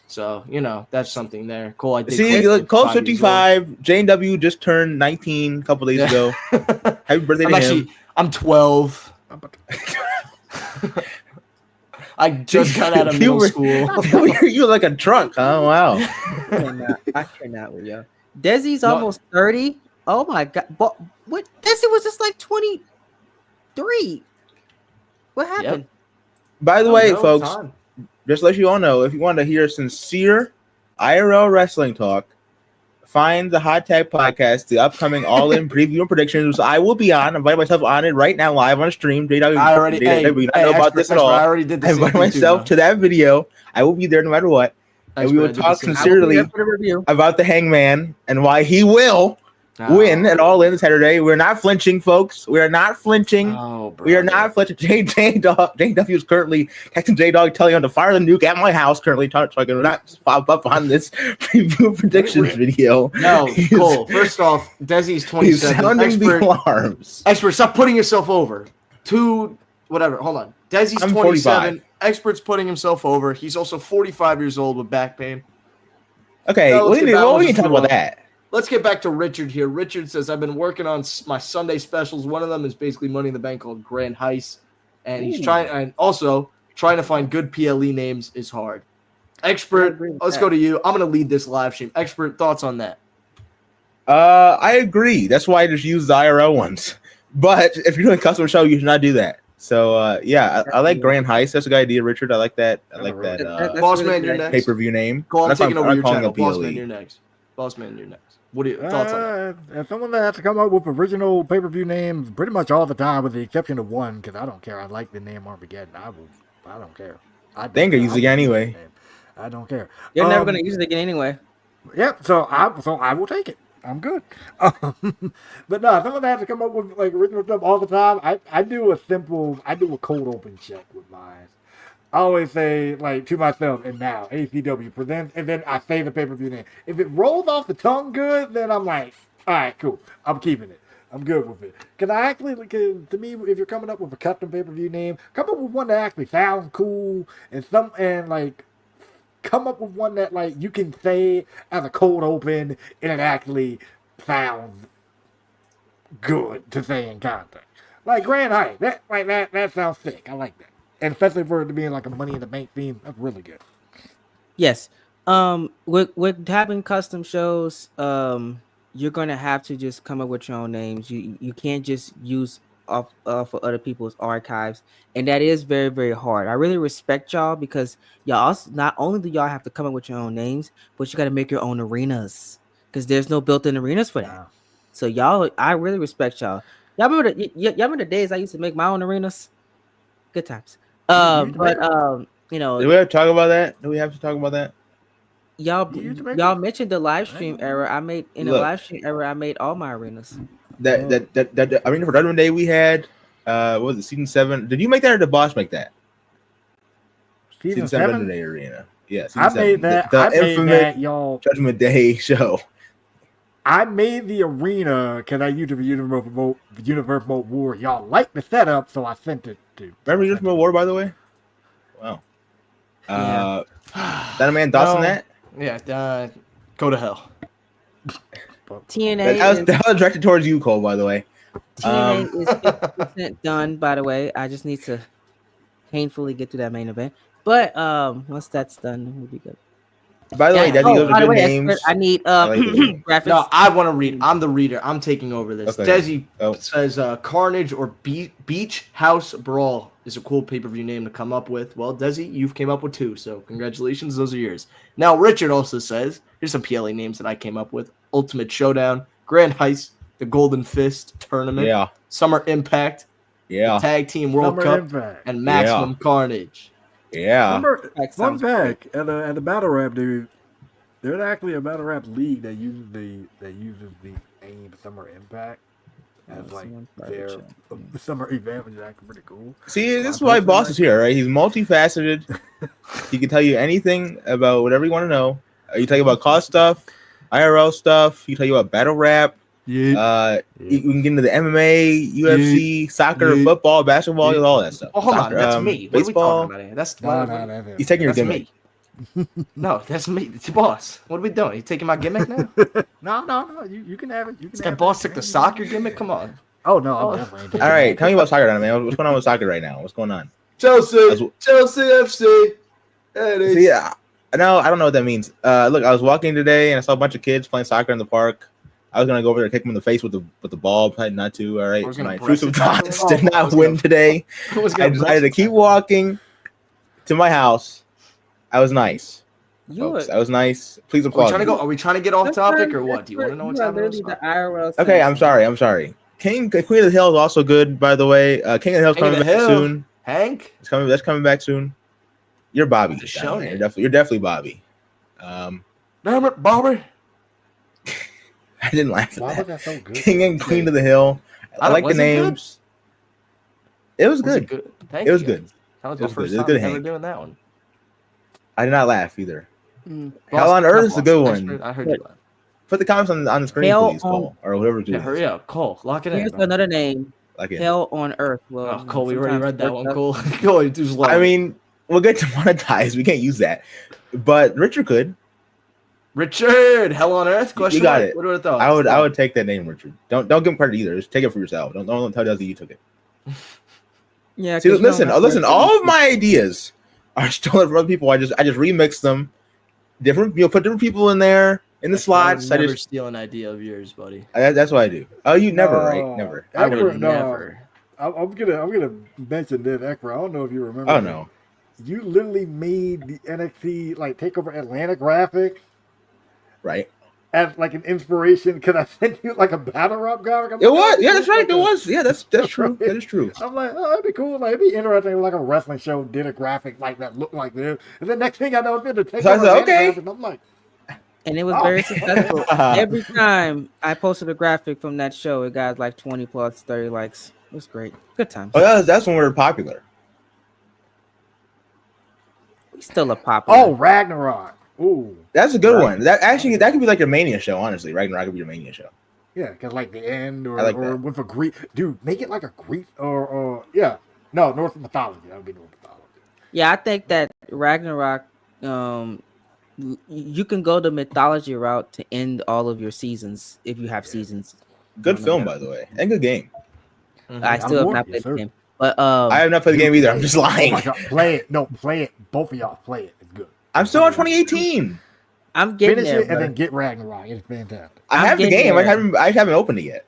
[SPEAKER 2] So, that's something there. Cole, I think.
[SPEAKER 5] See, Cole's 55. J&W just turned 19 a couple days ago. Happy birthday to him.
[SPEAKER 2] I'm 12. I just got out of middle school.
[SPEAKER 5] You look like a drunk. Oh, wow.
[SPEAKER 4] I cannot with you. Desi's almost 30. Oh, my God. But what? Desi was just like 23. What happened?
[SPEAKER 5] Yep. By the way, folks, just to let you all know, if you want to hear sincere IRL wrestling talk, find the Hot Tag Podcast, the upcoming All-In preview and predictions. I will be on. I'm inviting myself on it right now, live on stream. I already know about this at all. I already did this. I invited myself to that video. I will be there no matter what. And we will talk sincerely about the Hangman and why he will win at All-In Saturday. We're not flinching, folks. We are not flinching. We are not flinching. J.W. is currently texting J-Dog, telling him to fire the nuke at my house currently, so I can not pop up on this preview predictions video.
[SPEAKER 2] No, Cole. First off, Desi's 27.
[SPEAKER 5] He's sounding the alarms.
[SPEAKER 2] Expert, stop putting yourself over. Whatever. Hold on. Desi's 27. 45. Expert's putting himself over. He's also 45 years old with back pain.
[SPEAKER 5] Okay, we can talk about that.
[SPEAKER 2] Let's get back to Richard here. Richard says, I've been working on my Sunday specials. One of them is basically Money in the Bank called Grand Heist. And he's trying to find good PLE names is hard. Expert, let's go to you. I'm going to lead this live stream. Expert, thoughts on that?
[SPEAKER 5] I agree. That's why I just use the IRL ones. But if you're doing a custom show, you should not do that. So, I like Grand Heist. That's a good idea, Richard. I like that.
[SPEAKER 2] Boss Man, you're next.
[SPEAKER 5] Pay-per-view name.
[SPEAKER 2] Cole, I'm taking over your channel. Boss Man, you're next. Boss Man, you're next. What are your thoughts on that?
[SPEAKER 3] As someone that has to come up with original pay-per-view names pretty much all the time, with the exception of one, because I don't care. I like the name Armageddon. I don't care.
[SPEAKER 5] I think I use it anyway.
[SPEAKER 3] I don't care.
[SPEAKER 4] You're never going to use it again anyway.
[SPEAKER 3] Yep. So I will take it. I'm good. But no, someone has to come up with like original stuff all the time. I do a cold open check with mine. I always say like to myself, and now ACW presents, and then I say the pay-per-view name. If it rolls off the tongue good, then I'm like, all right, cool. I'm keeping it. I'm good with it. Because I actually, to me, if you're coming up with a custom pay-per-view name, come up with one that actually sounds cool and like come up with one that like you can say as a cold open and it actually sounds good to say in context. Like Grand Hype, that sounds sick. I like that, and especially for it to be like a Money in the Bank theme, that's really good.
[SPEAKER 4] Yes. With having custom shows, you're gonna have to just come up with your own names. You can't just use off of other people's archives, and that is very, very hard. I really respect y'all because y'all also not only do y'all have to come up with your own names, but you got to make your own arenas because there's no built-in arenas for that.
[SPEAKER 3] Wow.
[SPEAKER 4] So y'all, I really respect y'all. Y'all remember the days I used to make my own arenas? Good times. You know,
[SPEAKER 5] Do we have to talk about that? Do we have to talk about that?
[SPEAKER 4] Y'all mentioned the live stream era. I made the live stream era. I made all my arenas.
[SPEAKER 5] That arena for Judgment Day we had. What was it? Season 7. Did you make that or did the boss make that?
[SPEAKER 3] Season
[SPEAKER 5] 7
[SPEAKER 3] 7?
[SPEAKER 5] Judgment Day arena. Yeah,
[SPEAKER 3] I made that.
[SPEAKER 5] The
[SPEAKER 3] I made
[SPEAKER 5] infamous
[SPEAKER 3] that, y'all.
[SPEAKER 5] Judgment Day show.
[SPEAKER 3] I made the arena because I used the Universe Mode War. Y'all liked the setup, so I sent it to.
[SPEAKER 5] Remember Universe Mode War, by the way? Wow. That man Dawson that?
[SPEAKER 2] Yeah, go to hell.
[SPEAKER 4] TNA
[SPEAKER 5] that was directed towards you, Cole, by the way.
[SPEAKER 4] TNA is 50% done, by the way. I just need to painfully get to that main event. But once that's done, we'll be good.
[SPEAKER 5] By the way, Daddy, those are good names.
[SPEAKER 4] I need
[SPEAKER 2] graphics. No, I want to read. I'm the reader. I'm taking over this.
[SPEAKER 5] Okay.
[SPEAKER 2] Desi says Carnage or Beach House Brawl is a cool pay-per-view name to come up with. Well, Desi, you've came up with 2, so congratulations. Those are yours. Now, Richard also says, here's some PLA names that I came up with. Ultimate Showdown, Grand Heist, the Golden Fist Tournament, Summer Impact, the Tag Team World Cup, and Maximum Carnage.
[SPEAKER 5] Yeah.
[SPEAKER 3] Remember, fun fact, at the battle rap, dude, there's actually a battle rap league that uses the name Summer Impact as like their summer event, which is actually pretty cool.
[SPEAKER 5] See, this is why Boss is here, right? He's multifaceted. He can tell you anything about whatever you want to know. He tell you about cause stuff, IRL stuff. He tell you about battle rap. Yeah. You can get into the MMA, UFC, soccer, football, basketball, all that stuff.
[SPEAKER 2] Oh, hold
[SPEAKER 5] soccer,
[SPEAKER 2] on, that's me.
[SPEAKER 5] Baseball.
[SPEAKER 2] What are we talking about here?
[SPEAKER 5] He's taking your gimmick.
[SPEAKER 2] Me. No, that's me. It's Boss. What are we doing? You taking my gimmick now?
[SPEAKER 3] No. You can have it. You can.
[SPEAKER 2] That Boss took the soccer gimmick. Come on.
[SPEAKER 3] Oh no. All
[SPEAKER 5] right, tell me about soccer, man. What's going on with soccer right now? What's going on?
[SPEAKER 2] Chelsea FC.
[SPEAKER 5] See, no, I don't know what that means. Look, I was walking today and I saw a bunch of kids playing soccer in the park. I was gonna go over there and kick them in the face with the ball, but not to. All right, my intrusive thoughts did not win today. I decided to keep walking to my house. I was nice. I was nice. Please applaud.
[SPEAKER 2] Are we trying to get off topic or what? Do you want to know what's happening?
[SPEAKER 5] Okay, I'm sorry. Queen of the Hill is also good, by the way. King of the Hill's coming back soon.
[SPEAKER 2] Hank,
[SPEAKER 5] that's coming back soon. You're Bobby. You're definitely Bobby.
[SPEAKER 2] Damn it, Bobby.
[SPEAKER 5] I didn't laugh at that. So good? King and Queen of the Hill. I like the names. It was good. It was good.
[SPEAKER 2] That was my first time ever doing that one.
[SPEAKER 5] I did not laugh either. Hell on Earth is a good one.
[SPEAKER 2] I heard you laugh.
[SPEAKER 5] Put the comments on the screen, please, Cole, or whatever.
[SPEAKER 2] Yeah, hurry up, Cole. Lock it in.
[SPEAKER 4] Here's another name. Hell on Earth. Well,
[SPEAKER 2] Cole, we already read that one, Cole. Cole, too slow.
[SPEAKER 5] I mean, we'll get demonetized. We can't use that, but Richard could.
[SPEAKER 2] Richard, Hell on Earth?
[SPEAKER 5] You got it.
[SPEAKER 2] What are the thoughts?
[SPEAKER 5] I would take that name, Richard. Don't give him credit either. Just take it for yourself. Don't tell Desi you took it.
[SPEAKER 4] Yeah.
[SPEAKER 5] See, listen. All of my ideas are stolen from other people. I just remix them. Different. Put different people in there in the slots.
[SPEAKER 2] I never steal an idea of yours, buddy.
[SPEAKER 5] That's what I do. Oh, you never, right? Never.
[SPEAKER 2] I would never.
[SPEAKER 3] I'm gonna mention this, Ekra. I don't know if you remember.
[SPEAKER 5] Oh no.
[SPEAKER 3] You literally made the NXT Takeover Atlanta graphic.
[SPEAKER 5] Right.
[SPEAKER 3] As like an inspiration, because I sent you like a battle rap graphic.
[SPEAKER 5] It was, yeah, that's right. It was, yeah, that's true. That is true.
[SPEAKER 3] I'm like, oh, that'd be cool. Like, it'd be interesting. Like a wrestling show did a graphic like that, looked like this, and the next thing I know, it's been a Takeover.
[SPEAKER 5] So I said, okay.
[SPEAKER 3] And I'm like,
[SPEAKER 4] and it was very successful. Every time I posted a graphic from that show, it got like 20 plus 30 likes. It was great. Good times.
[SPEAKER 5] Oh, that's when we were popular.
[SPEAKER 4] We still a popular.
[SPEAKER 3] Oh, Ragnarok. Ooh,
[SPEAKER 5] that's a good one. That could be like your Mania show. Honestly, Ragnarok could be your Mania show.
[SPEAKER 3] Yeah, because like the end or,
[SPEAKER 5] like
[SPEAKER 3] or with a Greek dude, make it like a Greek or yeah. No, Norse mythology. That would be Norse mythology.
[SPEAKER 4] Yeah, I think that Ragnarok, you can go the mythology route to end all of your seasons if you have seasons.
[SPEAKER 5] Good film, by the way, and good game.
[SPEAKER 4] I still have not played the game, but
[SPEAKER 5] I have not played the game either. I'm just lying.
[SPEAKER 3] Oh my God, play it. No, play it. Both of y'all play it. It's good.
[SPEAKER 5] I'm still on 2018.
[SPEAKER 4] I'm getting
[SPEAKER 3] Finish
[SPEAKER 4] there,
[SPEAKER 3] it and then get Ragnarok. It's fantastic.
[SPEAKER 5] I have the game. I haven't opened it yet.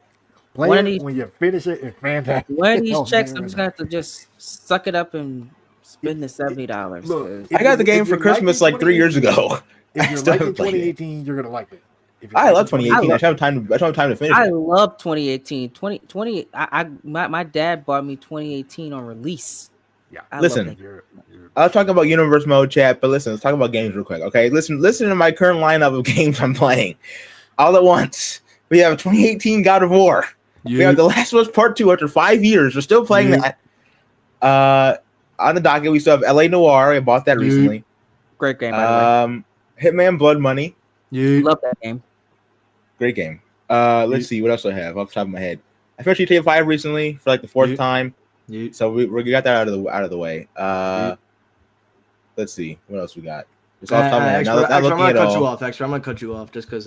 [SPEAKER 3] Play it when you finish it. It's fantastic.
[SPEAKER 4] One of these checks, I'm just gonna have to just suck it up and spend the $70.
[SPEAKER 3] Look,
[SPEAKER 5] I got the game for Christmas like 3 years ago.
[SPEAKER 3] If you're liking 2018, you're gonna like it.
[SPEAKER 5] I love 2018. I don't have time to finish.
[SPEAKER 4] I love 2018. 2020. My dad bought me 2018 on release.
[SPEAKER 3] Yeah.
[SPEAKER 5] Listen, I was talking about Universe Mode chat, but listen, let's talk about games real quick. Okay, listen to my current lineup of games I'm playing. All at once, we have 2018 God of War. Yeah. We have The Last of Us Part 2 after 5 years. We're still playing that. On the docket, we still have LA Noire. I bought that recently.
[SPEAKER 4] Great game. By the way.
[SPEAKER 5] Hitman Blood Money.
[SPEAKER 4] Love that game.
[SPEAKER 5] Great game. Let's see what else I have off the top of my head. I finished GTA 5 recently for like the 4th time. So we got that out of the way. Let's see what else we got. It's off the top of my head.
[SPEAKER 2] I'm gonna cut you off. Actually, I'm gonna cut you off just because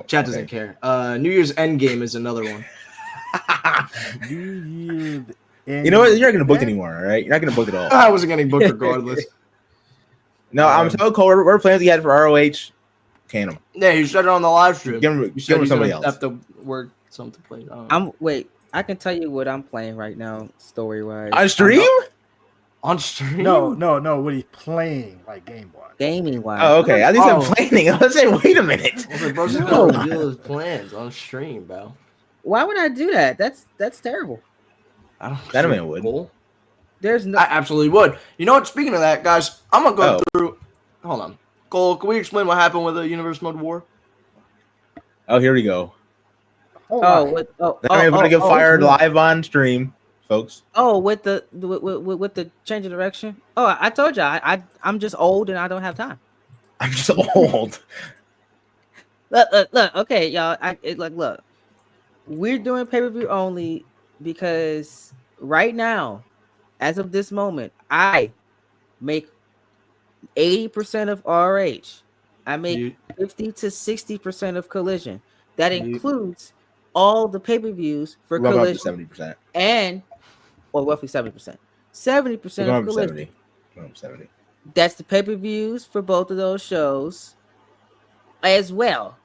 [SPEAKER 2] chat doesn't care. New Year's Endgame is another one.
[SPEAKER 3] New Year's.
[SPEAKER 5] You know what? You're not gonna book anymore, all right? You're not gonna book it all.
[SPEAKER 2] I wasn't getting booked regardless.
[SPEAKER 5] No, I'm so cold. We're playing he had for ROH. Can him.
[SPEAKER 2] Yeah, you said it on the live stream.
[SPEAKER 5] Give him somebody else.
[SPEAKER 2] Have to work something to play.
[SPEAKER 4] Wait. I can tell you what I'm playing right now, story wise.
[SPEAKER 5] On stream?
[SPEAKER 2] On stream?
[SPEAKER 3] No. What he's playing, like game wise.
[SPEAKER 4] Gaming wise.
[SPEAKER 5] Oh, okay. I think I'm playing. I was saying, wait a minute.
[SPEAKER 2] Bro's gonna deal his plans on stream, bro.
[SPEAKER 4] Why would I do that? That's terrible.
[SPEAKER 2] I don't.
[SPEAKER 5] That man would.
[SPEAKER 2] Cool.
[SPEAKER 4] There's no.
[SPEAKER 2] I absolutely would. You know what? Speaking of that, guys, I'm gonna go through. Hold on, Cole. Can we explain what happened with the Universe Mode War?
[SPEAKER 5] Oh, here we go.
[SPEAKER 4] That
[SPEAKER 5] man's gonna get fired live on stream, folks.
[SPEAKER 4] Oh, with the change of direction. Oh, I told you, I'm just old and I don't have time.
[SPEAKER 5] I'm just old.
[SPEAKER 4] Look. Okay, y'all. Look. We're doing pay-per-view only because right now, as of this moment, I make 80% of RH. I make 50 to 60% of Collision. That includes all the pay-per-views for Collision
[SPEAKER 5] 70%.
[SPEAKER 4] and roughly 70%. 70% of Collision.
[SPEAKER 5] 70.
[SPEAKER 4] That's the pay-per-views for both of those shows as well.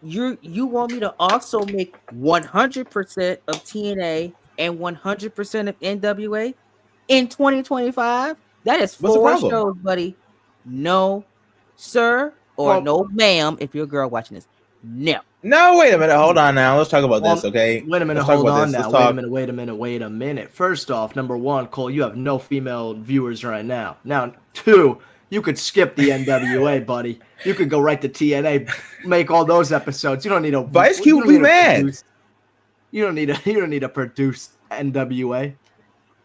[SPEAKER 4] You want me to also make 100% of TNA and 100% of NWA in 2025? That is 4 shows, buddy. No, sir, or no, ma'am, if you're a girl watching this. No,
[SPEAKER 5] wait a minute. Hold on now. Let's talk about this, okay?
[SPEAKER 2] Wait a minute. Hold on now. Wait a minute. First off, number one, Cole, you have no female viewers right now. Now, 2, you could skip the NWA, buddy. You could go right to TNA, make all those episodes. You don't need a
[SPEAKER 5] Vice Cube will be mad.
[SPEAKER 2] You don't need to produce NWA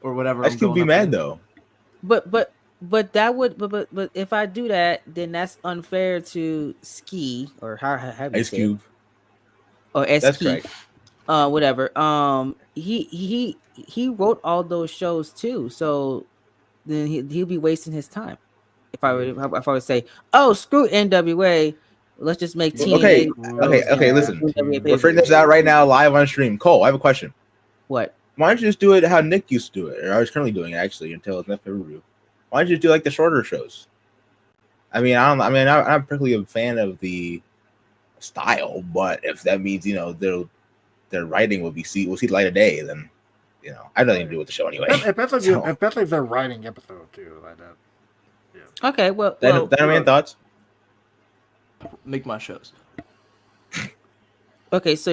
[SPEAKER 2] or whatever.
[SPEAKER 5] Vice Cube will be mad though.
[SPEAKER 4] But that would but if I do that, then that's unfair to Ski or how you
[SPEAKER 5] Ice
[SPEAKER 4] say
[SPEAKER 5] Cube
[SPEAKER 4] or S.
[SPEAKER 5] That's right.
[SPEAKER 4] Whatever. He wrote all those shows too, so then he'll be wasting his time. If I would say, oh, screw NWA, let's just make TNA.
[SPEAKER 5] Okay. Listen, we're figuring this out right now, live on stream. Cole, I have a question.
[SPEAKER 4] What?
[SPEAKER 5] Why don't you just do it how Nick used to do it, or I was currently doing it actually until his next review? Why don't you just do like the shorter shows? I'm particularly a fan of the style, but if that means their writing will see the light of day, then I have nothing to do with the show anyway.
[SPEAKER 3] Especially if they're writing episode too, like that. Yeah.
[SPEAKER 4] Okay, well,
[SPEAKER 5] any thoughts?
[SPEAKER 2] Make my shows.
[SPEAKER 4] Okay, so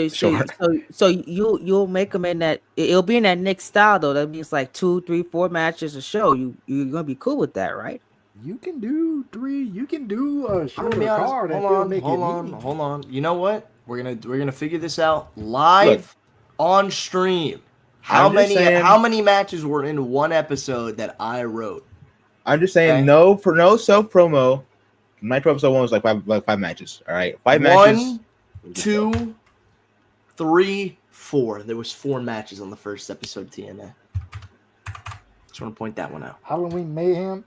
[SPEAKER 4] you'll make them in that. It'll be in that Nick style though. That means like 2, 3, 4 matches a show. You're gonna be cool with that, right?
[SPEAKER 3] You can do 3. You can do a
[SPEAKER 2] I'm gonna
[SPEAKER 3] shorter
[SPEAKER 2] be honest.
[SPEAKER 3] card and
[SPEAKER 2] Hold
[SPEAKER 3] still
[SPEAKER 2] on,
[SPEAKER 3] make
[SPEAKER 2] hold
[SPEAKER 3] it
[SPEAKER 2] on,
[SPEAKER 3] meaningful.
[SPEAKER 2] hold on. You know what? We're gonna figure this out live on stream. How
[SPEAKER 5] I'm just saying-
[SPEAKER 2] how many matches were in one episode that I wrote?
[SPEAKER 5] I'm just saying,
[SPEAKER 2] Okay.
[SPEAKER 5] no self promo. Nitro episode 1 was like five matches. All right, 5 matches.
[SPEAKER 2] 1, 2, 3, 4. There was 4 matches on the first episode of TNA. Just want to point that one out.
[SPEAKER 3] Halloween Mayhem.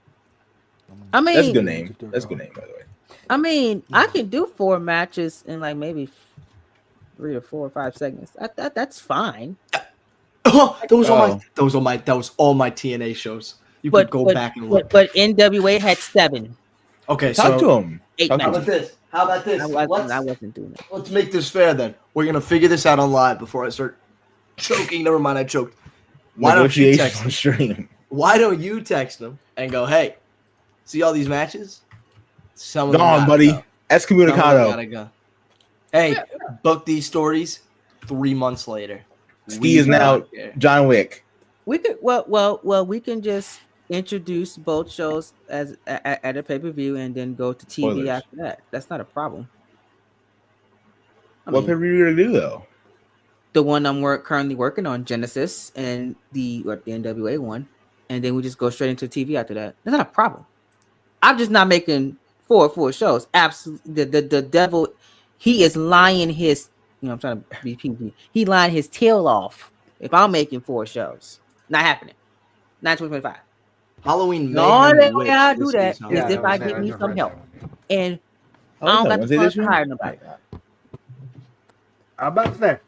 [SPEAKER 4] I mean,
[SPEAKER 5] That's a good name. That's a good name, by the way.
[SPEAKER 4] I mean, I can do 4 matches in like maybe 3 or 4 or 5 segments. That's fine.
[SPEAKER 2] That was all my TNA shows. You could go back and look.
[SPEAKER 4] But NWA had 7.
[SPEAKER 2] Okay,
[SPEAKER 5] Talk to him.
[SPEAKER 4] 8
[SPEAKER 5] Talk to
[SPEAKER 2] How
[SPEAKER 5] him.
[SPEAKER 2] about
[SPEAKER 4] matches.
[SPEAKER 2] this? How about this?
[SPEAKER 4] I wasn't doing it.
[SPEAKER 2] Let's make this fair then. We're gonna figure this out on live before I start choking. Never mind, I choked. Why don't you
[SPEAKER 5] Negotiations
[SPEAKER 2] text
[SPEAKER 5] on
[SPEAKER 2] him?
[SPEAKER 5] stream?
[SPEAKER 2] Why don't you text them and go, hey, see all these matches? Some of
[SPEAKER 5] Go
[SPEAKER 2] them
[SPEAKER 5] on,
[SPEAKER 2] gotta
[SPEAKER 5] buddy.
[SPEAKER 2] go. Some of them
[SPEAKER 5] Excommunicado.
[SPEAKER 2] gotta go. Hey, book these stories 3 months later.
[SPEAKER 5] Ski is now John Wick.
[SPEAKER 4] We could we can just introduce both shows as at a pay-per-view and then go to TV
[SPEAKER 5] Spoilers.
[SPEAKER 4] after that. That's not a problem. I
[SPEAKER 5] What
[SPEAKER 4] mean,
[SPEAKER 5] pay-per-view are you gonna do though?
[SPEAKER 4] the one I'm currently working on, Genesis, and the NWA one, and then we just go straight into TV after that. That's not a problem. I'm just not making four shows. Absolutely, the devil, he is lying his. I'm trying to be PG. He lying his tail off. If I'm making 4 shows, not happening. Not 2025.
[SPEAKER 2] Halloween.
[SPEAKER 4] The only
[SPEAKER 2] Mayhem
[SPEAKER 4] way
[SPEAKER 2] Witch
[SPEAKER 4] I do
[SPEAKER 2] this
[SPEAKER 4] that
[SPEAKER 2] is
[SPEAKER 4] is
[SPEAKER 2] Halloween.
[SPEAKER 4] if I get me some help. And
[SPEAKER 5] Oh,
[SPEAKER 4] I don't
[SPEAKER 5] no,
[SPEAKER 4] got
[SPEAKER 5] was
[SPEAKER 4] the
[SPEAKER 5] it
[SPEAKER 4] funds
[SPEAKER 5] this
[SPEAKER 4] to
[SPEAKER 5] year?
[SPEAKER 4] hire nobody.
[SPEAKER 3] I'm about to say.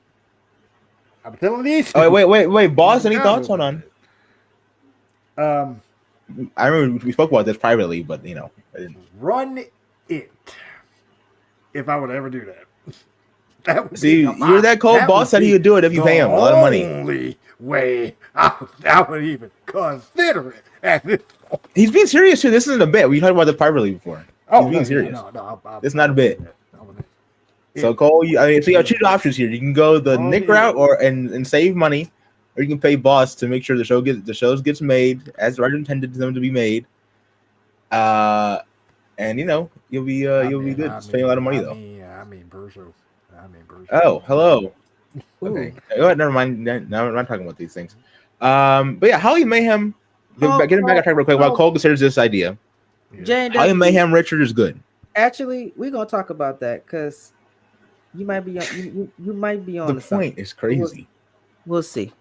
[SPEAKER 3] I'm telling these.
[SPEAKER 5] Oh wait, boss. Any thoughts? Hold on. I remember we spoke about this privately, but I didn't.
[SPEAKER 3] Run it. If I would ever do that. That would
[SPEAKER 5] See,
[SPEAKER 3] be
[SPEAKER 5] you're that cold.
[SPEAKER 3] that
[SPEAKER 5] Boss
[SPEAKER 3] would
[SPEAKER 5] said he
[SPEAKER 3] be
[SPEAKER 5] would do it if you pay him a lot of money.
[SPEAKER 3] The only way I would even consider it at this point.
[SPEAKER 5] He's being serious too. This isn't a bit. We talked about this privately before. He's being serious.
[SPEAKER 3] No,
[SPEAKER 5] It's not a bit. So Cole, you have 2 options here. You can go the Nick route and save money, or you can pay Boss to make sure the shows gets made as Roger intended them to be made. And you'll be good. Spending a lot of money though.
[SPEAKER 3] I mean, Burso.
[SPEAKER 5] Oh, hello. Okay. Go ahead. Never mind. No, I'm not talking about these things. But yeah, Halloween Mayhem. Getting back on track real quick. While Cole considers this idea, Halloween Mayhem Richard is good.
[SPEAKER 4] Actually, we're gonna talk about that because you might be on. You might be on.
[SPEAKER 5] The point is crazy.
[SPEAKER 4] We'll see.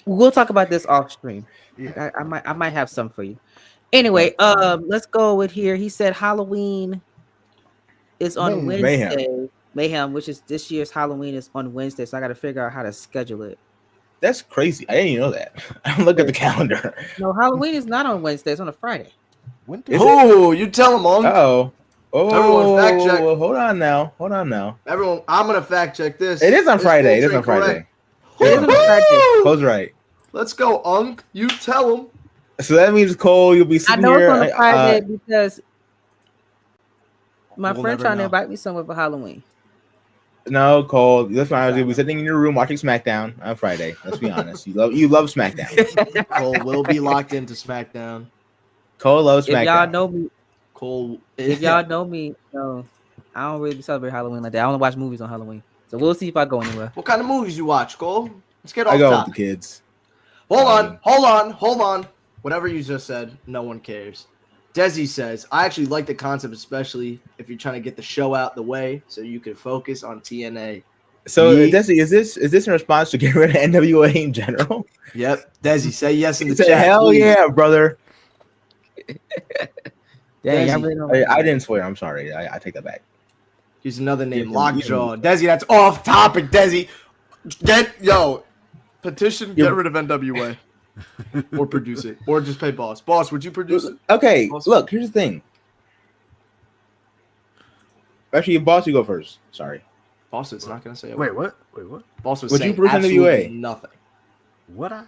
[SPEAKER 4] We'll talk about this off stream. Yeah. I might have some for you. Anyway, let's go with here. He said Halloween is on Wednesday. Mayhem, which is this year's Halloween, is on Wednesday, so I got to figure out how to schedule it.
[SPEAKER 5] That's crazy. I didn't even know that. I don't look at the calendar.
[SPEAKER 4] No, Halloween is not on Wednesday. It's on a Friday.
[SPEAKER 2] Oh, you tell him on.
[SPEAKER 5] Everyone fact check. Hold on now.
[SPEAKER 2] Everyone, I'm gonna fact check this.
[SPEAKER 5] It is on Friday. It is on Friday. Cole's right.
[SPEAKER 2] Let's go, Unk. You tell him.
[SPEAKER 5] So that means Cole, you'll be sitting here.
[SPEAKER 4] I know it's on a Friday because my friend trying to invite me somewhere for Halloween.
[SPEAKER 5] No, Cole. That's why I was gonna be sitting in your room watching SmackDown on Friday. Let's be honest. You love SmackDown.
[SPEAKER 2] Cole will be locked into SmackDown.
[SPEAKER 5] Cole loves SmackDown.
[SPEAKER 4] If y'all know me,
[SPEAKER 2] Cole.
[SPEAKER 4] If y'all know me, I don't really celebrate Halloween like that. I only watch movies on Halloween, so we'll see if I go anywhere.
[SPEAKER 2] What kind of movies you watch, Cole? Let's get off.
[SPEAKER 5] I go
[SPEAKER 2] topic.
[SPEAKER 5] with the kids.
[SPEAKER 2] Hold on. Whatever you just said, no one cares. Desi says, I actually like the concept, especially if you're trying to get the show out the way so you can focus on TNA.
[SPEAKER 5] So, Desi, is this in response to getting rid of NWA in general?
[SPEAKER 2] Yep. Desi, say yes in the
[SPEAKER 5] chat. Hell please. Yeah, brother.
[SPEAKER 4] Dang,
[SPEAKER 5] I didn't swear. I'm sorry. I take that back.
[SPEAKER 2] Here's another name, Lockjaw. Desi, that's off topic, Desi. Petition, get rid of NWA. Or produce it. Or just pay Boss. Boss, would you produce it?
[SPEAKER 5] Okay,
[SPEAKER 2] Boss?
[SPEAKER 5] Look, here's the thing. Actually, Boss, you go first. Sorry.
[SPEAKER 2] Boss is not going to say it.
[SPEAKER 3] Wait, what?
[SPEAKER 2] Boss was
[SPEAKER 5] would
[SPEAKER 2] saying
[SPEAKER 5] you produce NWA?
[SPEAKER 2] Nothing.
[SPEAKER 3] Would I?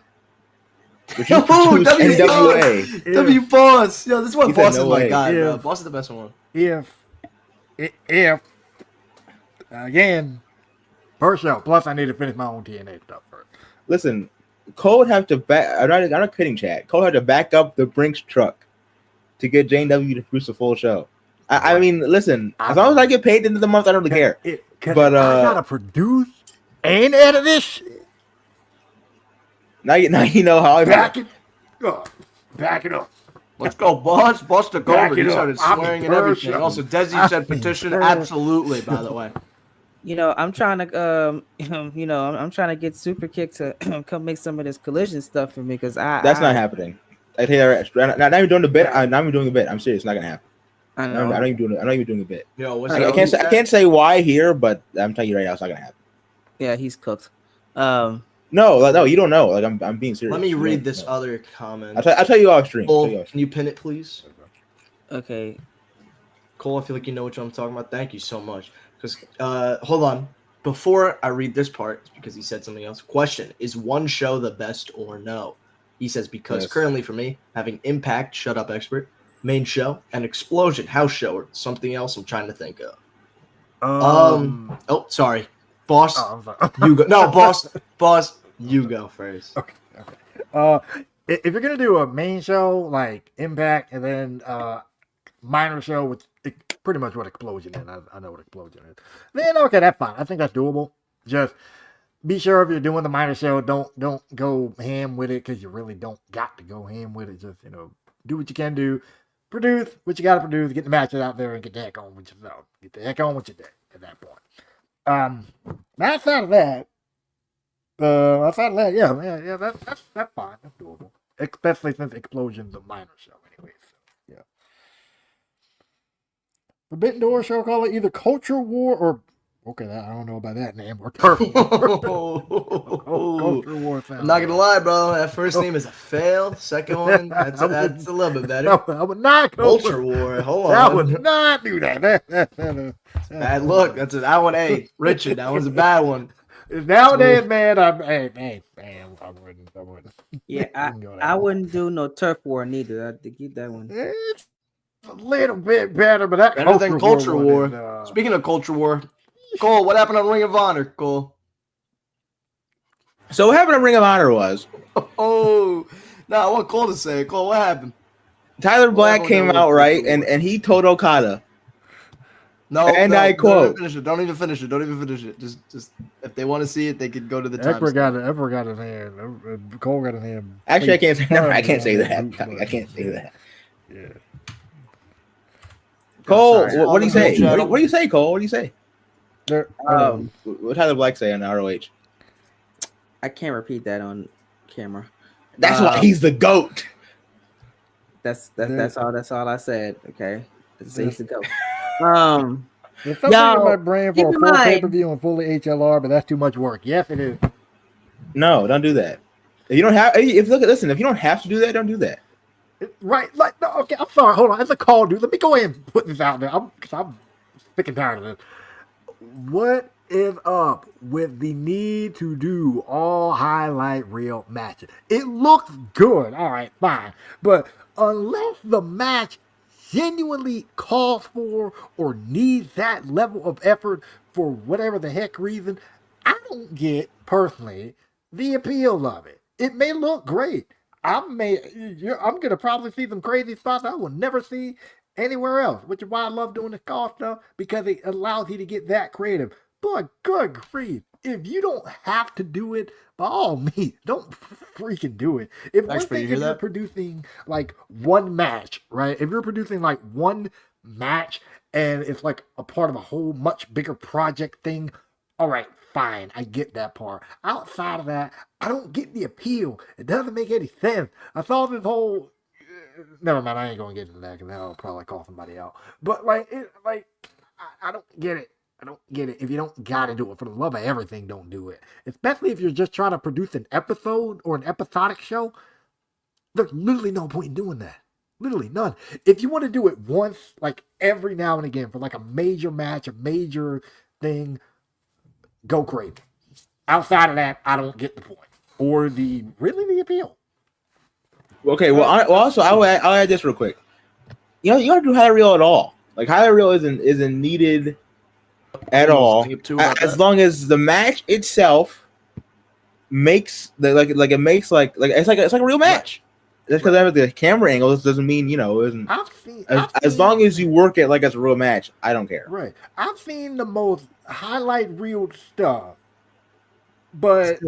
[SPEAKER 5] Would you produce NWA?
[SPEAKER 2] W Boss. Yo, this is what Boss is my guy,
[SPEAKER 3] bro.
[SPEAKER 2] bro. Boss is the best one.
[SPEAKER 3] If again, first show. Plus, I need to finish my own TNA stuff first.
[SPEAKER 5] Listen, Cole would have to back. I'm not kidding, Chad. Cole had to back up the Brinks truck to get JW to produce a full show. I mean, listen, as long as I get paid at the end of the month, I don't really care.
[SPEAKER 3] But I gotta produce and edit this shit.
[SPEAKER 5] Now you know how I
[SPEAKER 3] back it up. Back it up.
[SPEAKER 2] Let's go, boss. Boss took over. He started swearing and everything. Also, Desi said petition. Absolutely, by the way.
[SPEAKER 4] I'm trying to, I'm trying to get Super Kick to come make some of this collision stuff for me because
[SPEAKER 5] that's not happening. I tell you that. Now you're doing the bit. Now I'm doing a bit. I'm serious. It's not gonna happen.
[SPEAKER 4] I know.
[SPEAKER 5] I'm not even doing a bit.
[SPEAKER 2] Yo,
[SPEAKER 5] I can't say why here, but I'm telling you right now, it's not gonna happen.
[SPEAKER 4] Yeah, he's cooked.
[SPEAKER 5] No, you don't know. Like I'm being serious.
[SPEAKER 2] Let me read this other comment.
[SPEAKER 5] I'll tell you off stream.
[SPEAKER 2] Cole, can you pin it, please?
[SPEAKER 4] Okay.
[SPEAKER 2] Cole, I feel like you know what I'm talking about. Thank you so much. Because hold on, before I read this part, because he said something else. Question: is one show the best or no? He says because currently for me, having Impact, Shut Up Expert, main show, and Explosion house show or something else I'm trying to think of. Oh, sorry, boss. You go. No, boss, you go first.
[SPEAKER 3] Okay. If you're gonna do a main show like Impact and then minor show with pretty much what Explosion is, I know what Explosion is. Then okay, that's fine. I think that's doable. Just be sure if you're doing the minor show, don't go ham with it because you really don't got to go ham with it. Just do what you can do. Produce what you got to produce, get the matches out there, and get the heck on with yourself. Get the heck on with your day at that point. Outside of that, yeah, that's fine. That's doable. Especially since Explosion's a minor show anyway. So, yeah. Forbidden Door show, call it either Culture War or okay, I don't know about that name or Turf War. Culture War.
[SPEAKER 2] I'm not gonna lie, bro. That first name is a fail. Second one, that's a little bit better.
[SPEAKER 3] I would not go
[SPEAKER 2] Culture War. Hold on.
[SPEAKER 3] I would not do that.
[SPEAKER 2] Bad look. That's that one. Hey, Richard, that was a bad one.
[SPEAKER 3] Nowadays, man, I wouldn't.
[SPEAKER 4] Yeah, I wouldn't do no Turf War neither. I'd keep that one.
[SPEAKER 3] It's a little bit better, but that
[SPEAKER 2] better than Culture War. Speaking of Culture War, Cole, what happened on Ring of Honor, Cole?
[SPEAKER 5] So what happened on Ring of Honor was...
[SPEAKER 2] Oh, no, I want Cole to say it. Cole, what happened?
[SPEAKER 5] Tyler Black came out, right, and he told Okada. I quote...
[SPEAKER 2] Don't even finish it. Just if they want to see it, they could go to the time.
[SPEAKER 3] Edward got his hand. Cole got his hand.
[SPEAKER 5] Actually, I can't say that. I can't say that.
[SPEAKER 3] Yeah.
[SPEAKER 5] Cole, what do you say? What do you say, Cole? What do you say? What Tyler Black say on ROH?
[SPEAKER 4] I can't repeat that on camera.
[SPEAKER 5] That's why he's the GOAT.
[SPEAKER 4] That's all I said. Okay, he's the GOAT.
[SPEAKER 3] There's something in my brain for a full pay-per-view and fully HLR, but that's too much work. Yes, it is.
[SPEAKER 5] No, don't do that. If you don't have, if you don't have to do that, don't do that.
[SPEAKER 3] Right? Like, no, okay. I'm sorry. Hold on. As a call, dude, let me go ahead and put this out there. I'm sick and tired of this. What is up with the need to do all highlight reel matches? It looks good. All right, fine. But unless the match genuinely calls for or needs that level of effort for whatever the heck reason, I don't get, personally, the appeal of it. It may look great. I'm going to probably see some crazy spots I will never see anywhere else, which is why I love doing this call stuff, because it allows you to get that creative. But good grief, if you don't have to do it, by all means, don't freaking do it. If you're producing like one match, right? If you're producing like one match and it's like a part of a whole much bigger project thing, all right, fine, I get that part. Outside of that, I don't get the appeal. It doesn't make any sense. I saw this whole... Never mind, I ain't going to get into that because that'll probably call somebody out. But I don't get it. I don't get it. If you don't got to do it, for the love of everything, don't do it. Especially if you're just trying to produce an episode or an episodic show. There's literally no point in doing that. Literally none. If you want to do it once, like every now and again, for like a major match, a major thing, go crazy. Outside of that, I don't get the point. Or the appeal.
[SPEAKER 5] Okay, I'll add this real quick. You don't do highlight reel at all. Like highlight reel isn't needed at all, as long as the match itself makes it's like a real match. Just because I have the camera angle, this doesn't mean it isn't. As long as you work it like it's a real match, I don't care.
[SPEAKER 3] Right. I've seen the most highlight reel stuff, but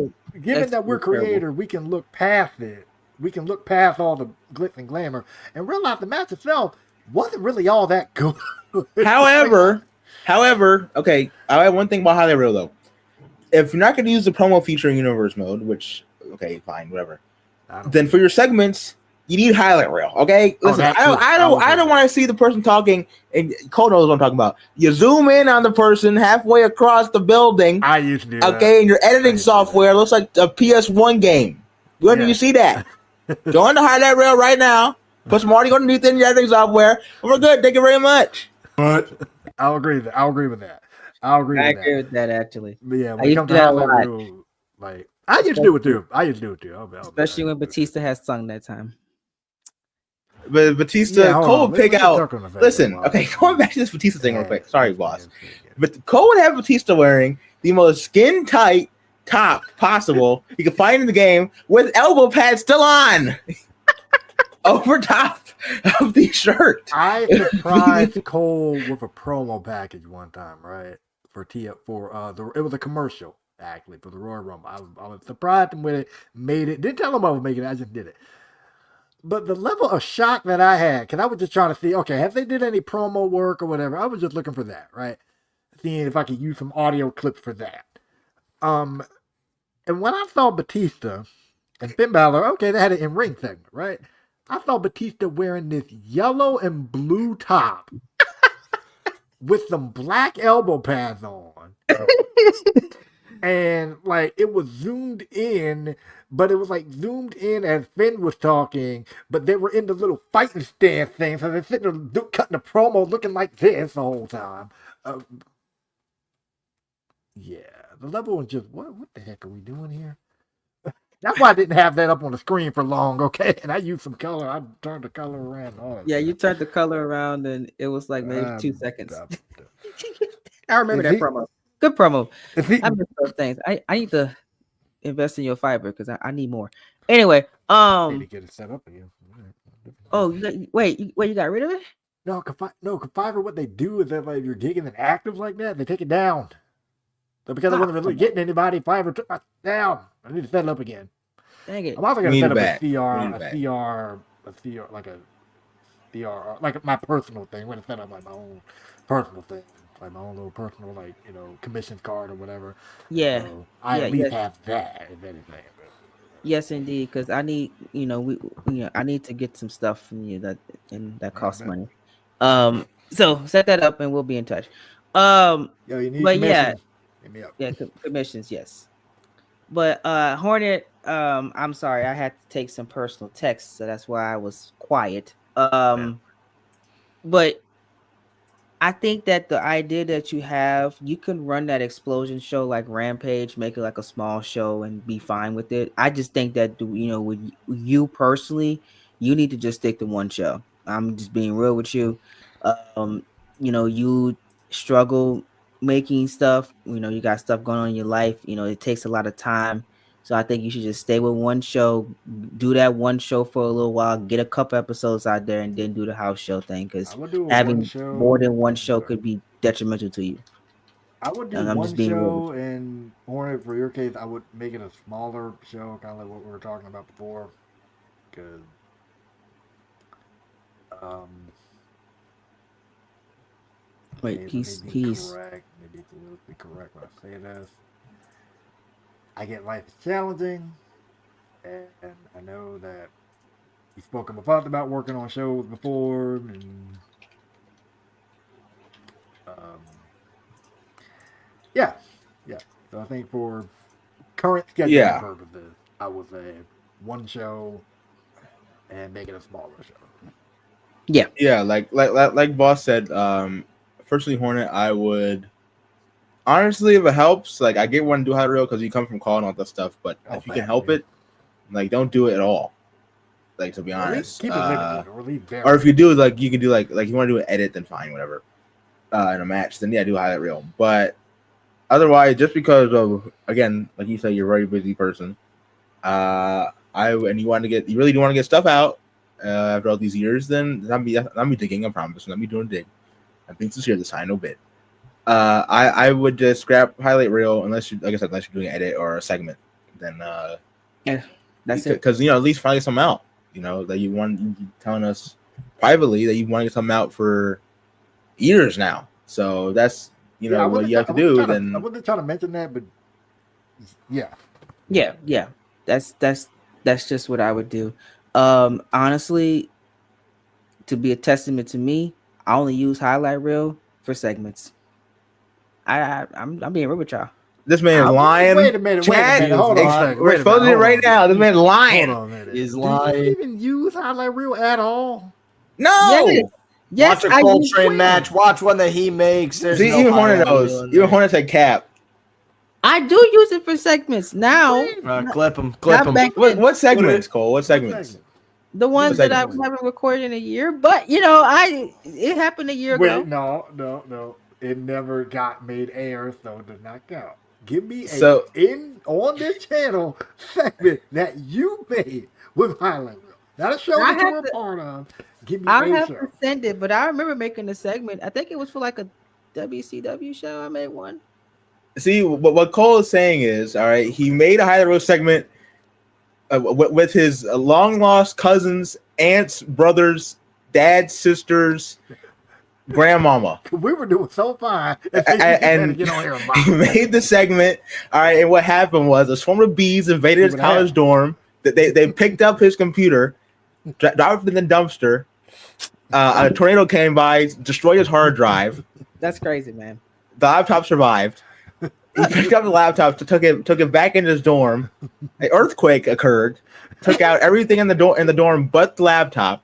[SPEAKER 3] given that we're creators, we can look past it. We can look past all the glitz and glamour and realize the match itself wasn't really all that good.
[SPEAKER 5] However, okay, I have one thing about highlight reel though. If you're not going to use the promo feature in Universe Mode, which okay, fine, whatever. Then for your segments, you need highlight reel. Okay, listen, I don't want to see the person talking, and Cole knows what I'm talking about. You zoom in on the person halfway across the building.
[SPEAKER 3] I used to do that.
[SPEAKER 5] Okay, and your editing software looks like a PS1 game. When do you see that? Go on the highlight reel right now. Put some audio underneath in your editing software, and we're good. Thank you very much.
[SPEAKER 3] But I'll agree with that. I agree with that
[SPEAKER 4] actually.
[SPEAKER 3] But yeah, when it comes to highlight reel, like I used to do it too.
[SPEAKER 4] Especially when Batista has sung that time.
[SPEAKER 5] But Batista, Cole would pick out. Listen, okay, going back to this Batista thing real quick. Sorry, boss. But Cole would have Batista wearing the most skin tight top possible you can find in the game with elbow pads still on over top of the shirt.
[SPEAKER 3] I surprised Cole with a promo package one time, right? It was a commercial actually for the Royal Rumble. I was surprised him with it. Made it. Didn't tell him I was making it. I just did it. But the level of shock that I had, because I was just trying to see, okay, have they did any promo work or whatever? I was just looking for that, right? Seeing if I could use some audio clips for that. And when I saw Batista and Finn Balor, okay, they had an in-ring segment, right? I saw Batista wearing this yellow and blue top with some black elbow pads on. And like it was zoomed in, but it was like zoomed in as Finn was talking, but they were in the little fighting stance thing, so they're sitting there cutting the promo looking like this the whole time. Yeah, the level was just what the heck are we doing here? That's why I didn't have that up on the screen for long, okay? And I used some color. I turned the color around.
[SPEAKER 4] You turned the color around, and it was like maybe 2 seconds. I remember that promo. Good promo. I miss those things. I need to invest in your fiber because I need more. Anyway,
[SPEAKER 3] need to get it set up again.
[SPEAKER 4] Oh, wait, you got rid of it?
[SPEAKER 3] No, Fiverr, what they do is that like if you're gigging and active like that, they take it down. So because I wasn't really getting anybody, Fiverr took it down. I need to set it up again.
[SPEAKER 4] Dang it.
[SPEAKER 3] I'm also gonna set up a CR, like my personal thing. I'm gonna set up like my own personal thing. Like my own little personal, like, commission card or whatever.
[SPEAKER 4] Yeah.
[SPEAKER 3] So I at least have that, if anything.
[SPEAKER 4] Yes, indeed, because I need, I need to get some stuff from you that costs money. So set that up and we'll be in touch.
[SPEAKER 3] You need commissions. Hit me up.
[SPEAKER 4] Yeah, commissions, yes. But Hornet, I'm sorry, I had to take some personal texts, so that's why I was quiet. But I think that the idea that you have, you can run that explosion show like Rampage, make it like a small show and be fine with it. I just think that, with you personally, you need to just stick to one show. I'm just being real with you. You struggle making stuff, you got stuff going on in your life. It takes a lot of time. So I think you should just stay with one show, do that one show for a little while, get a couple episodes out there, and then do the house show thing. Because having more than one show could be detrimental to you.
[SPEAKER 3] I would do one show, and Hornet, for your case, I would make it a smaller show, kind of like what we were talking about before. Because,
[SPEAKER 4] peace.
[SPEAKER 3] Maybe politically correct when I say this. I get life is challenging, and I know that you've spoken about working on shows before, and yeah. So I think for current scheduling purposes, I would say one show and make it a smaller show.
[SPEAKER 5] Yeah. Like Boss said. Firstly, Hornet, I would. Honestly, if it helps, like I get one to do high reel because you come from call and all that stuff, but if you can help it, like don't do it at all. Like to be honest,
[SPEAKER 3] keep it limited or leave
[SPEAKER 5] or if you do, like you can do like you want to do an edit, then fine, whatever. In a match, then do a highlight reel. But otherwise, just because of again, like you said, you're a very busy person. I and you really do want to get stuff out after all these years, then not me digging. I promise, not me doing a dig. I'm being sincere this time, no bit. I would just scrap highlight reel unless you're doing an edit or a segment. Then
[SPEAKER 4] yeah, that's it.
[SPEAKER 5] Because at least finally get something out. That you telling us privately that you want to get something out for years now. So that's what you have to do. Then
[SPEAKER 3] I wasn't trying to mention that, but yeah.
[SPEAKER 4] That's just what I would do. Honestly, to be a testament to me, I only use highlight reel for segments. I'm being real with y'all.
[SPEAKER 5] This man is lying.
[SPEAKER 3] Wait a minute. Hold on.
[SPEAKER 5] We're exposing it right now. This man's lying.
[SPEAKER 3] Hold on a minute.
[SPEAKER 2] Is
[SPEAKER 3] Do
[SPEAKER 2] lying.
[SPEAKER 3] you even use highlight reel at all?
[SPEAKER 5] No.
[SPEAKER 4] Yes,
[SPEAKER 2] watch a Coltrane match. Watch one that he makes. There's
[SPEAKER 5] See,
[SPEAKER 2] no
[SPEAKER 5] even Hornet
[SPEAKER 2] highlight
[SPEAKER 5] knows.
[SPEAKER 2] reel in
[SPEAKER 5] Even
[SPEAKER 2] there.
[SPEAKER 5] Hornet said cap.
[SPEAKER 4] I do use it for segments now.
[SPEAKER 2] Clip him.
[SPEAKER 5] What segments, Cole? What segments?
[SPEAKER 4] The ones that I haven't recorded in a year, but it happened a year ago.
[SPEAKER 3] Wait, no. It never got made air, so it does not count. Give me on this channel segment that you made with highlight reel. Not a show that you were a part of. Give me
[SPEAKER 4] I'll
[SPEAKER 3] a
[SPEAKER 4] have
[SPEAKER 3] show.
[SPEAKER 4] to send it, but I remember making a segment. I think it was for like a WCW show. I made one.
[SPEAKER 5] See, what Cole is saying is, all right, he made a highlight reel segment with his long lost cousins, aunts, brothers, dads, sisters, grandmama.
[SPEAKER 3] We were doing so fine.
[SPEAKER 5] And
[SPEAKER 3] get on here
[SPEAKER 5] he made the segment. All right, and what happened was a swarm of bees invaded his college dorm. They picked up his computer, dropped it in the dumpster. A tornado came by, destroyed his hard drive.
[SPEAKER 4] That's crazy, man.
[SPEAKER 5] The laptop survived. He picked up the laptop, took it back in his dorm. An earthquake occurred, took out everything in the dorm but the laptop.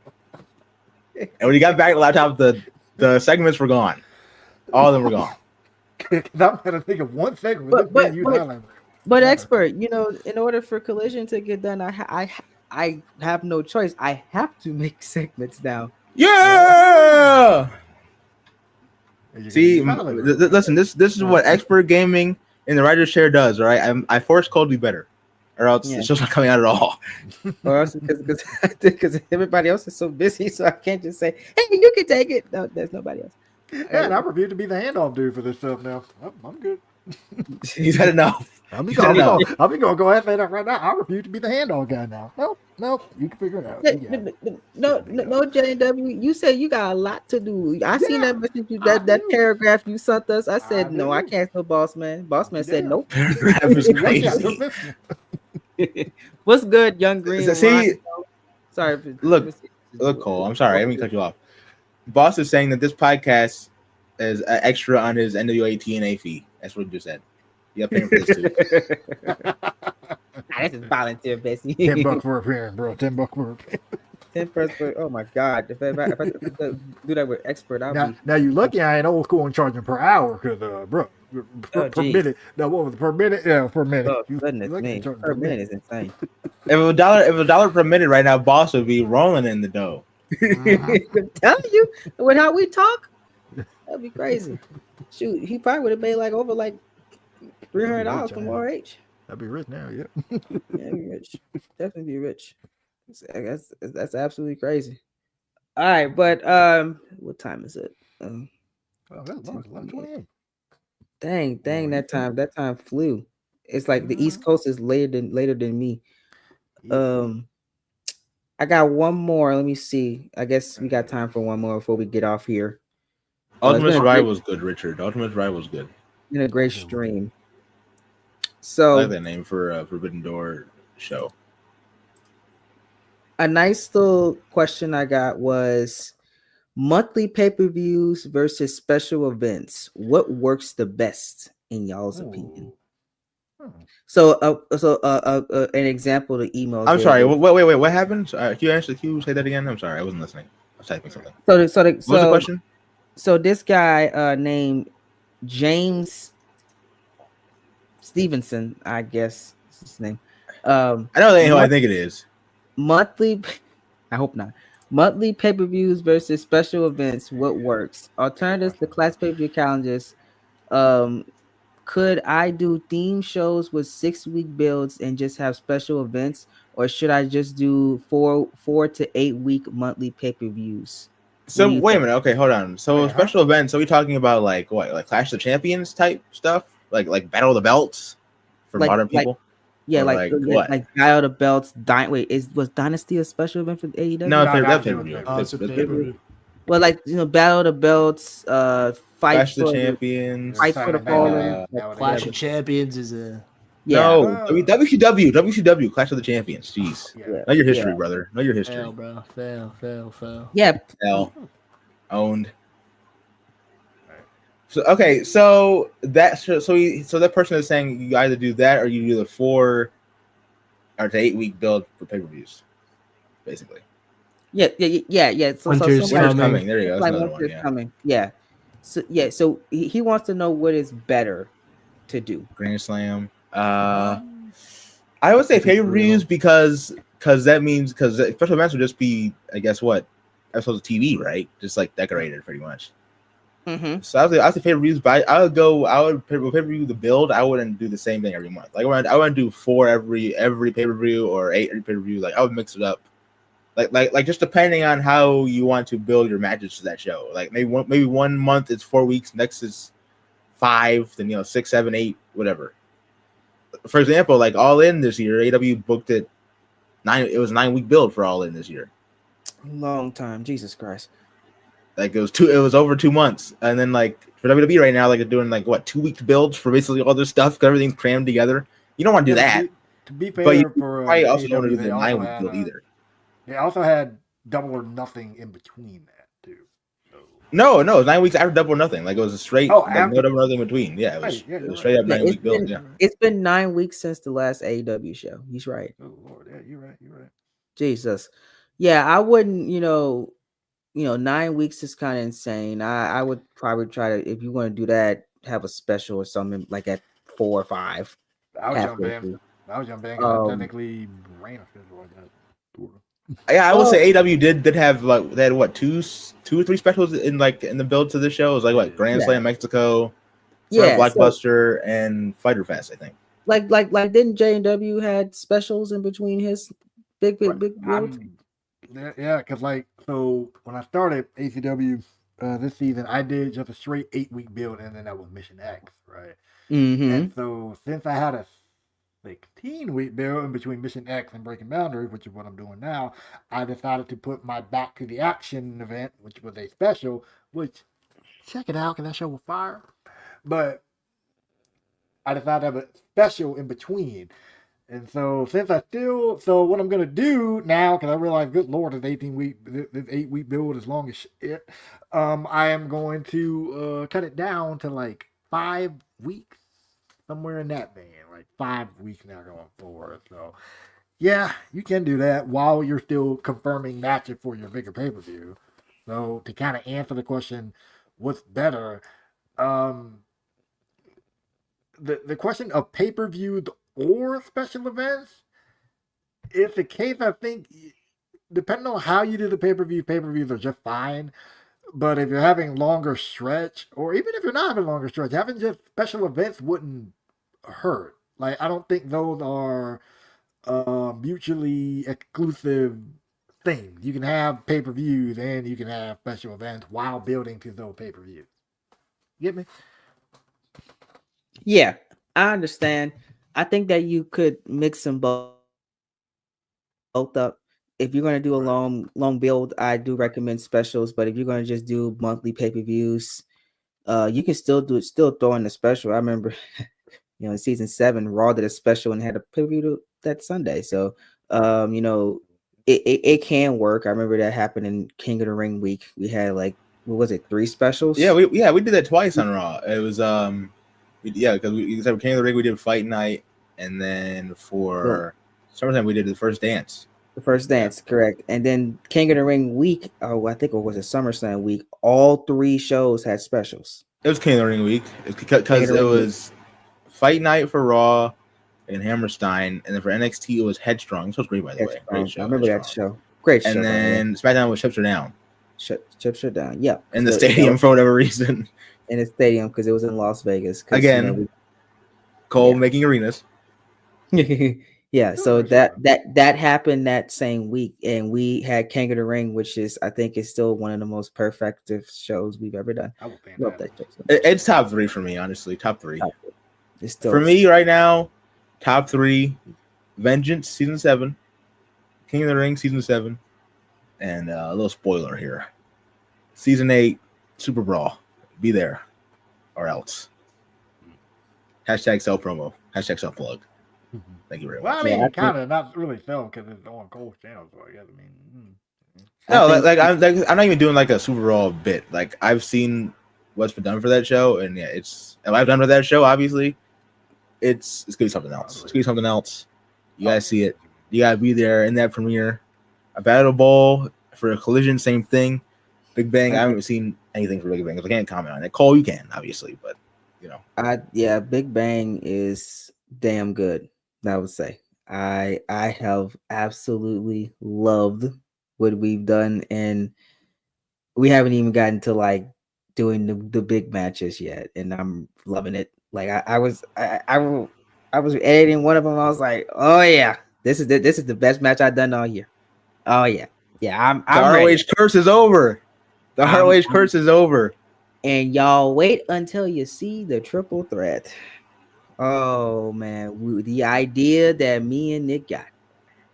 [SPEAKER 5] And when he got back to the laptop, the segments were gone. All of them were gone.
[SPEAKER 3] I'm gonna think of one segment.
[SPEAKER 4] But expert, in order for Collision to get done, I have no choice. I have to make segments now.
[SPEAKER 5] Yeah. See, listen. This is what expert gaming in the writer's chair does. All right, I force Cole to be better, or else it's just not coming out at all.
[SPEAKER 4] Or else because everybody else is so busy, so I can't just say, "Hey, you can take it." No, there's nobody else.
[SPEAKER 3] Yeah, and I refuse to be the handoff dude for this stuff now. I'm good.
[SPEAKER 5] He's had enough.
[SPEAKER 3] I'm gonna go ahead and say that right now. I refuse to be the handoff guy now. No, you can figure it out.
[SPEAKER 4] No, JW. You said you got a lot to do. I seen that message, that paragraph you sent us. I said no, I can't. No, boss man. Boss man said nope.
[SPEAKER 5] Paragraph is crazy.
[SPEAKER 4] What's good, young green?
[SPEAKER 5] See,
[SPEAKER 4] sorry.
[SPEAKER 5] Look, Cole. I'm sorry. I didn't cut you off. Boss is saying that this podcast is extra on his NWA TNA fee. That's what he just said. You got to pay him for this too.
[SPEAKER 4] This is volunteer, basically.
[SPEAKER 3] $10 for appearance, bro. $10 for appearance.
[SPEAKER 4] $10 oh my god! If I do that with expert,
[SPEAKER 3] now you lucky I ain't old school and charging per hour because bro, per minute. No, what was it, per minute? Yeah, per minute.
[SPEAKER 4] Oh, goodness me, per minute is insane.
[SPEAKER 5] If a dollar per minute right now, Boss would be rolling in the dough.
[SPEAKER 4] I'm telling you, with how we talk, that'd be crazy. Shoot, he probably would have made over $300 from RH.
[SPEAKER 3] I'd be rich now, yeah.
[SPEAKER 4] Yeah, be rich. Definitely be rich. That's absolutely crazy. All right, but what time is it?
[SPEAKER 3] That's 11:28.
[SPEAKER 4] Dang, that time flew. It's like the East Coast is later than me. I got one more. Let me see. I guess we got time for one more before we get off here.
[SPEAKER 5] Ultimate Ride was good, Richard. Ultimate Ride was good.
[SPEAKER 4] In a great stream. So
[SPEAKER 5] I like that name for a Forbidden Door show.
[SPEAKER 4] A nice little question I got was monthly pay-per-views versus special events. What works the best in y'all's opinion? So an example to email.
[SPEAKER 5] I'm sorry. Wait. What happened? Can you say that again? I'm sorry. I wasn't listening. I was typing something.
[SPEAKER 4] What was the
[SPEAKER 5] question?
[SPEAKER 4] So this guy named James Stevenson, I guess is his name.
[SPEAKER 5] I know who I think it is.
[SPEAKER 4] Monthly, I hope not. Monthly pay-per-views versus special events. What works? Alternatives to class pay-per-view calendars. Could I do theme shows with 6-week builds and just have special events or should I just do 4 to 8 week monthly pay-per-views?
[SPEAKER 5] So wait a minute. Okay, hold on. So special events. Are we talking about like what, like Clash of Champions type stuff, like Battle of the Belts for modern people?
[SPEAKER 4] Yeah,
[SPEAKER 5] or
[SPEAKER 4] like
[SPEAKER 5] what?
[SPEAKER 4] Like Battle of the Belts. Was Dynasty a special event for AEW?
[SPEAKER 5] No, that's pay-per-view.
[SPEAKER 2] It's a pay-per-view.
[SPEAKER 4] Well, like Battle of the Belts, fight
[SPEAKER 5] Clash
[SPEAKER 4] for
[SPEAKER 5] of Champions,
[SPEAKER 4] fight for the fallen.
[SPEAKER 2] Clash of Champions is a
[SPEAKER 5] no WCW, Clash of the Champions. Jeez, know your history, brother. Know your history.
[SPEAKER 2] Fail, bro. Fail.
[SPEAKER 4] Yeah,
[SPEAKER 5] owned. So okay, so that person is saying you either do that or you do the 4 or to 8 week build for pay-per-views, basically.
[SPEAKER 4] Yeah. So
[SPEAKER 5] Winter's coming. There you go. That's
[SPEAKER 4] like
[SPEAKER 5] another
[SPEAKER 4] winter's
[SPEAKER 5] one.
[SPEAKER 4] coming. Yeah. So he wants to know what is better to do.
[SPEAKER 5] Grand Slam. I would say pay-per-views because that means special events would just be, I guess, what episodes of TV, right? Just like decorated, pretty much.
[SPEAKER 4] Mm-hmm.
[SPEAKER 5] So I would say pay-per-views, but I would pay-per-view the build. I wouldn't do the same thing every month. Like I wouldn't do 4 every pay-per-view or 8 every pay-per-view. Like I would mix it up. Like just depending on how you want to build your matches to that show. Like maybe one month it's 4 weeks, next is 5, then 6, 7, 8, whatever. For example, like All In this year, AW booked it 9. It was 9-week build for All In this year.
[SPEAKER 4] Long time, Jesus Christ.
[SPEAKER 5] Like it was over 2 months, and then like for WWE right now, like they're doing like 2-week builds for basically all this stuff because everything's crammed together. You don't want to do that.
[SPEAKER 3] To be fair,
[SPEAKER 5] but you
[SPEAKER 3] for
[SPEAKER 5] probably also don't want to do
[SPEAKER 3] they
[SPEAKER 5] the
[SPEAKER 3] also
[SPEAKER 5] 9-week build either.
[SPEAKER 3] They also had Double or Nothing in between that too. So.
[SPEAKER 5] No, it was 9 weeks after Double or Nothing. Like it was a straight, no Double or Nothing in between. Yeah, it was straight up 9-week build. Yeah,
[SPEAKER 4] it's been 9 weeks since the last AEW show. He's right.
[SPEAKER 3] Oh Lord, yeah, you're right.
[SPEAKER 4] Jesus, yeah, I wouldn't. 9 weeks is kind of insane. I would probably try to, if you want to do that, have a special or something like at 4 or 5.
[SPEAKER 3] I was jumping in. I technically ran a schedule like that.
[SPEAKER 5] Yeah, I will say AW did have they had 2 or 3 specials in the build to this show. It was like Grand Slam Mexico, Blockbuster, and Fighter Fest, I think.
[SPEAKER 4] Like didn't J&W had specials in between his big builds?
[SPEAKER 3] Yeah, because so when I started ACW this season, I did just a straight 8-week build, and then that was Mission X, right?
[SPEAKER 4] Mm-hmm.
[SPEAKER 3] And so since I had a 16-week build in between Mission X and Breaking Boundaries, which is what I'm doing now, I decided to put my Back to the Action event, which was a special, which, check it out, because that show was fire. But I decided to have a special in between. And so what I'm going to do now, because I realize, good Lord, this 8-week build is long as shit, I am going to cut it down to 5 weeks. Somewhere in that vein, 5 weeks now going forward. So, yeah, you can do that while you're still confirming matches for your bigger pay-per-view. So, to kind of answer the question, what's better? The question of pay-per-views or special events, it's a case, I think, depending on how you do the pay-per-views are just fine. But if you're having longer stretch, or even if you're not having longer stretch, having just special events wouldn't hurt. I don't think those are mutually exclusive things. You can have pay-per-views and you can have special events while building to those pay-per-views. Get me?
[SPEAKER 4] Yeah, I understand. I think that you could mix them both up. If you're going to do a long build, I do recommend specials. But if you're going to just do monthly pay-per-views, you can still throw in the special. I remember, in season 7, Raw did a special and had a pay-per-view that Sunday. So, it can work. I remember that happened in King of the Ring week. We had 3 specials?
[SPEAKER 5] Yeah, we did that twice on Raw. It was because we said King of the Ring, we did Fight Night, and then for SummerSlam we did the First Dance.
[SPEAKER 4] The First Dance, correct. And then King of the Ring week, I think it was a SummerSlam week. All 3 shows had specials.
[SPEAKER 5] It was King of the Ring week because it was Fight Night for Raw and Hammerstein, and then for NXT it was Headstrong. This was great, by the way. Great show.
[SPEAKER 4] I remember that show. Great show.
[SPEAKER 5] And then SmackDown was Chips Are Down.
[SPEAKER 4] Chips Are Down. Yeah.
[SPEAKER 5] In the stadium for whatever reason.
[SPEAKER 4] In the stadium because it was in Las Vegas.
[SPEAKER 5] Again, Cole making arenas.
[SPEAKER 4] Yeah, so that happened that same week, and we had King of the Ring, which is I think is still one of the most perfective shows we've ever done.
[SPEAKER 3] I will think
[SPEAKER 4] Love
[SPEAKER 3] that.
[SPEAKER 4] that show.
[SPEAKER 5] It's top 3 for me, honestly. Top 3.
[SPEAKER 4] It's still
[SPEAKER 5] For me right now, top 3: Vengeance season 7, King of the Ring season 7, and a little spoiler here: season 8, Super Brawl. Be there, or else. Hashtag self promo. Hashtag self plug. Thank you very much.
[SPEAKER 3] Well, I mean, kind of not really film because it's on Cole's channel, so I guess. I mean,
[SPEAKER 5] No, I'm not even doing like a Super Brawl bit. Like I've seen what's been done for that show, and yeah, if I've done for that show, obviously, it's gonna be something else. It's gonna be something else. You gotta see it. You gotta be there in that premiere. A Battle Bowl for a Collision, same thing. Big Bang. I haven't seen anything for Big Bang, so I can't comment on it. Cole, you can obviously, but you know,
[SPEAKER 4] Big Bang is damn good. I would say I have absolutely loved what we've done, and we haven't even gotten to like doing the big matches yet, and I'm loving it. Like I was editing one of them. I was like, oh yeah, this is the best match I've done all year. Oh yeah, I'm
[SPEAKER 5] the ROH
[SPEAKER 4] ready.
[SPEAKER 5] curse is over. The ROH curse is over.
[SPEAKER 4] And y'all wait until you see the triple threat. Oh man, the idea that me and Nick got.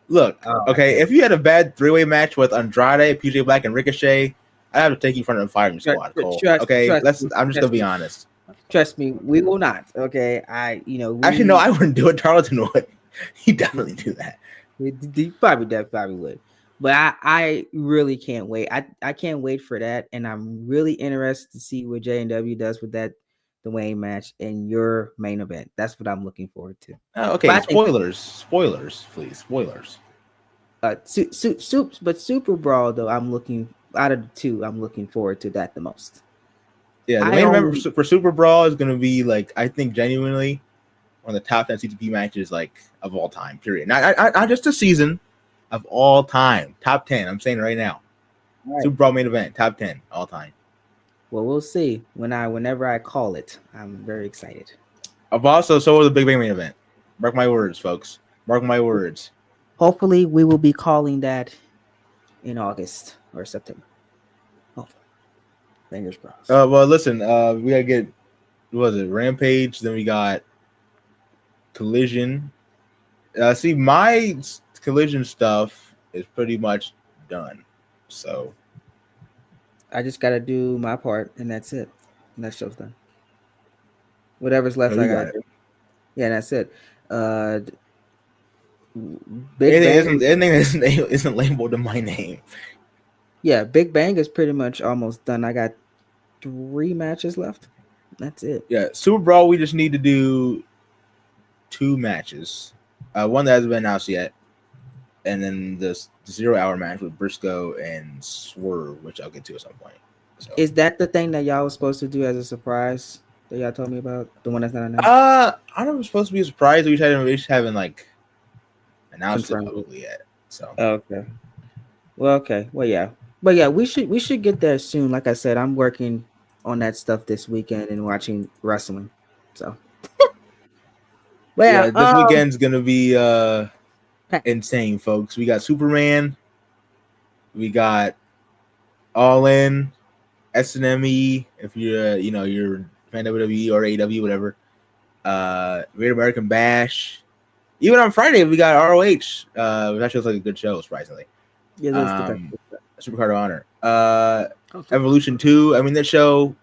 [SPEAKER 5] Look, okay, if you had a bad 3-way match with Andrade, PJ Black, and Ricochet, I'd have to take you in front of the firing squad, Cole. I'm just gonna be honest.
[SPEAKER 4] Trust me, we will not. Okay,
[SPEAKER 5] actually no, I wouldn't do it. Tarleton would. He definitely do that.
[SPEAKER 4] He probably would. But I really can't wait. I can't wait for that, and I'm really interested to see what J&W does with that Dwayne match in your main event. That's what I'm looking forward to.
[SPEAKER 5] Okay, spoilers, please, spoilers.
[SPEAKER 4] But Super Brawl though, out of the two, I'm looking forward to that the most.
[SPEAKER 5] Yeah, the main event for Super Brawl is going to be like, I think genuinely one of the top 10 CTP matches like of all time. Period. Not just a season. Of all time, top 10. I'm saying right now, right. Super Brawl main event, top 10 all time.
[SPEAKER 4] Well, we'll see whenever I call it. I'm very excited.
[SPEAKER 5] So will the Big Bang main event. Mark my words, folks. Mark my words.
[SPEAKER 4] Hopefully, we will be calling that in August or September. Hopefully, fingers crossed.
[SPEAKER 5] Well, listen. We gotta get. What was it? Rampage. Then we got Collision. See, my Collision stuff is pretty much done, so
[SPEAKER 4] I just gotta do my part, and that's it. And that show's done. Whatever's left, I gotta do. Yeah, that's it.
[SPEAKER 5] Big Bang isn't labeled in my name.
[SPEAKER 4] Yeah, Big Bang is pretty much almost done. I got 3 matches left. That's it.
[SPEAKER 5] Yeah, Super Brawl. We just need to do 2 matches. One that hasn't been announced yet. And then the 0-hour match with Briscoe and Swerve, which I'll get to at some point. So.
[SPEAKER 4] Is that the thing that y'all was supposed to do as a surprise that y'all told me about? The one that's not announced?
[SPEAKER 5] I don't know if it's supposed to be a surprise. We just haven't like announced it publicly yet. So
[SPEAKER 4] okay. Well, okay. Well, yeah. But yeah, we should get there soon. Like I said, I'm working on that stuff this weekend and watching wrestling. So
[SPEAKER 5] yeah, this weekend's gonna be insane, folks. We got Superman, we got All In, SNME, if you're you're a fan of WWE or AEW, whatever. Great American Bash. Even on Friday we got ROH, which actually looks like a good show, surprisingly.
[SPEAKER 4] Yeah, that's the
[SPEAKER 5] Supercard of Honor. Evolution 2. I mean, that show will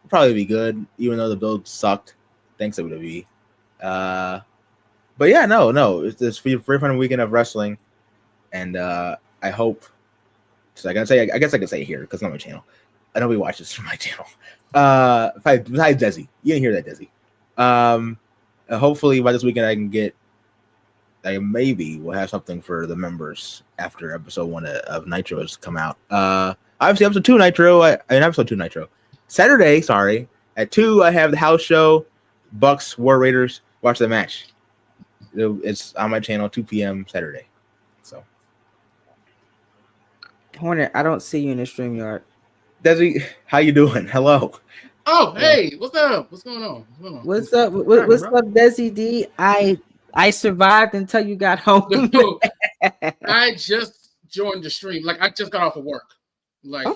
[SPEAKER 5] probably be good, even though the build sucked. Thanks WWE. But yeah, no, it's this very fun weekend of wrestling, and I hope. So I guess I can say it here because it's not my channel. I know we watch this from my channel. Besides Desi, you didn't hear that, Desi. Hopefully by this weekend I can get. Maybe we'll have something for the members after episode 1 of Nitro has come out. Obviously episode 2 Nitro. Episode 2 Nitro. Saturday, sorry, at 2 I have the house show. Bucks War Raiders. Watch the match. It's on my channel, 2 p.m. Saturday. So,
[SPEAKER 4] Hornet, I don't see you in the StreamYard.
[SPEAKER 5] Desi, how you doing? Hello.
[SPEAKER 2] Oh, hey, what's up? What's going on?
[SPEAKER 4] What's up, Desi D? I I survived until you got home.
[SPEAKER 7] No, I just joined the stream. Like I just got off of work. Like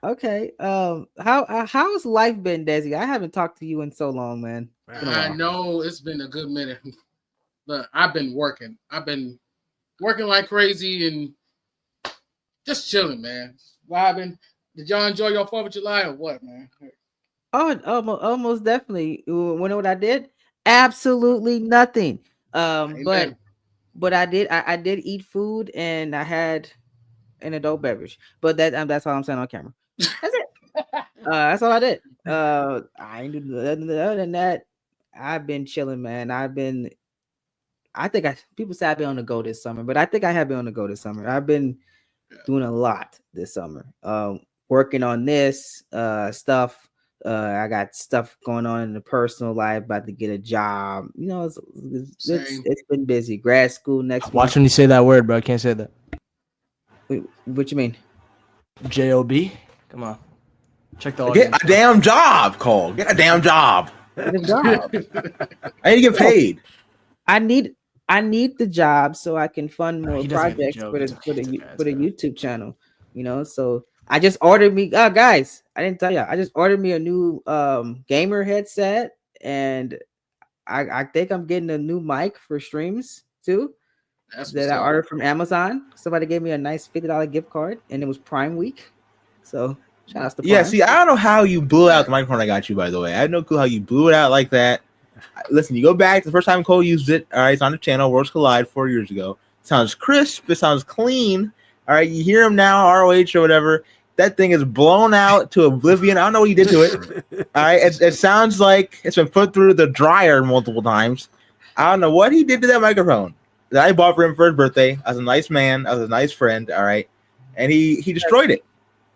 [SPEAKER 4] Okay. How's life been, Desi? I haven't talked to you in so long, man.
[SPEAKER 7] I know it's been a good minute, but I've been working. I've been working like crazy and just chilling, man. Vibing. Did y'all enjoy your 4th of July or what, man?
[SPEAKER 4] Oh, almost definitely. You know what I did? Absolutely nothing. But I did eat food and I had an adult beverage. But that's all I'm saying on camera. That's it. That's all I did. I ain't do other than that. I've been chilling, man. People say I've been on the go this summer, but I think I have been on the go this summer. I've been doing a lot this summer. Working on this stuff. I got stuff going on in the personal life, about to get a job. You know, it's been busy. Grad school next month.
[SPEAKER 2] Watch when you say that word, bro. I can't say that.
[SPEAKER 4] Wait, what you mean?
[SPEAKER 2] J-O-B? Come on. Check the
[SPEAKER 5] audience. Get a damn job, Cole. Get a damn job.
[SPEAKER 4] Get a job.
[SPEAKER 5] I need to get paid.
[SPEAKER 4] I need the job so I can fund more projects for the YouTube channel. You know, so I just ordered me guys, I didn't tell you. I just ordered me a new gamer headset, and I think I'm getting a new mic for streams too. That I ordered from Amazon. Somebody gave me a nice $50 gift card, and it was Prime Week. So shout out to Prime.
[SPEAKER 5] Yeah, see, I don't know how you blew out the microphone I got you, by the way. I had no clue how you blew it out like that. Listen, you go back to the first time Cole used it. All right, it's on the channel, Worlds Collide 4 years ago. It sounds crisp. It sounds clean. All right, you hear him now, ROH or whatever. That thing is blown out to oblivion. I don't know what he did to it. All right, it sounds like it's been put through the dryer multiple times. I don't know what he did to that microphone that I bought for him for his birthday. I was a nice man. I was a nice friend. All right, and he destroyed it.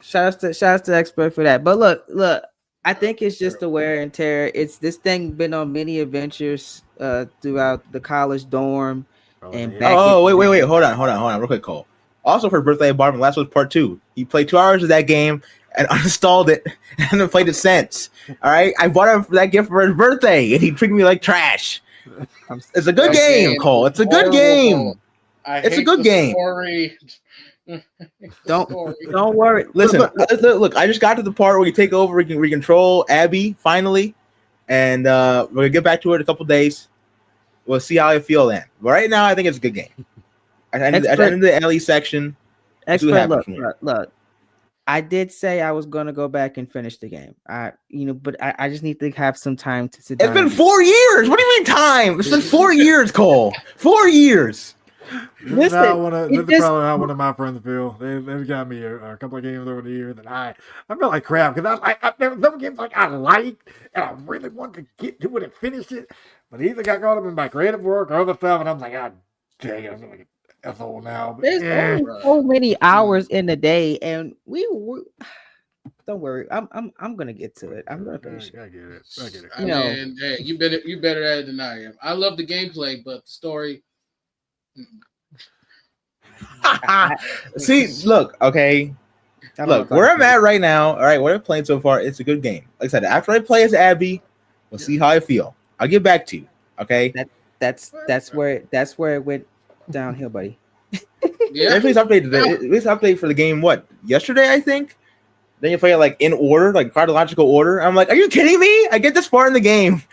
[SPEAKER 4] Shout out to Expert for that. But look. I think it's just the wear and tear. It's this thing been on many adventures throughout the college dorm and back.
[SPEAKER 5] Wait, hold on, real quick, Cole. Also for his birthday, I bought him Last of Us Part 2. He played 2 hours of that game and uninstalled it and hasn't played it since. All right, I bought him that gift for his birthday, and he treated me like trash. It's a good game, Cole. It's a good game. It's a good game.
[SPEAKER 4] Don't worry.
[SPEAKER 5] Listen, look. I just got to the part where you take over. We can control Abby finally, and we're gonna get back to it in a couple days. We'll see how I feel then. But right now, I think it's a good game. At the end of the Ellie section,
[SPEAKER 4] look. I did say I was gonna go back and finish the game. But I just need to have some time to sit down.
[SPEAKER 5] It's been 4 years. What do you mean time? It's been 4 years, Cole. 4 years.
[SPEAKER 3] This is probably how one of my friends feel. They've got me a couple of games over the years that I feel like crap because there were some games like I liked and I really wanted to get to it and finish it, but either got caught up in my creative work or other stuff, and I'm like, God dang it, I'm like an asshole now. But
[SPEAKER 4] there's only so many hours in the day, and we don't worry. I'm gonna get to it. I'm gonna finish it.
[SPEAKER 3] I get it.
[SPEAKER 7] I mean, hey, you better at it than I am. I love the gameplay, but the story.
[SPEAKER 5] See, look, okay. Look, where I'm at right now, all right, what I'm playing so far, it's a good game. Like I said, after I play as Abby, we'll see how I feel. I'll get back to you, okay?
[SPEAKER 4] That's where it went downhill, buddy.
[SPEAKER 5] Yeah. This update for the game, what, yesterday, I think? Then you play it like in order, like chronological order. I'm like, are you kidding me? I get this far in the game.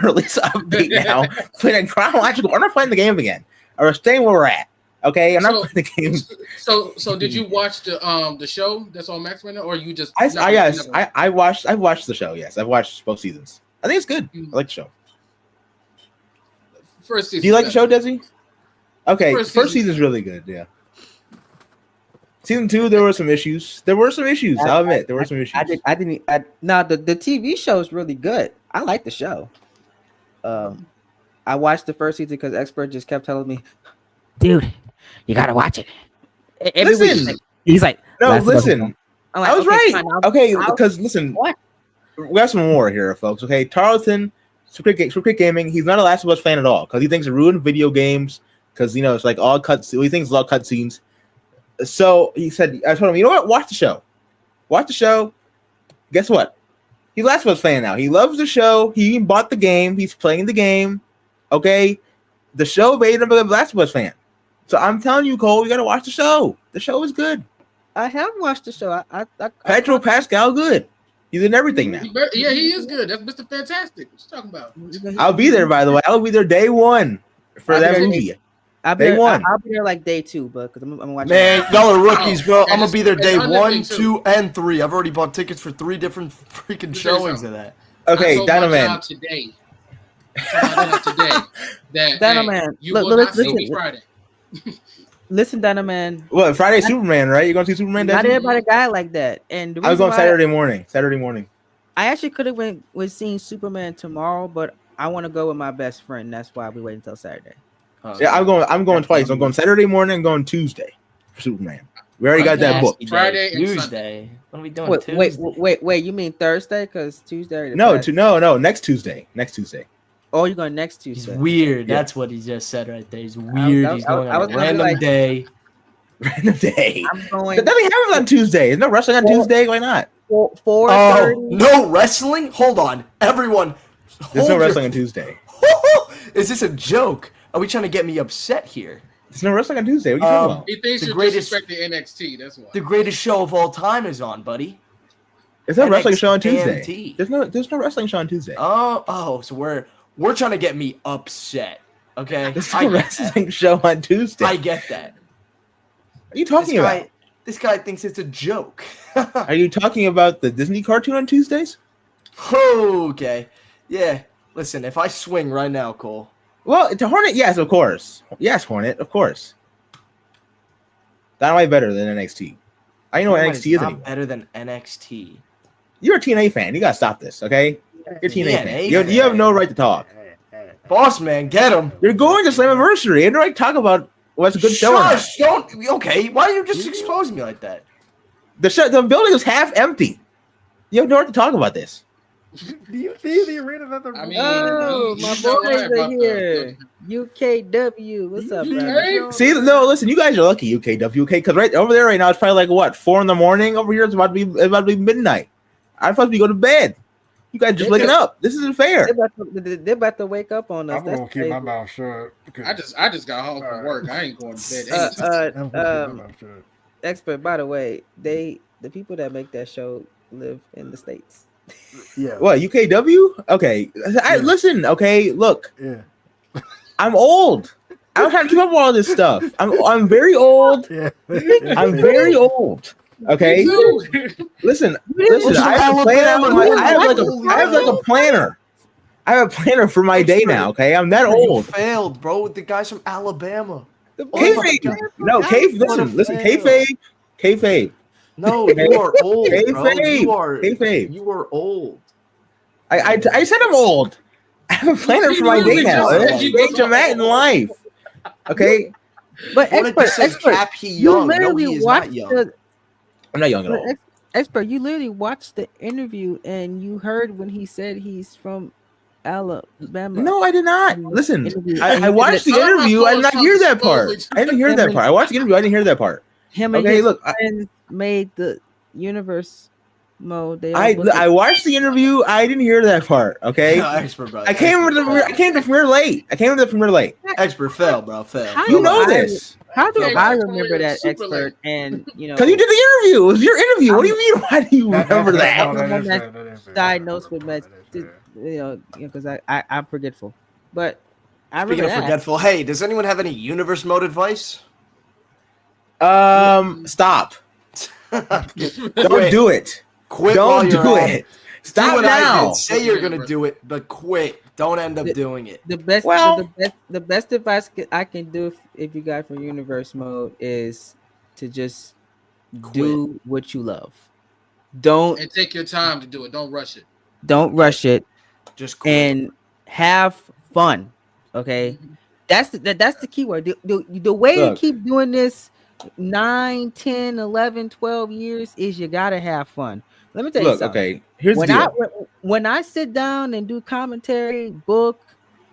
[SPEAKER 5] Release update now. Play in chronological. I'm not playing the game again. Or staying where we're at. Okay, I'm not playing the game.
[SPEAKER 7] So did you watch the show that's on Max right now, or you just?
[SPEAKER 5] I watched the show. Yes, I've watched both seasons. I think it's good. I like the show.
[SPEAKER 7] First season.
[SPEAKER 5] Do you like the show, Desi? Okay, first season's really good. Yeah. Season 2, there were some issues. I'll admit there were some issues.
[SPEAKER 4] The TV show is really good. I like the show. I watched the first season because Expert just kept telling me, dude, you gotta watch it. Every week, he's like,
[SPEAKER 5] no, listen. Like, I was right. Okay, because listen,
[SPEAKER 4] what?
[SPEAKER 5] We got some more here, folks. Okay, Tarleton, Quick Gaming. He's not a Last of Us fan at all because he thinks it ruined video games because it's like all cuts. He thinks it's all cutscenes. So he said, I told him, you know what? Watch the show. Watch the show. Guess what? He's a Last of Us fan now. He loves the show. He even bought the game. He's playing the game. Okay. The show made him a Last of Us fan. So I'm telling you, Cole, you gotta watch the show. The show is good.
[SPEAKER 4] I have watched the show.
[SPEAKER 5] Pedro Pascal, good. He's in everything now.
[SPEAKER 7] Yeah, he is good. That's Mr. Fantastic. What you talking about?
[SPEAKER 5] I'll be there, by the way. I'll be there day one for that movie.
[SPEAKER 4] I'll be there like day 2, but because I'm watching.
[SPEAKER 2] Man, y'all are rookies, bro. I'm gonna be there day
[SPEAKER 7] and
[SPEAKER 2] 1, 2, and 3. I've already bought tickets for 3 different freaking showings of that.
[SPEAKER 5] Okay,
[SPEAKER 7] Dynamite. Today.
[SPEAKER 4] Dynamite.
[SPEAKER 7] You will not see me Friday.
[SPEAKER 4] Listen, Dynamite.
[SPEAKER 5] What, Friday Superman, right? You're going to see Superman?
[SPEAKER 4] Not everybody guy like that. And
[SPEAKER 5] I was going Saturday morning.
[SPEAKER 4] I actually could have went with seeing Superman tomorrow, but I want to go with my best friend. That's why we wait until Saturday.
[SPEAKER 5] Yeah, I'm going twice. I'm going Saturday morning and going Tuesday for Superman. We already got that booked.
[SPEAKER 7] Friday and
[SPEAKER 6] Tuesday.
[SPEAKER 7] Sunday.
[SPEAKER 6] What are we doing?
[SPEAKER 4] Wait. You mean Thursday? Because Tuesday.
[SPEAKER 5] No, next Tuesday.
[SPEAKER 4] Oh, you're going next Tuesday.
[SPEAKER 2] He's weird.
[SPEAKER 5] Yeah.
[SPEAKER 2] That's what he just said right there. He's weird. He's going
[SPEAKER 4] I
[SPEAKER 2] on
[SPEAKER 4] was
[SPEAKER 2] a random day.
[SPEAKER 5] Random day.
[SPEAKER 4] I'm going.
[SPEAKER 5] But nothing happens on Tuesday. There's no wrestling on Tuesday. Why not?
[SPEAKER 4] 4:30.
[SPEAKER 2] No wrestling? Hold on. Everyone.
[SPEAKER 5] There's no wrestling on Tuesday.
[SPEAKER 2] Is this a joke? Are we trying to get me upset here?
[SPEAKER 5] There's no wrestling on Tuesday. What are you talking about?
[SPEAKER 7] He thinks
[SPEAKER 2] The
[SPEAKER 7] you're
[SPEAKER 2] greatest-
[SPEAKER 7] disrespecting NXT. That's why.
[SPEAKER 2] The greatest show of all time is on, buddy.
[SPEAKER 5] There's no wrestling show on Tuesday.
[SPEAKER 2] NXT.
[SPEAKER 5] There's no wrestling show on Tuesday.
[SPEAKER 2] Oh, so we're trying to get me upset. Okay.
[SPEAKER 5] There's no wrestling show on Tuesday.
[SPEAKER 2] I get that.
[SPEAKER 5] What are you talking about?
[SPEAKER 2] This guy thinks it's a joke.
[SPEAKER 5] Are you talking about the Disney cartoon on Tuesdays?
[SPEAKER 2] Okay. Yeah. Listen, if I swing right now, Cole.
[SPEAKER 5] Well, to Hornet, yes, of course. Yes, Hornet, of course. Dynamite better than NXT. I know what NXT is anymore.
[SPEAKER 2] Better than NXT.
[SPEAKER 5] You're a TNA fan. You gotta stop this, okay? You're a TNA fan.
[SPEAKER 2] fan.
[SPEAKER 5] You have no right to talk.
[SPEAKER 2] Boss man, get him.
[SPEAKER 5] You're going to Slammiversary. You have no right to talk about what's a good show or not.
[SPEAKER 2] Shush, don't. Okay, why are you just exposing me like that?
[SPEAKER 5] The building is half empty. You have no right to talk about this.
[SPEAKER 3] Do you see the arena that they're
[SPEAKER 4] Oh, my boys are here. UKW. What's up, bro?
[SPEAKER 5] See, no, listen, you guys are lucky, UKW, because right over there right now it's probably like what, 4 a.m. Over here it's about to be midnight. I'm supposed to be going to bed. You guys just waking up. This isn't fair.
[SPEAKER 4] They're about to wake up on us.
[SPEAKER 3] I'm gonna keep my mouth shut.
[SPEAKER 7] I just got home from work. I ain't going to bed.
[SPEAKER 3] I'm gonna keep my mouth shut.
[SPEAKER 4] Expert, by the way, the people that make that show live in the States.
[SPEAKER 3] Yeah.
[SPEAKER 5] What, UKW? Okay. Listen, okay, look.
[SPEAKER 3] Yeah.
[SPEAKER 5] I'm old. I don't have to keep up with all this stuff. I'm very old.
[SPEAKER 3] Yeah.
[SPEAKER 5] I'm very old. Okay. Listen. I have a plan. I have like a planner. I have a planner for my day now. Okay. I'm that old.
[SPEAKER 2] You failed, bro. The guy's from Alabama.
[SPEAKER 5] Kayfabe. No, listen. Kayfabe.
[SPEAKER 2] No, you are old, bro.
[SPEAKER 5] Kayfabe.
[SPEAKER 2] You are old.
[SPEAKER 5] I said I'm old. I have a planner for my day now. That's the age I'm at in life. Okay.
[SPEAKER 4] But expert,
[SPEAKER 2] young. No, he is not young.
[SPEAKER 5] I'm not young at all.
[SPEAKER 4] Expert, you literally watched the interview and you heard when he said he's from Alabama.
[SPEAKER 5] No, I did not. Listen, I watched the interview. I did not hear that part. I didn't hear that part. I watched the interview. I didn't hear that part.
[SPEAKER 4] Him and his friends made the universe mode.
[SPEAKER 5] I watched the interview. I didn't hear that part. Okay.
[SPEAKER 2] No, expert, bro.
[SPEAKER 5] I came to the premiere late.
[SPEAKER 2] Expert, fail, bro. Fail.
[SPEAKER 5] You know this.
[SPEAKER 4] How do I remember that, expert? And you know,
[SPEAKER 5] because you did the interview. It was your interview. What do you mean? Why do you remember that?
[SPEAKER 4] I'm diagnosed with because I'm forgetful. But I remember
[SPEAKER 2] Speaking of forgetful, hey, does anyone have any universe mode advice?
[SPEAKER 5] Stop. Don't do it.
[SPEAKER 2] Quit.
[SPEAKER 5] Don't do it. Stop now.
[SPEAKER 2] Say you're gonna do it, but quit. Don't end up doing it.
[SPEAKER 4] The best advice I can do if you got from universe mode is to just do what you love.
[SPEAKER 7] And take your time to do it. Don't rush it.
[SPEAKER 4] Don't rush it.
[SPEAKER 2] Just quit.
[SPEAKER 4] And have fun. Okay, that's the key word. The way to keep doing this 9, 10, 11, 12 years is you gotta have fun. Let me tell you something.
[SPEAKER 5] Okay, here's the deal.
[SPEAKER 4] When I sit down and do commentary, book,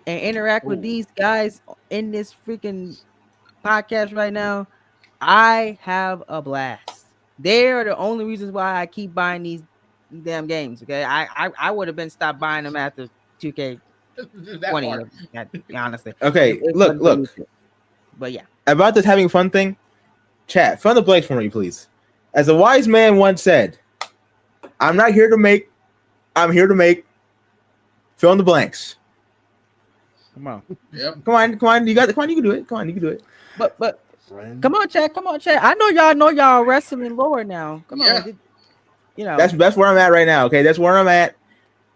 [SPEAKER 4] and interact with these guys in this freaking podcast right now, I have a blast. They are the only reasons why I keep buying these damn games. Okay, I would have been stopped buying them after 2K
[SPEAKER 7] That
[SPEAKER 4] 20
[SPEAKER 7] part.
[SPEAKER 4] of that, honestly.
[SPEAKER 5] Okay,
[SPEAKER 4] It
[SPEAKER 5] look.
[SPEAKER 4] wasn't YouTube. But yeah.
[SPEAKER 5] About this having fun thing, chat, fill in the blanks for me, please. As a wise man once said, I'm here to make fill in the blanks.
[SPEAKER 4] Come on.
[SPEAKER 7] Yep.
[SPEAKER 5] Come on, you can do it. Come on, you can do it.
[SPEAKER 4] But come on, chat. I know y'all wrestling lore now. Come
[SPEAKER 7] Yeah.
[SPEAKER 4] on. You know.
[SPEAKER 5] That's where I'm at right now. Okay, that's where I'm at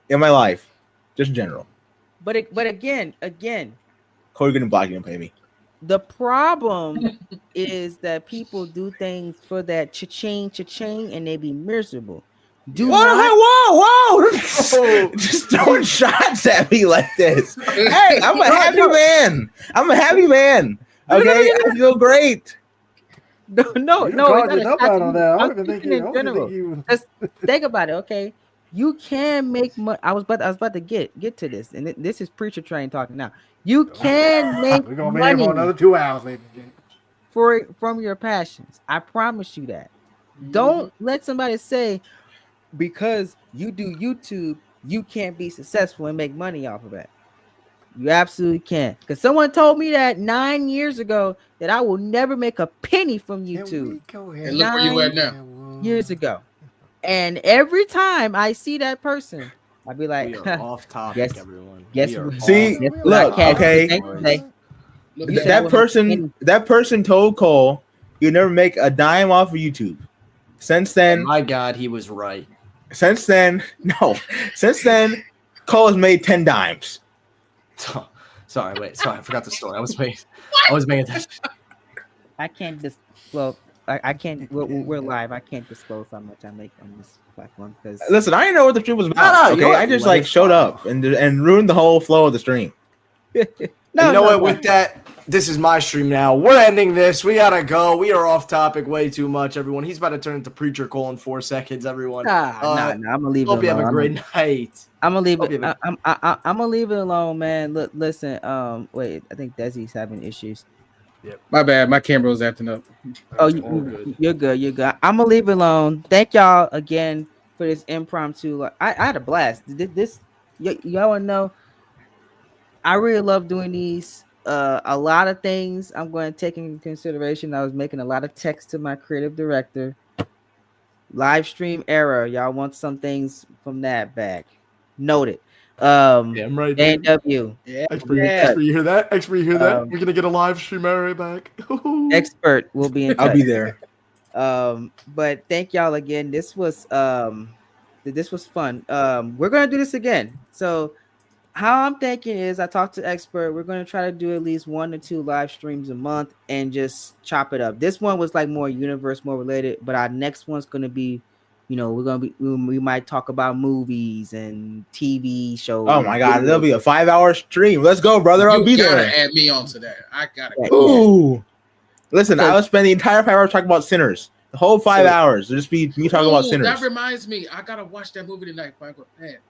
[SPEAKER 5] in my life, just in general.
[SPEAKER 4] But again,
[SPEAKER 5] Cody gonna block you and pay me.
[SPEAKER 4] the problem is that people do things for that cha-ching, and they be miserable.
[SPEAKER 5] Whoa! Just throwing shots at me like this. Hey, I'm a happy man. Okay, I feel great.
[SPEAKER 4] No. Just think about it, okay? You can make money. I was about to get to this, and this is preacher train talking now. You can make
[SPEAKER 3] We're gonna be
[SPEAKER 4] money
[SPEAKER 3] here for another 2 hours, ladies and gentlemen.
[SPEAKER 4] from your passions. I promise you that. Don't let somebody say because you do YouTube, you can't be successful and make money off of that. You absolutely can. Because someone told me that 9 years ago that I will never make a penny from YouTube.
[SPEAKER 7] And look where you at now.
[SPEAKER 4] Years ago. And every time I see that person, I'll be like,
[SPEAKER 2] We are off topic,
[SPEAKER 4] Yes.
[SPEAKER 2] everyone.
[SPEAKER 4] Yes,
[SPEAKER 2] We are
[SPEAKER 4] we-
[SPEAKER 5] See,
[SPEAKER 4] Guess what
[SPEAKER 5] look,
[SPEAKER 4] I can't
[SPEAKER 5] okay.
[SPEAKER 4] say today?
[SPEAKER 7] Look
[SPEAKER 4] You
[SPEAKER 7] at
[SPEAKER 4] said I
[SPEAKER 5] That person told Cole you never make a dime off of YouTube. Since then,
[SPEAKER 2] My God, he was right.
[SPEAKER 5] Since then, Cole has made 10 dimes.
[SPEAKER 2] Sorry, I forgot the story. I was making this.
[SPEAKER 4] I can't disclose. I can't. We're live. I can't disclose how much I make on this platform because
[SPEAKER 5] Listen, I didn't know what the stream was about.
[SPEAKER 2] No,
[SPEAKER 5] okay, I just
[SPEAKER 2] let it
[SPEAKER 5] showed
[SPEAKER 2] fly.
[SPEAKER 5] up and ruined the whole flow of the stream.
[SPEAKER 2] What? With that, this is my stream now. We're ending this. We gotta go. We are off topic way too much, everyone. He's about to turn into Preacher Cole in 4 seconds, everyone.
[SPEAKER 4] Nah, I'm gonna leave it
[SPEAKER 2] Hope you have a
[SPEAKER 4] alone.
[SPEAKER 2] great night.
[SPEAKER 4] I'm gonna leave
[SPEAKER 2] Hope
[SPEAKER 4] it.
[SPEAKER 2] you have
[SPEAKER 4] I'm gonna leave it alone, man. Look, listen. Wait, I think Desi's having issues.
[SPEAKER 7] My bad. My camera was acting up.
[SPEAKER 4] Oh,
[SPEAKER 2] good.
[SPEAKER 4] you're good. You're good. I'm gonna leave it alone. Thank y'all again for this impromptu. I had a blast. Y'all wanna know? I really love doing these. A lot of things I'm going to take into consideration. I was making a lot of text to my creative director. Live stream error. Y'all want some things from that back. Noted.
[SPEAKER 2] Damn right.
[SPEAKER 4] AW.
[SPEAKER 2] Expert, you hear that? We're gonna get a live stream area back.
[SPEAKER 4] Expert will be in touch.
[SPEAKER 5] I'll be there.
[SPEAKER 4] But thank y'all again. This was fun. We're gonna do this again. So how I'm thinking is I talked to Expert. We're going to try to do at least 1 or 2 live streams a month and just chop it up. This one was like more universe, more related, but our next one's going to be, we might talk about movies and TV shows.
[SPEAKER 5] Oh my God, there'll be a 5-hour stream. Let's go, brother. I'll be there.
[SPEAKER 7] Add me onto that. I gotta.
[SPEAKER 5] Ooh. Listen, I will spend the entire 5 hours talking about Sinners. The whole 5 hours will just be me talking about Sinners.
[SPEAKER 7] That reminds me, I gotta watch that movie tonight. Man.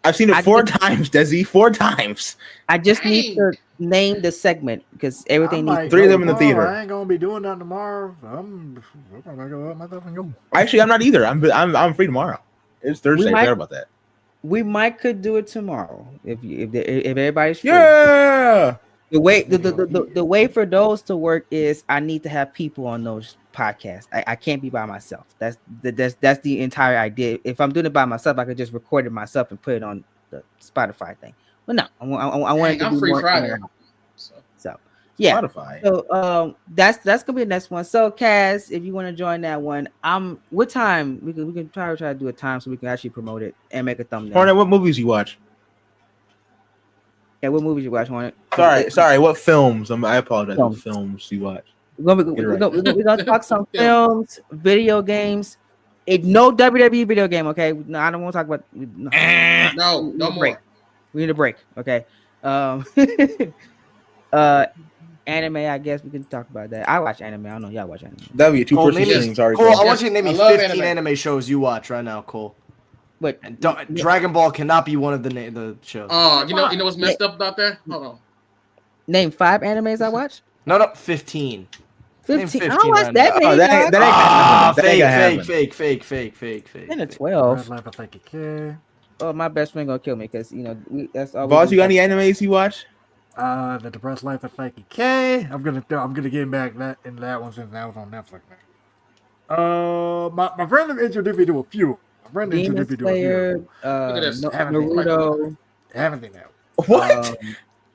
[SPEAKER 5] I've seen it 4 times, Desi. 4 times.
[SPEAKER 4] I just need to name the segment because everything needs
[SPEAKER 5] 3 of them in the theater.
[SPEAKER 3] I ain't gonna be doing that tomorrow. I'm gonna go up myself and go.
[SPEAKER 5] Actually, I'm not either. I'm free tomorrow. It's Thursday. I forgot about that.
[SPEAKER 4] We could do it tomorrow if everybody's free.
[SPEAKER 5] Yeah.
[SPEAKER 4] The way for those to work is I need to have people on those podcasts. I can't be by myself. That's the entire idea. If I'm doing it by myself, I could just record it myself and put it on the Spotify thing. But no, I want to.
[SPEAKER 7] I'm free Friday.
[SPEAKER 4] So yeah.
[SPEAKER 5] Spotify.
[SPEAKER 4] So that's gonna be the next one. So Kaz, if you want to join that one, what time we can try to do a time so we can actually promote it and make a thumbnail.
[SPEAKER 5] Hornet, what movies you watch?
[SPEAKER 4] Yeah, what movies you watch, Hornet?
[SPEAKER 5] Sorry. What films? I apologize. What films you watch?
[SPEAKER 4] We're gonna talk some films, video games. No WWE video game, okay? No, I don't want to talk about.
[SPEAKER 7] No more.
[SPEAKER 4] We need a break, okay? Anime, I guess we can talk about that. I watch anime. I don't know y'all watch anime.
[SPEAKER 5] W2 streams. Sorry,
[SPEAKER 2] Cole, I want you to name me 15
[SPEAKER 7] anime.
[SPEAKER 2] anime shows you watch right now, Cole.
[SPEAKER 4] But
[SPEAKER 2] Dragon Ball cannot be one of the shows.
[SPEAKER 7] Oh, you know what's messed up about that? Hold on.
[SPEAKER 4] Name 5 animes I watch.
[SPEAKER 2] No, 15.
[SPEAKER 4] 15. I
[SPEAKER 2] 15
[SPEAKER 4] don't watch that many.
[SPEAKER 5] Fake.
[SPEAKER 4] 10 to 12.
[SPEAKER 3] Red Light, thank you, kid.
[SPEAKER 4] oh, my best friend gonna kill me because that's all.
[SPEAKER 5] Boss, you got any animes you watch?
[SPEAKER 3] The Depressed Life of Psyche K. I'm gonna get back into that one since that was on Netflix. My friend introduced me to a few. My friend
[SPEAKER 4] Demon
[SPEAKER 3] introduced me to
[SPEAKER 4] Slayer,
[SPEAKER 3] a few.
[SPEAKER 4] Naruto.
[SPEAKER 3] Haven't seen that.
[SPEAKER 5] What?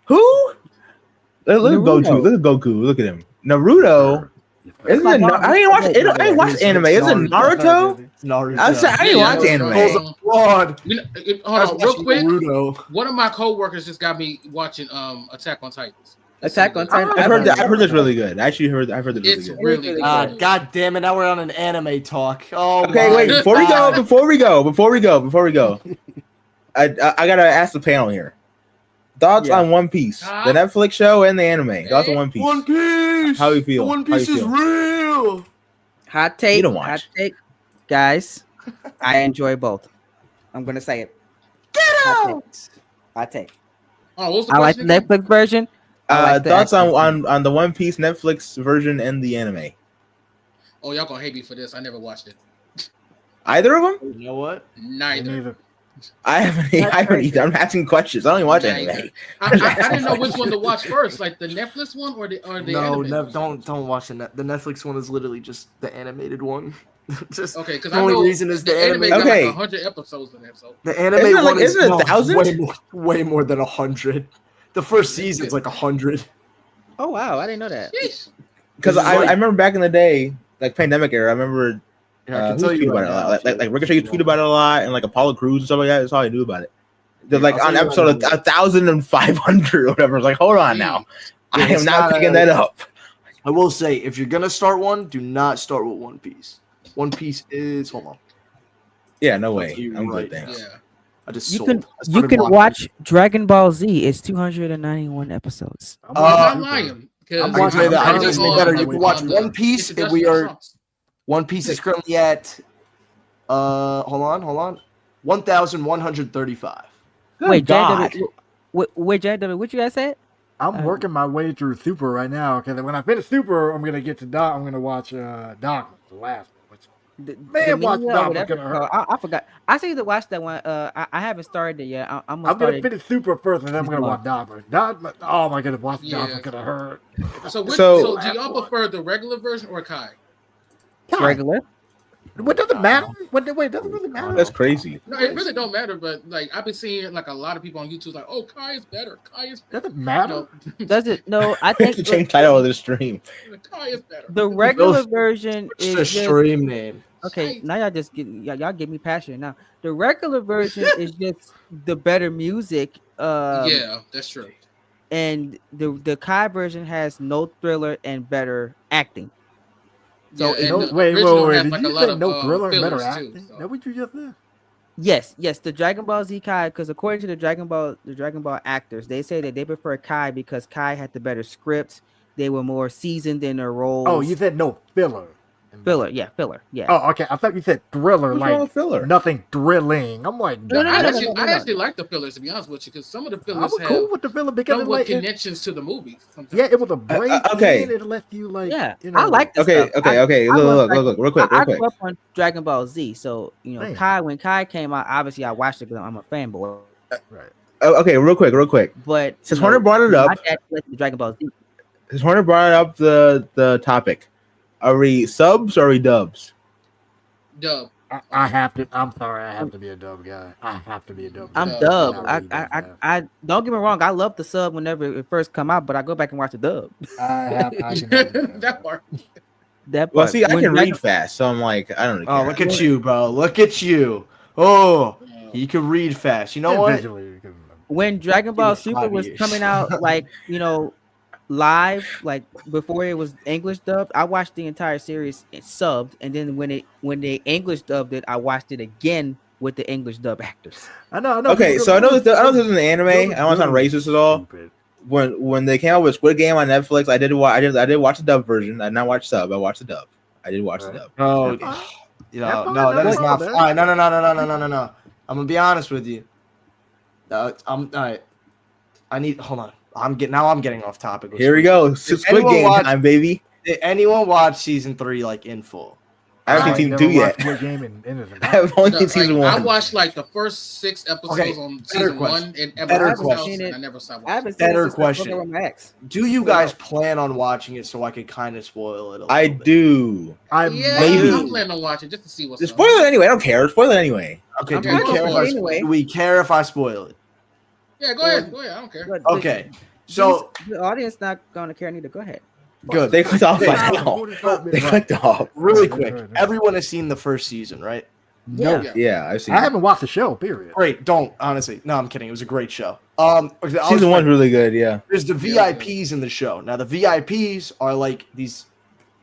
[SPEAKER 5] Who? Look at Goku.
[SPEAKER 4] Naruto.
[SPEAKER 5] Look at Goku. Look at him. Naruto. Isn't it? I didn't watch. I didn't watch anime. Is it Naruto?
[SPEAKER 2] Naruto.
[SPEAKER 5] I didn't watch anime.
[SPEAKER 2] Fraud.
[SPEAKER 7] Hold on, real quick.
[SPEAKER 2] Naruto.
[SPEAKER 7] One of my coworkers just got me watching Attack on Titans.
[SPEAKER 4] Attack on Titan.
[SPEAKER 5] I've heard that. I've heard that's really good. I actually heard. I've heard that
[SPEAKER 7] It's
[SPEAKER 5] really good.
[SPEAKER 7] really good.
[SPEAKER 2] God damn it! Now we're on an anime talk. Oh,
[SPEAKER 5] Okay, wait. Before we go. I gotta ask the panel here. Thoughts on One Piece, the Netflix show and the anime. Thoughts on One Piece.
[SPEAKER 2] One Piece.
[SPEAKER 5] How you feel?
[SPEAKER 2] One Piece is real.
[SPEAKER 4] Hot take.
[SPEAKER 5] You don't watch.
[SPEAKER 4] Hot take, guys. I enjoy both. I'm gonna say it.
[SPEAKER 2] Get out.
[SPEAKER 4] Hot take.
[SPEAKER 7] Oh, what's the
[SPEAKER 4] I like the
[SPEAKER 7] question again?
[SPEAKER 4] Netflix version. I like the
[SPEAKER 5] Thoughts
[SPEAKER 4] actual
[SPEAKER 5] on the One Piece Netflix version and the anime.
[SPEAKER 7] Oh, y'all gonna hate me for this. I never watched it.
[SPEAKER 5] Either of them?
[SPEAKER 2] You know what?
[SPEAKER 7] Neither.
[SPEAKER 5] I haven't either. I'm asking questions. I don't even watch anime.
[SPEAKER 7] I didn't know which one to watch first, like the Netflix one or the
[SPEAKER 2] No,
[SPEAKER 7] anime.
[SPEAKER 2] don't watch the Netflix one. Is literally just the animated one. Just
[SPEAKER 7] Okay, because
[SPEAKER 2] the
[SPEAKER 7] I
[SPEAKER 2] only
[SPEAKER 7] know
[SPEAKER 2] reason is the
[SPEAKER 7] anime
[SPEAKER 2] anime.
[SPEAKER 7] got
[SPEAKER 5] Okay.
[SPEAKER 7] like 100 episodes in it. So
[SPEAKER 2] The anime
[SPEAKER 5] Isn't it
[SPEAKER 2] one is
[SPEAKER 5] it 1,000?
[SPEAKER 2] way more than 100. The first season's like 100.
[SPEAKER 4] Oh wow, I didn't know that.
[SPEAKER 7] Sheesh.
[SPEAKER 5] Because I remember back in the day, like pandemic era, I remember
[SPEAKER 2] Yeah, I can
[SPEAKER 5] who
[SPEAKER 2] tell you
[SPEAKER 5] tweeted
[SPEAKER 2] right
[SPEAKER 5] about
[SPEAKER 2] now,
[SPEAKER 5] it a lot. Like Ricochet tweeted about it a lot, and like Apollo Crews and stuff like that. That's all I knew about it. They're
[SPEAKER 2] Yeah,
[SPEAKER 5] like
[SPEAKER 2] I'll
[SPEAKER 5] on
[SPEAKER 2] tell you
[SPEAKER 5] episode
[SPEAKER 2] right now.
[SPEAKER 5] 1,500 or whatever. It's like, hold on now.
[SPEAKER 2] Yeah,
[SPEAKER 5] I am
[SPEAKER 2] it's
[SPEAKER 5] not
[SPEAKER 2] not
[SPEAKER 5] picking
[SPEAKER 2] a-
[SPEAKER 5] that up.
[SPEAKER 2] I will say, if you're gonna start one, do not start with One Piece. One Piece is hold on.
[SPEAKER 5] Yeah, no way.
[SPEAKER 2] You're
[SPEAKER 5] I'm
[SPEAKER 2] right.
[SPEAKER 5] good, thanks.
[SPEAKER 7] Yeah.
[SPEAKER 2] I just
[SPEAKER 4] You
[SPEAKER 2] sold.
[SPEAKER 4] can
[SPEAKER 2] I
[SPEAKER 4] you
[SPEAKER 2] started
[SPEAKER 4] can
[SPEAKER 2] watching.
[SPEAKER 4] watch Dragon Ball Z. It's 291 episodes.
[SPEAKER 7] I'm not lying.
[SPEAKER 3] I'm
[SPEAKER 2] I can say that. I can
[SPEAKER 3] watching
[SPEAKER 2] say
[SPEAKER 3] on
[SPEAKER 2] better.
[SPEAKER 3] the
[SPEAKER 2] You can
[SPEAKER 3] way
[SPEAKER 2] watch
[SPEAKER 3] down.
[SPEAKER 2] One Piece, and we are. One Piece is currently at. Hold on. 1,135.
[SPEAKER 4] Wait,
[SPEAKER 6] God.
[SPEAKER 4] JW, wait, JW, what you guys said?
[SPEAKER 3] I'm working my way through Super right now. Okay, when I finish Super, I'm gonna get to Doc. I'm gonna watch Dogma, the last one. Which watch
[SPEAKER 4] Dominion or
[SPEAKER 3] Dogma
[SPEAKER 4] whatever
[SPEAKER 3] gonna
[SPEAKER 4] it's
[SPEAKER 3] hurt.
[SPEAKER 4] called. I forgot. I still need to watch that one. I haven't started it yet. I'm
[SPEAKER 3] I'm
[SPEAKER 4] start
[SPEAKER 3] gonna
[SPEAKER 4] it.
[SPEAKER 3] finish Super first, and then I'm gonna watch Dogma. Dogma. Oh my goodness, watch
[SPEAKER 7] Yeah.
[SPEAKER 3] Dogma gonna hurt.
[SPEAKER 7] So
[SPEAKER 5] So-
[SPEAKER 7] do y'all prefer the regular version or Kai?
[SPEAKER 4] regular.
[SPEAKER 3] What doesn't matter? Wait, it doesn't really matter.
[SPEAKER 5] That's crazy.
[SPEAKER 7] No, it really don't matter. But like I've been seeing like a lot of people on YouTube like, oh, Kai is better. Kai is better.
[SPEAKER 3] Doesn't matter.
[SPEAKER 7] No,
[SPEAKER 4] Does it? No, I
[SPEAKER 5] That's
[SPEAKER 4] think
[SPEAKER 5] the change title of the stream.
[SPEAKER 7] Kai is better.
[SPEAKER 4] the regular
[SPEAKER 2] Those-
[SPEAKER 4] version
[SPEAKER 2] It's
[SPEAKER 4] is
[SPEAKER 2] a
[SPEAKER 4] just,
[SPEAKER 2] stream name.
[SPEAKER 4] okay. Now y'all get me passionate now. The regular version is just the better music.
[SPEAKER 7] Yeah, that's true.
[SPEAKER 4] And the Kai version has no thriller and better acting. So
[SPEAKER 7] Yeah,
[SPEAKER 3] No,
[SPEAKER 7] and the
[SPEAKER 3] wait.
[SPEAKER 7] original
[SPEAKER 3] Did
[SPEAKER 7] has, like,
[SPEAKER 3] you
[SPEAKER 7] a lot
[SPEAKER 3] say
[SPEAKER 7] of,
[SPEAKER 3] no thriller and better
[SPEAKER 7] fillers, too,
[SPEAKER 3] acting?
[SPEAKER 7] so.
[SPEAKER 3] That what you just said?
[SPEAKER 4] Yes, the Dragon Ball Z Kai, because according to the Dragon Ball actors, they say that they prefer Kai because Kai had the better scripts. They were more seasoned in their roles.
[SPEAKER 3] Oh, you said no filler.
[SPEAKER 4] filler, yeah.
[SPEAKER 3] Oh, okay. I thought you said thriller,
[SPEAKER 5] What's wrong
[SPEAKER 3] like
[SPEAKER 5] with filler?
[SPEAKER 3] nothing thrilling. I'm like,
[SPEAKER 4] No, no,
[SPEAKER 7] I
[SPEAKER 4] no,
[SPEAKER 7] actually like the fillers, to be honest with you, because some of the
[SPEAKER 3] I
[SPEAKER 7] fillers
[SPEAKER 3] was
[SPEAKER 7] have
[SPEAKER 3] cool with the filler because
[SPEAKER 7] come
[SPEAKER 3] it,
[SPEAKER 7] with
[SPEAKER 3] like,
[SPEAKER 7] connections to the movie. Sometimes.
[SPEAKER 3] yeah, it was a break.
[SPEAKER 5] okay.
[SPEAKER 3] It left you like,
[SPEAKER 4] Yeah,
[SPEAKER 3] you know,
[SPEAKER 4] I like this
[SPEAKER 5] Okay.
[SPEAKER 4] stuff.
[SPEAKER 5] Okay.
[SPEAKER 4] I
[SPEAKER 5] Look. Real quick.
[SPEAKER 4] I grew up on Dragon Ball Z, so
[SPEAKER 3] Damn.
[SPEAKER 4] when Kai came out, obviously I watched it because I'm a fanboy.
[SPEAKER 3] Right.
[SPEAKER 5] Okay. Real quick.
[SPEAKER 4] But
[SPEAKER 5] Since Horner brought it up,
[SPEAKER 4] my dad liked Dragon Ball Z.
[SPEAKER 5] Since Horner brought up the topic, are we subs or are we dubs?
[SPEAKER 7] Dub.
[SPEAKER 3] I have to. I'm sorry. I have to be a dub guy. I have to be a dub guy.
[SPEAKER 4] I'm
[SPEAKER 7] Yeah,
[SPEAKER 4] dub.
[SPEAKER 3] I'm
[SPEAKER 4] I,
[SPEAKER 3] really
[SPEAKER 4] I,
[SPEAKER 3] dub
[SPEAKER 4] I don't get me wrong. I love the sub whenever it first come out, but I go back and watch the dub.
[SPEAKER 3] I can have
[SPEAKER 7] That part.
[SPEAKER 4] That
[SPEAKER 5] Well,
[SPEAKER 4] part.
[SPEAKER 5] see, I
[SPEAKER 4] When
[SPEAKER 5] can
[SPEAKER 4] Dragon-
[SPEAKER 5] read fast, so I'm like, I don't really
[SPEAKER 2] Oh,
[SPEAKER 5] care.
[SPEAKER 2] look at you, bro. Look at you. Oh, you can read fast. You know what?
[SPEAKER 3] Visually, you can-
[SPEAKER 4] when Dragon Ball
[SPEAKER 2] me
[SPEAKER 4] Super
[SPEAKER 2] 5
[SPEAKER 4] was
[SPEAKER 2] years.
[SPEAKER 4] coming out, like live, like before it was English dubbed, I watched the entire series subbed, and then when they English dubbed it, I watched it again with the English dub actors.
[SPEAKER 3] I know.
[SPEAKER 5] Okay, so I know this is an anime. I don't want to sound
[SPEAKER 3] Really
[SPEAKER 5] racist at all.
[SPEAKER 3] stupid.
[SPEAKER 5] When they came out with Squid Game on Netflix, I did watch the dub version. I did not watch sub. I watched the dub. I did watch the dub.
[SPEAKER 2] Oh,
[SPEAKER 3] That's fine,
[SPEAKER 2] no, that
[SPEAKER 3] that's
[SPEAKER 2] is not
[SPEAKER 3] fine.
[SPEAKER 2] fine. No. I'm gonna be honest with you. I'm all right. Hold on. I'm getting off topic.
[SPEAKER 5] Here we go. Squid
[SPEAKER 2] anyone
[SPEAKER 5] Game
[SPEAKER 2] watch-
[SPEAKER 5] time, baby.
[SPEAKER 2] Did anyone watch season 3 like in full?
[SPEAKER 5] I haven't seen season 2 yet. I've only seen season 1.
[SPEAKER 7] I watched like the first 6 episodes on season 1 in everyone's house, and I never stopped watching.
[SPEAKER 2] Better question. Do you guys plan on watching it so I could kind of spoil it?
[SPEAKER 5] I do.
[SPEAKER 7] I'm planning on watching just to see what's.
[SPEAKER 5] Just spoil it anyway. I don't care. Spoil it anyway.
[SPEAKER 2] Okay. Do we care if I spoil it?
[SPEAKER 7] Yeah, go ahead. I don't care.
[SPEAKER 2] Okay. So
[SPEAKER 4] the audience not gonna care neither. Go ahead.
[SPEAKER 2] Good.
[SPEAKER 5] They clicked off right now. They clicked off.
[SPEAKER 2] Really quick. Everyone has seen the first season, right?
[SPEAKER 3] No.
[SPEAKER 5] Yeah, I've seen.
[SPEAKER 3] I haven't watched the show. Period.
[SPEAKER 2] Great. Don't honestly. No, I'm kidding. It was a great show.
[SPEAKER 5] Season 1's really good. Yeah.
[SPEAKER 2] There's the VIPs in the show. Now the VIPs are like these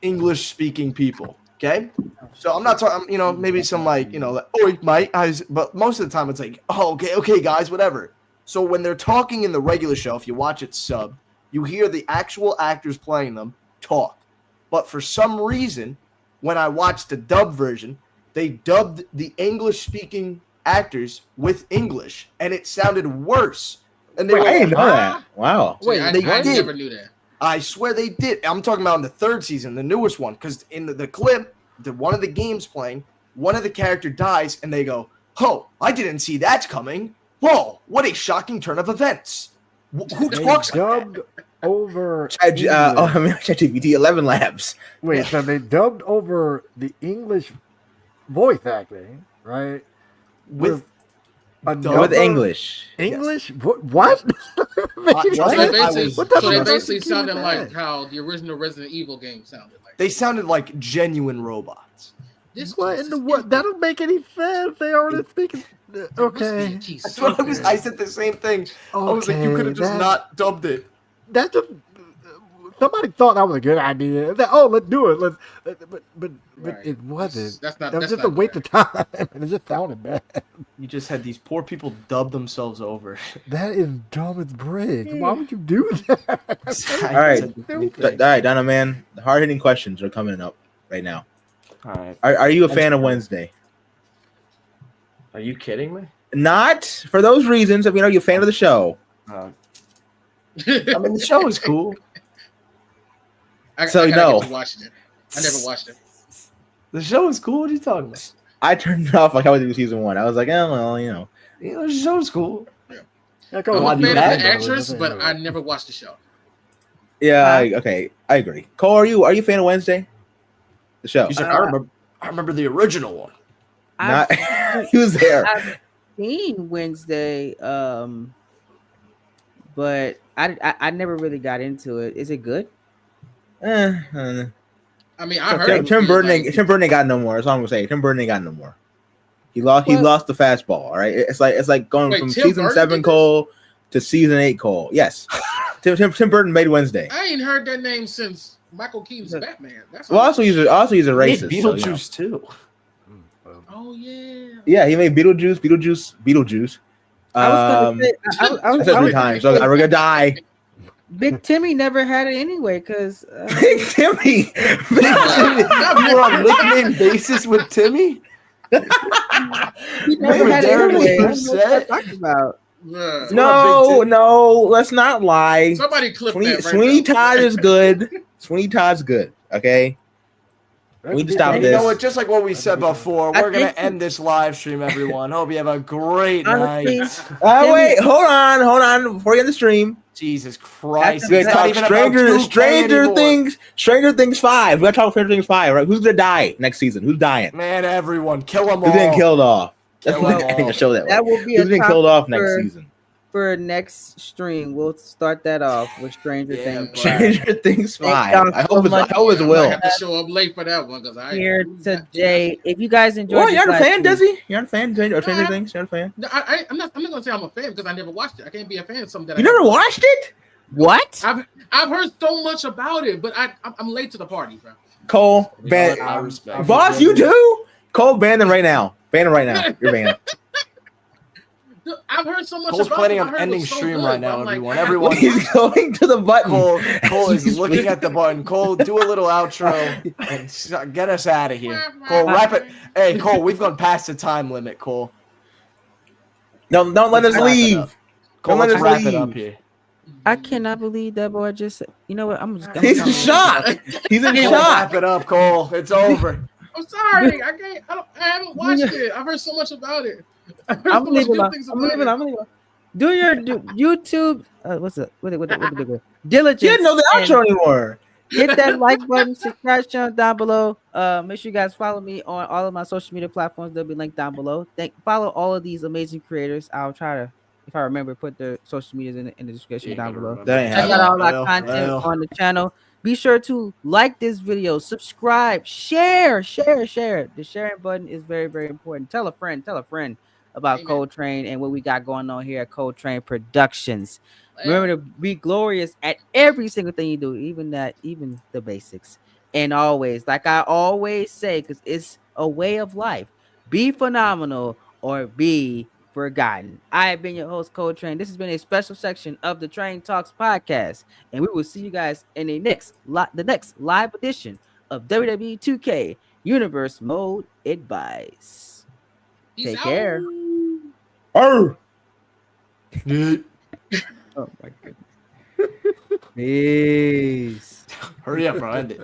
[SPEAKER 2] English-speaking people. Okay. So I'm not talking. Maybe some like oh mate, but most of the time it's like, oh okay guys, whatever. So when they're talking in the regular show, if you watch it sub, you hear the actual actors playing them talk. But for some reason, when I watched the dub version, they dubbed the English-speaking actors with English, and it sounded worse. And
[SPEAKER 5] I didn't know that. Wow.
[SPEAKER 7] Wait, I never knew that.
[SPEAKER 2] I swear they did. I'm talking about in the 3rd season, the newest one, because in the clip, one of the games playing, one of the character dies, and they go, "Oh, I didn't see that coming. Whoa, what a shocking turn of events." Who talks
[SPEAKER 3] dubbed over
[SPEAKER 5] ChatGPT 11 Labs.
[SPEAKER 3] Wait, so they dubbed over the English voice acting, right?
[SPEAKER 2] With
[SPEAKER 5] English.
[SPEAKER 3] English? What?
[SPEAKER 7] So they basically sounded like how the original Resident Evil game sounded like.
[SPEAKER 2] They sounded like genuine robots.
[SPEAKER 3] What in the what? That don't make any sense. They already speaking. Okay.
[SPEAKER 2] I said the same thing. I was like, you could have just not dubbed it.
[SPEAKER 3] That just somebody thought that was a good idea. Let's do it. But it wasn't. That was just a waste of time. It just sounded bad.
[SPEAKER 2] You just had these poor people dub themselves over.
[SPEAKER 3] That is dumb as bricks. Why would you do that?
[SPEAKER 5] All right, Donna, man. The hard-hitting questions are coming up right now.
[SPEAKER 2] All right.
[SPEAKER 5] Are you a fan of Wednesday?
[SPEAKER 2] Are you kidding me?
[SPEAKER 5] Not for those reasons. I mean, are you a fan of the show?
[SPEAKER 2] I mean, the show is cool.
[SPEAKER 7] I never watched it.
[SPEAKER 2] The show is cool. What are you talking about?
[SPEAKER 5] I turned it off like I was in season 1. I was like,
[SPEAKER 2] the show is cool.
[SPEAKER 3] Yeah,
[SPEAKER 7] I'm a fan of the actress, but I never watched the show.
[SPEAKER 5] Yeah, okay, I agree. Cole, are you a fan of Wednesday? The show.
[SPEAKER 2] I remember the original one.
[SPEAKER 5] He was there.
[SPEAKER 4] I've seen Wednesday, but I never really got into it. Is it good?
[SPEAKER 7] I mean, I heard
[SPEAKER 5] Tim Burton ain't got no more. That's all I'm gonna say. Tim Burton ain't got no more. He lost the fastball. All right, it's like going from season 7 Cole to season 8 Cole. Yes, Tim Burton made Wednesday.
[SPEAKER 7] I ain't heard that name since Michael Keaton's Batman.
[SPEAKER 5] Also he's a racist.
[SPEAKER 2] Beetlejuice too.
[SPEAKER 7] Oh yeah.
[SPEAKER 5] Yeah, he made Beetlejuice.
[SPEAKER 4] I was
[SPEAKER 5] I said 3 times. So we're gonna die.
[SPEAKER 4] Big Timmy never had it anyway, because
[SPEAKER 5] Big Timmy.
[SPEAKER 2] You were on nickname basis with Timmy.
[SPEAKER 4] he never had it anyway. I don't know what you're talking about.
[SPEAKER 5] No, let's not lie.
[SPEAKER 7] Somebody clip that.
[SPEAKER 5] Sweeney Todd is good. Sweeney Todd's good. Okay. We need to stop this.
[SPEAKER 2] You know what? Just like what we said before, we're gonna end this live stream. Everyone, hope you have a great night.
[SPEAKER 5] Wait, hold on, before you end the stream.
[SPEAKER 2] Jesus Christ!
[SPEAKER 5] We're gonna talk Stranger Things 5. We're gonna talk Stranger Things 5. Right? Who's gonna die next season? Who's dying?
[SPEAKER 2] Man, everyone, kill them all.
[SPEAKER 5] Who's getting killed off? That's what I think show that
[SPEAKER 4] will be
[SPEAKER 5] who's getting killed off next season.
[SPEAKER 4] For next stream, we'll start that off with Stranger Things.
[SPEAKER 5] Stranger Things 5. I hope it's Will.
[SPEAKER 7] I have to show up late for that one because I
[SPEAKER 4] here today. If you guys enjoyed,
[SPEAKER 5] you're a fan, Desi? You're a fan of Stranger Things? You're a fan?
[SPEAKER 7] No, I'm not gonna say I'm a fan because I never watched it. I can't be a fan of something that
[SPEAKER 5] you never watched it.
[SPEAKER 4] What?
[SPEAKER 7] I've heard so much about it, but I'm late to the party, bro.
[SPEAKER 5] Cole, ban boss, you too. Cole, ban them right now. Ban them right now. You're banned.
[SPEAKER 7] I've heard so much.
[SPEAKER 2] Cole's
[SPEAKER 7] about
[SPEAKER 2] planning
[SPEAKER 7] it.
[SPEAKER 2] on ending stream
[SPEAKER 7] good,
[SPEAKER 2] right now,
[SPEAKER 7] like,
[SPEAKER 2] everyone.
[SPEAKER 5] He's going to the button.
[SPEAKER 2] Cole is looking at the button. Cole, do a little outro and get us out of here. Cole, wrap it. Hey, Cole, we've gone past the time limit. Cole,
[SPEAKER 5] don't let us leave.
[SPEAKER 2] Cole, let's wrap it up here.
[SPEAKER 4] I cannot believe that boy just. You know what?
[SPEAKER 5] He's in shock. He's in shock.
[SPEAKER 2] Wrap it up, Cole. It's over.
[SPEAKER 7] I'm sorry. I haven't watched it. I've heard so much about it.
[SPEAKER 4] I'm gonna leave it alone. I'm gonna leave it. Do your YouTube. What's it? What the big one? Diligence.
[SPEAKER 5] You didn't know the outro anymore.
[SPEAKER 4] Hit that like button, subscribe channel down below. Make sure you guys follow me on all of my social media platforms. They'll be linked down below. Follow all of these amazing creators. I'll try to, if I remember, put their social medias in the description down below. Check out all our content on the channel. Be sure to like this video, subscribe, share. The sharing button is very, very important. Tell a friend about Cold Train and what we got going on here at Cold Train Productions. Remember to be glorious at every single thing you do, even the basics. And always, like I always say, because it's a way of life, be phenomenal or be forgotten. I have been your host, Cold Train. This has been a special section of the Train Talks podcast, and we will see you guys in the next live edition of WWE2K Universe Mode Advice. Take care.
[SPEAKER 5] Oh
[SPEAKER 4] my goodness. Peace.
[SPEAKER 2] Hurry up, bro. End it.